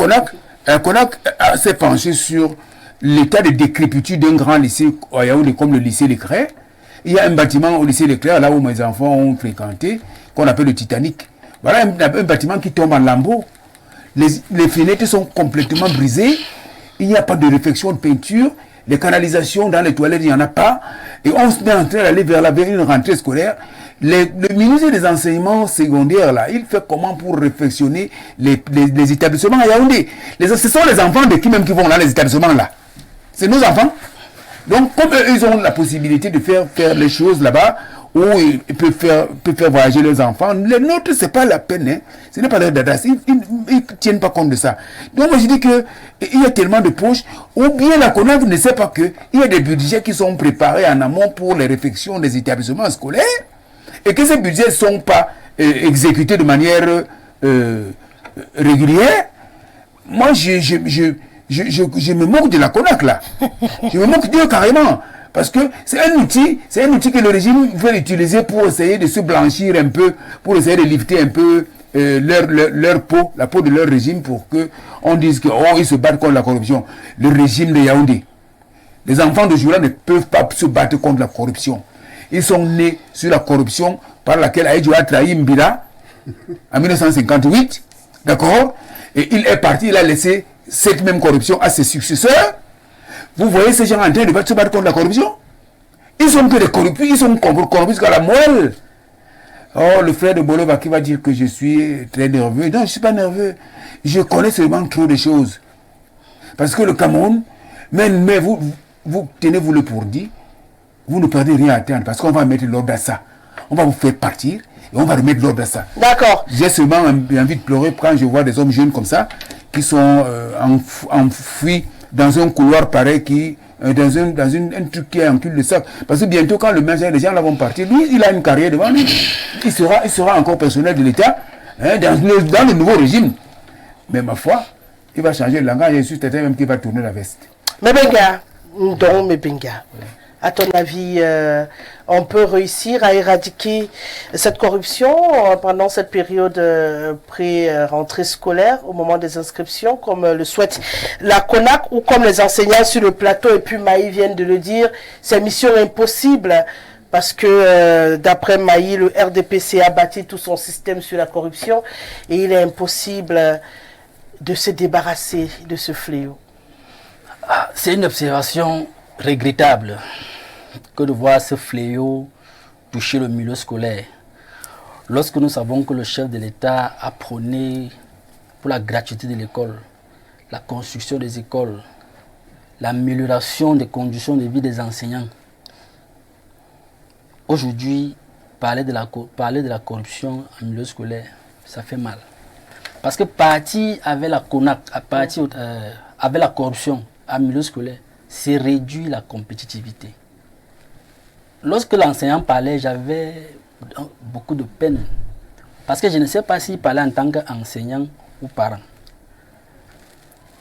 Speaker 3: CONAC s'est penchée sur l'état de décrépitude d'un grand lycée à Yaoundé comme le lycée Leclerc? Il y a un bâtiment au lycée Leclerc, là où mes enfants ont fréquenté, qu'on appelle le Titanic. Voilà un bâtiment qui tombe en lambeaux. Les fenêtres sont complètement brisées. Il n'y a pas de réfection de peinture. Les canalisations dans les toilettes, il n'y en a pas. Et on se met en train d'aller vers une rentrée scolaire. Le ministre des enseignements secondaires, là, il fait comment pour réfectionner les établissements à Yaoundé? Ce sont les enfants de qui même qui vont dans les établissements là. C'est nos enfants. Donc, comme ils ont la possibilité de faire les choses là-bas, où ils peuvent faire voyager leurs enfants, les nôtres, c'est pas la peine. Hein. Ce n'est pas leur dadas. Ils ne tiennent pas compte de ça. Donc, moi, je dis qu'il y a tellement de poches, ou bien la CONAC ne sait pas qu'il y a des budgets qui sont préparés en amont pour les réfections des établissements scolaires, et que ces budgets ne sont pas exécutés de manière régulière. Moi, je me moque de la CONAC, là. Je me moque d'eux carrément. Parce que c'est un outil que le régime veut utiliser pour essayer de se blanchir un peu, pour essayer de lifter un peu leur peau, la peau de leur régime, pour qu'on dise qu'ils se battent contre la corruption. Le régime de Yaoundé. Les enfants de Joula ne peuvent pas se battre contre la corruption. Ils sont nés sur la corruption par laquelle Aïdjo a trahi Mbila en 1958. D'accord? Et il est parti, il a laissé cette même corruption à ses successeurs. Vous voyez ces gens en train de se battre contre la corruption? Ils sont que des corrompus, ils sont corrompus jusqu'à la moelle. Oh, le frère de Boloba qui va dire que je suis très nerveux. Non, je ne suis pas nerveux. Je connais seulement trop de choses. Parce que le Cameroun, mais vous tenez-vous-le pour dit, vous ne perdez rien à atteindre parce qu'on va mettre l'ordre à ça. On va vous faire partir et on va remettre l'ordre à ça. D'accord. J'ai seulement envie de pleurer quand je vois des hommes jeunes comme ça qui sont enfouis dans un couloir pareil dans un truc qui est en cul de sac. Parce que bientôt, quand les gens là vont partir, lui, il a une carrière devant lui. Il sera encore personnel de l'État dans le nouveau régime. Mais ma foi, il va changer de langage et je suis certain même qu'il va tourner la veste. Mais Benga, à ton avis, on peut réussir à éradiquer cette corruption pendant cette période pré-rentrée scolaire, au moment des inscriptions, comme le souhaite la CONAC, ou comme les enseignants sur le plateau, et puis Maï viennent de le dire, c'est mission impossible, parce que d'après Maï, le RDPC a bâti tout son système sur la corruption, et il est impossible de se débarrasser de ce fléau.
Speaker 6: C'est une observation regrettable que de voir ce fléau toucher le milieu scolaire. Lorsque nous savons que le chef de l'État a prôné pour la gratuité de l'école, la construction des écoles, l'amélioration des conditions de vie des enseignants. Aujourd'hui, parler de la corruption en milieu scolaire, ça fait mal. Parce que partir avec la CONAC, avec la corruption en milieu scolaire, c'est réduire la compétitivité. Lorsque l'enseignant parlait, j'avais beaucoup de peine. Parce que je ne sais pas s'il parlait en tant qu'enseignant ou parent.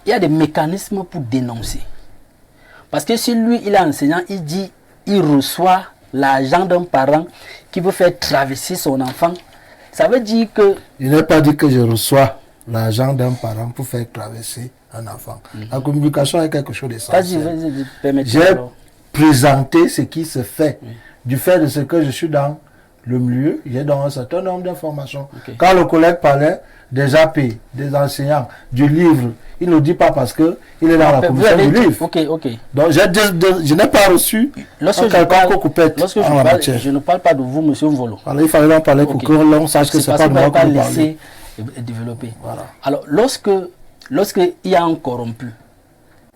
Speaker 6: Il y a des mécanismes pour dénoncer. Parce que si lui, il est enseignant, il reçoit l'argent d'un parent qui veut faire traverser son enfant. Ça veut dire que...
Speaker 5: Il n'est pas dit que je reçois l'argent d'un parent pour faire traverser un enfant. La communication est quelque chose d'essentiel. J'ai présenté ce qui se fait. Du fait de ce que je suis dans le milieu, j'ai donc un certain nombre d'informations. Quand le collègue parlait des AP, des enseignants, du livre, il ne dit pas parce qu'il est dans la commission du livre. Donc je n'ai pas reçu quelqu'un coupette en la matière.
Speaker 6: Je ne parle pas de vous, monsieur Volo.
Speaker 5: Alors, il fallait en parler pour que l'on sache que ce n'est pas de moi que vous parlez.
Speaker 6: Développer. Voilà. Alors, lorsque il y a un corrompu,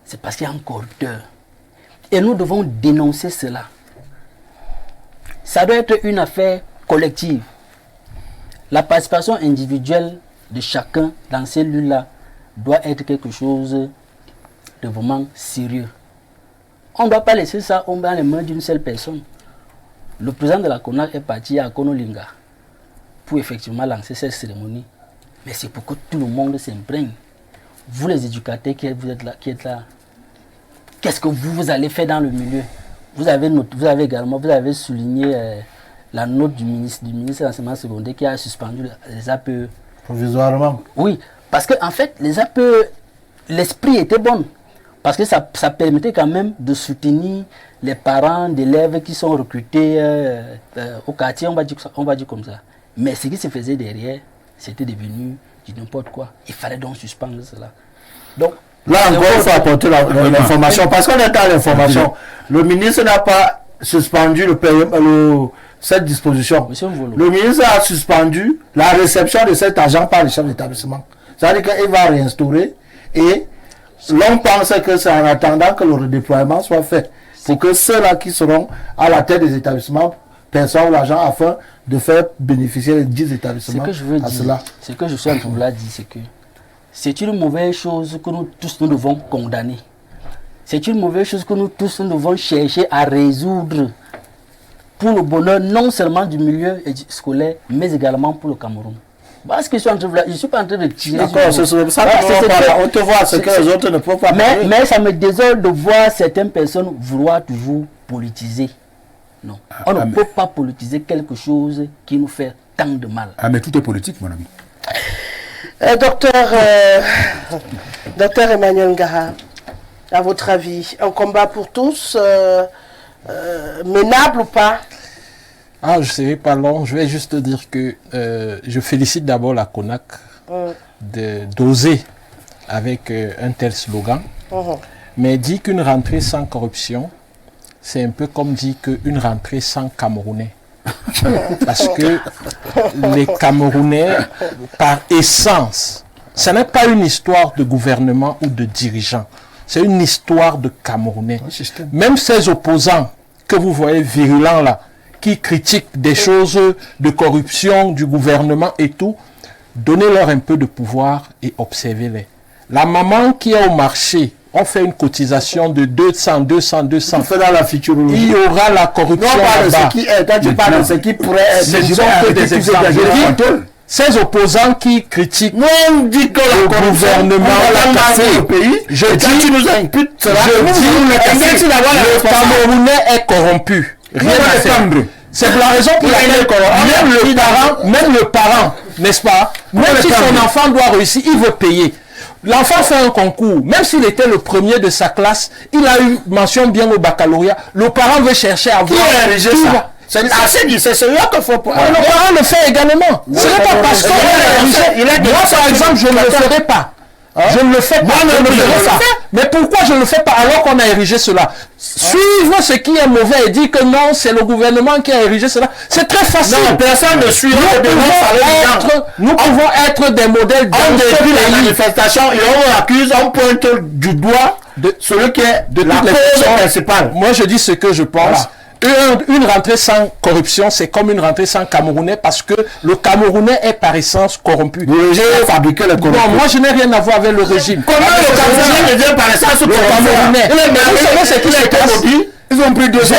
Speaker 6: c'est parce qu'il y a un corrupteur. Et nous devons dénoncer cela. Ça doit être une affaire collective. La participation individuelle de chacun dans ces lieux-là doit être quelque chose de vraiment sérieux. On ne doit pas laisser ça dans les mains d'une seule personne. Le président de la CONAC est parti à Konolinga pour effectivement lancer cette cérémonie. Mais c'est pour que tout le monde s'imprègne. Vous les éducateurs qui êtes là, qu'est-ce que vous allez faire dans le milieu? vous avez souligné la note du ministre de l'enseignement secondaire qui a suspendu les APE.
Speaker 5: Provisoirement.
Speaker 6: Oui, parce que en fait, les APE, l'esprit était bon. Parce que ça permettait quand même de soutenir les parents d'élèves qui sont recrutés au quartier, on va dire comme ça. Mais ce qui se faisait derrière, c'était devenu du n'importe quoi. Il fallait donc suspendre cela. Donc,
Speaker 5: là encore, il faut apporter l'information, parce qu'on est dans l'information. Le ministre n'a pas suspendu cette disposition. Le ministre a suspendu la réception de cet agent par le chef d'établissement. C'est-à-dire qu'il va réinstaurer et l'on pense que c'est en attendant que le redéploiement soit fait pour que ceux-là qui seront à la tête des établissements perçoivent l'argent afin de faire bénéficier les 10 établissements.
Speaker 6: Ce que je veux dire, ce que je suis en train de dire, c'est que c'est une mauvaise chose que nous tous nous devons condamner. C'est une mauvaise chose que nous tous nous devons chercher à résoudre pour le bonheur non seulement du milieu scolaire, mais également pour le Cameroun. Parce que je ne suis pas en train de tirer.
Speaker 5: D'accord, c'est ça. On te voit ce que les autres ne peuvent pas.
Speaker 6: Mais ça me désole de voir certaines personnes vouloir toujours politiser. Non. On ne peut pas politiser quelque chose qui nous fait tant de mal.
Speaker 3: Ah, mais tout est politique, mon ami.
Speaker 1: Docteur Emmanuel Ngara, à votre avis, un combat pour tous, menable ou pas?
Speaker 2: Ah, je ne serai pas long. Je vais juste dire que je félicite d'abord la CONAC d'oser avec un tel slogan. Mais dit qu'une rentrée sans corruption, c'est un peu comme dit qu'une rentrée sans Camerounais. Parce que les Camerounais, par essence, ce n'est pas une histoire de gouvernement ou de dirigeants. C'est une histoire de Camerounais. Même ces opposants que vous voyez virulents là, qui critiquent des choses de corruption du gouvernement et tout, donnez-leur un peu de pouvoir et observez-les. La maman qui est au marché, on fait une cotisation de 200.
Speaker 5: On fait dans la futurologie.
Speaker 2: Il y aura la corruption là-bas.
Speaker 5: Tu parles de ce qui pourrait être.
Speaker 2: Ce ne sont que des exemples. Ces opposants qui critiquent
Speaker 5: on dit que
Speaker 2: le gouvernement
Speaker 5: au pays,
Speaker 2: je dis,
Speaker 5: tu nous imputes cela.
Speaker 2: Le Camerounais est corrompu. Rien à faire. C'est la raison pour laquelle même le parent, n'est-ce pas, même si son enfant doit réussir, il veut payer. L'enfant fait un concours, même s'il était le premier de sa classe, il a eu mention bien au baccalauréat, le parent veut chercher à voir.
Speaker 5: C'est celui-là qu'il faut...
Speaker 2: Le parent le fait également. Ce n'est pas parce qu'on est érigé. Moi, par exemple, je ne le ferai pas. Je ne le fais pas. Mais pourquoi je ne le fais pas alors qu'on a érigé cela? Suivre ce qui est mauvais et dire que non, c'est le gouvernement qui a érigé cela. C'est très facile.
Speaker 5: Non, personne ne suit.
Speaker 2: Nous pouvons être des modèles dans ce pays.
Speaker 5: La manifestation et on accuse, on pointe du doigt de celui qui est de la cause principale.
Speaker 2: Moi, je dis ce que je pense. Voilà. Une rentrée sans corruption, c'est comme une rentrée sans Camerounais parce que le Camerounais est par essence corrompu.
Speaker 5: Le régime fabriqué le corrompu.
Speaker 2: Non, moi je n'ai rien à voir avec le régime.
Speaker 5: Comment le Camerounais devient par essence
Speaker 2: Camerounais? Vous savez ce qui se passe?
Speaker 5: Ils ont pris 200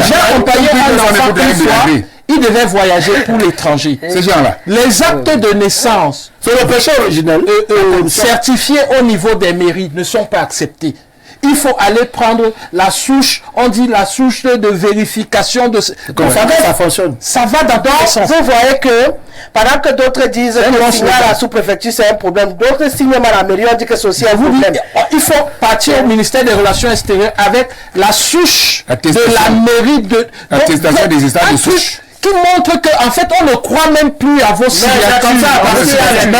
Speaker 2: J'ai accompagné un enfant une fois, il devait voyager pour l'étranger.
Speaker 3: Ces gens-là.
Speaker 2: Les actes de naissance,
Speaker 5: c'est le péché originel,
Speaker 2: certifiés au niveau des mairies, ne sont pas acceptés. Il faut aller prendre la souche, on dit la souche de vérification de...
Speaker 5: Ça fonctionne.
Speaker 2: Ça va dans tous les sens.
Speaker 1: Vous voyez que, pendant que d'autres disent que signer à la sous-préfecture c'est un problème, d'autres signent même à la mairie, on dit que c'est aussi un problème.
Speaker 2: Il faut partir au ministère des Relations extérieures avec la souche de la mairie de...
Speaker 3: Attestation des états de souche.
Speaker 2: Qui montre qu'en fait, on ne croit même plus à vos signatures.
Speaker 5: Comme ça, parce qu'il y a les mains,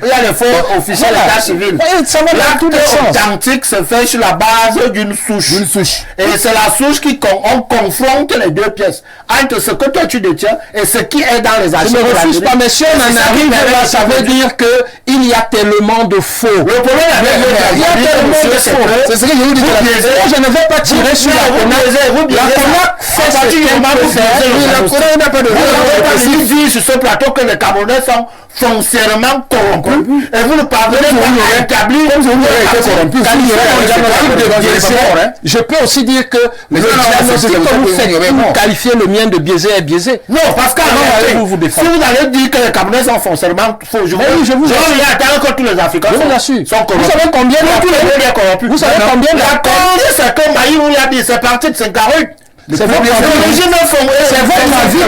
Speaker 5: il y a les faux officiels d'état civil.
Speaker 2: Ça va dans tous les sens.
Speaker 5: L'authentique se fait sur la base d'une souche. Et c'est la souche on confronte les deux pièces. Entre ce que toi tu détiens et ce qui est dans les archives.
Speaker 2: Je ne refuse pas, mais si on en arrive là, ça veut dire qu'il y a tellement de faux.
Speaker 5: Le problème avec
Speaker 2: il y a tellement de faux.
Speaker 5: C'est ce que je vous dis.
Speaker 2: Je ne vais pas tirer sur la CONAC. La CONAC fait ce qu'elle peut faire.
Speaker 5: On n'a pas de dire sur ce plateau que les Camerounais sont foncièrement corrompus et vous ne parvenez pas à établir comme vous avez été corrompus.
Speaker 2: Je peux aussi dire que le diagnostic que vous faites pour qualifier le mien de biaisé est biaisé.
Speaker 5: Non, parce que si vous allez dire que les Camerounais sont foncièrement faux, je vous attendre que tous les Africains sont corrompus.
Speaker 2: Vous savez combien
Speaker 5: tous les sont corrompus.
Speaker 2: Vous savez combien d'appels?
Speaker 7: C'est comme Maïm a dit, c'est parti de 50 rues.
Speaker 2: C'est votre avis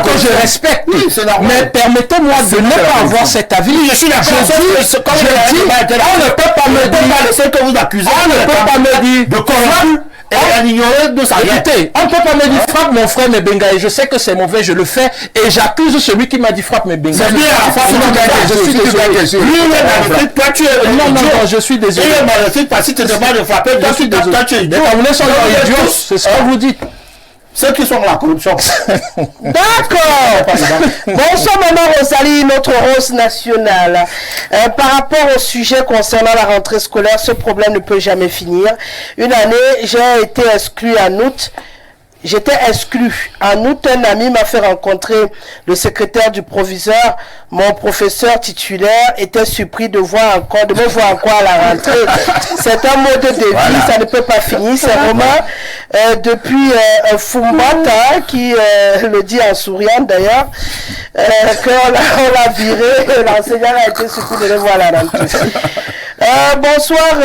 Speaker 2: que je respecte.
Speaker 7: Oui,
Speaker 2: mais permettez-moi de ne pas avoir cet avis.
Speaker 7: Je suis d'accord.
Speaker 2: On ne peut pas me dire
Speaker 7: ce que vous accusez.
Speaker 2: On ne peut pas me dire
Speaker 7: de corrompu et à ignorer de sa vie.
Speaker 2: Écoutez, on ne peut pas me dire frappe mon frère Mebenga et je sais que c'est mauvais, je le fais et j'accuse celui qui m'a dit frappe Mebenga.
Speaker 7: C'est bien,
Speaker 2: je suis désolé.
Speaker 7: Lui, il est magnifique, toi tu es
Speaker 2: non, je suis désolé.
Speaker 7: Il est magnifique parce que tu te demandes de frapper,
Speaker 2: je suis désolé. Les Camerounais sont idiots, c'est ce que vous dites.
Speaker 7: Ceux qui sont dans la corruption.
Speaker 1: D'accord. Bonsoir Maman Rosalie, notre rose nationale. Par rapport au sujet concernant la rentrée scolaire, ce problème ne peut jamais finir. Une année, j'ai été exclu en août. J'étais exclu. En août, un ami m'a fait rencontrer le secrétaire du proviseur. Mon professeur titulaire était surpris de me voir encore à la rentrée. C'est un mode de vie, ça ne peut pas finir. C'est vraiment depuis Fumbata qui le dit en souriant d'ailleurs, qu'on l'a viré. L'enseignant a été surpris de le voir à la rentrée. Bonsoir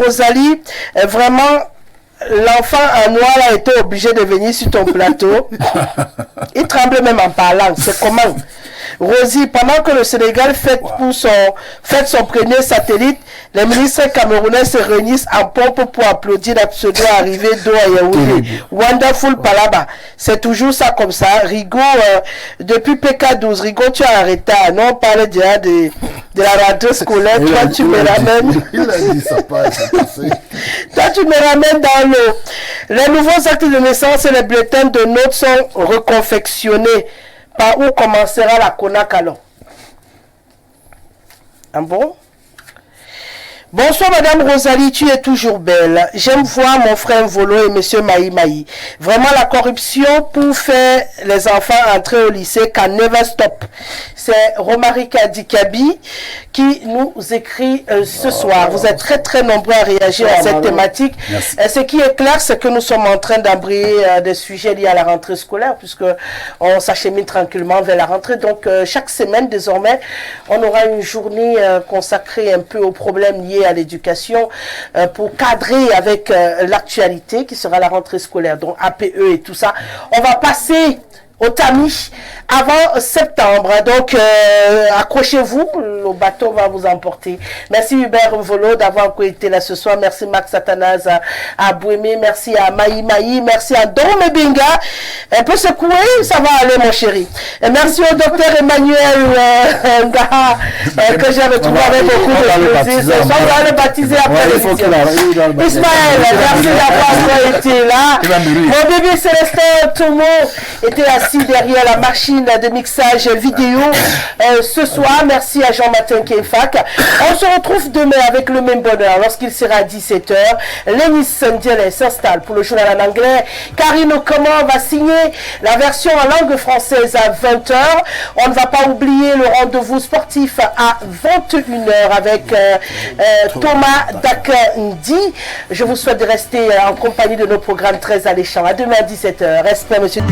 Speaker 1: Rosalie. Vraiment, l'enfant en noir a été obligé de venir sur ton plateau. Il tremble même en parlant. C'est comment? Rosie, pendant que le Sénégal fête son premier satellite, les ministres camerounais se réunissent en pompe pour applaudir la pseudo-arrivée d'eau à Yaoundé. Wonderful Palaba. C'est toujours ça comme ça. Rigaud, depuis PK12, Rigaud, tu as arrêté. Non, on parlait déjà de la rentrée scolaire. Toi, tu me ramènes.
Speaker 5: Il a dit ça passe.
Speaker 1: Toi, tu me ramènes dans l'eau. Les nouveaux actes de naissance et les bulletins de notes sont reconfectionnés. Par où commencera la Konakalo? Ah bon? Bonsoir Madame Rosalie, tu es toujours belle. J'aime voir mon frère Volo et Monsieur Maï. Vraiment la corruption pour faire les enfants entrer au lycée can never stop. C'est Romarika Dikabi qui nous écrit ce soir. Vous êtes très nombreux à réagir à cette thématique. Ce qui est clair, c'est que nous sommes en train d'embrayer des sujets liés à la rentrée scolaire puisque on s'achemine tranquillement vers la rentrée. Donc chaque semaine désormais, on aura une journée consacrée un peu aux problèmes liés à l'éducation pour cadrer avec l'actualité qui sera la rentrée scolaire, donc APE et tout ça. On va passer au tamis avant septembre. Donc, accrochez-vous, le bateau va vous emporter. Merci Hubert Volo d'avoir été là ce soir. Merci Max Satanas à Bouémé. Merci à Maï. Merci à Dome Binga. Un peu secoué, ça va aller mon chéri. Et merci au docteur Emmanuel Ngaha que j'ai retrouvé avec beaucoup de plaisir. Ce soir, on va le baptiser après l'émission. Ismaël, merci d'avoir été là. Mon bébé Célestin Tomo était assis derrière la machine de mixage vidéo ce soir. Merci à Jean-Martin Kefak. On se retrouve demain avec le même bonheur lorsqu'il sera 17h. Lénis Sandiel s'installe pour le journal en anglais. Karine Comment va signer la version en langue française à 20h. On ne va pas oublier le rendez-vous sportif à 21h avec Thomas Dakindi. Je vous souhaite de rester en compagnie de nos programmes très alléchants. À demain à 17h. Respect, monsieur.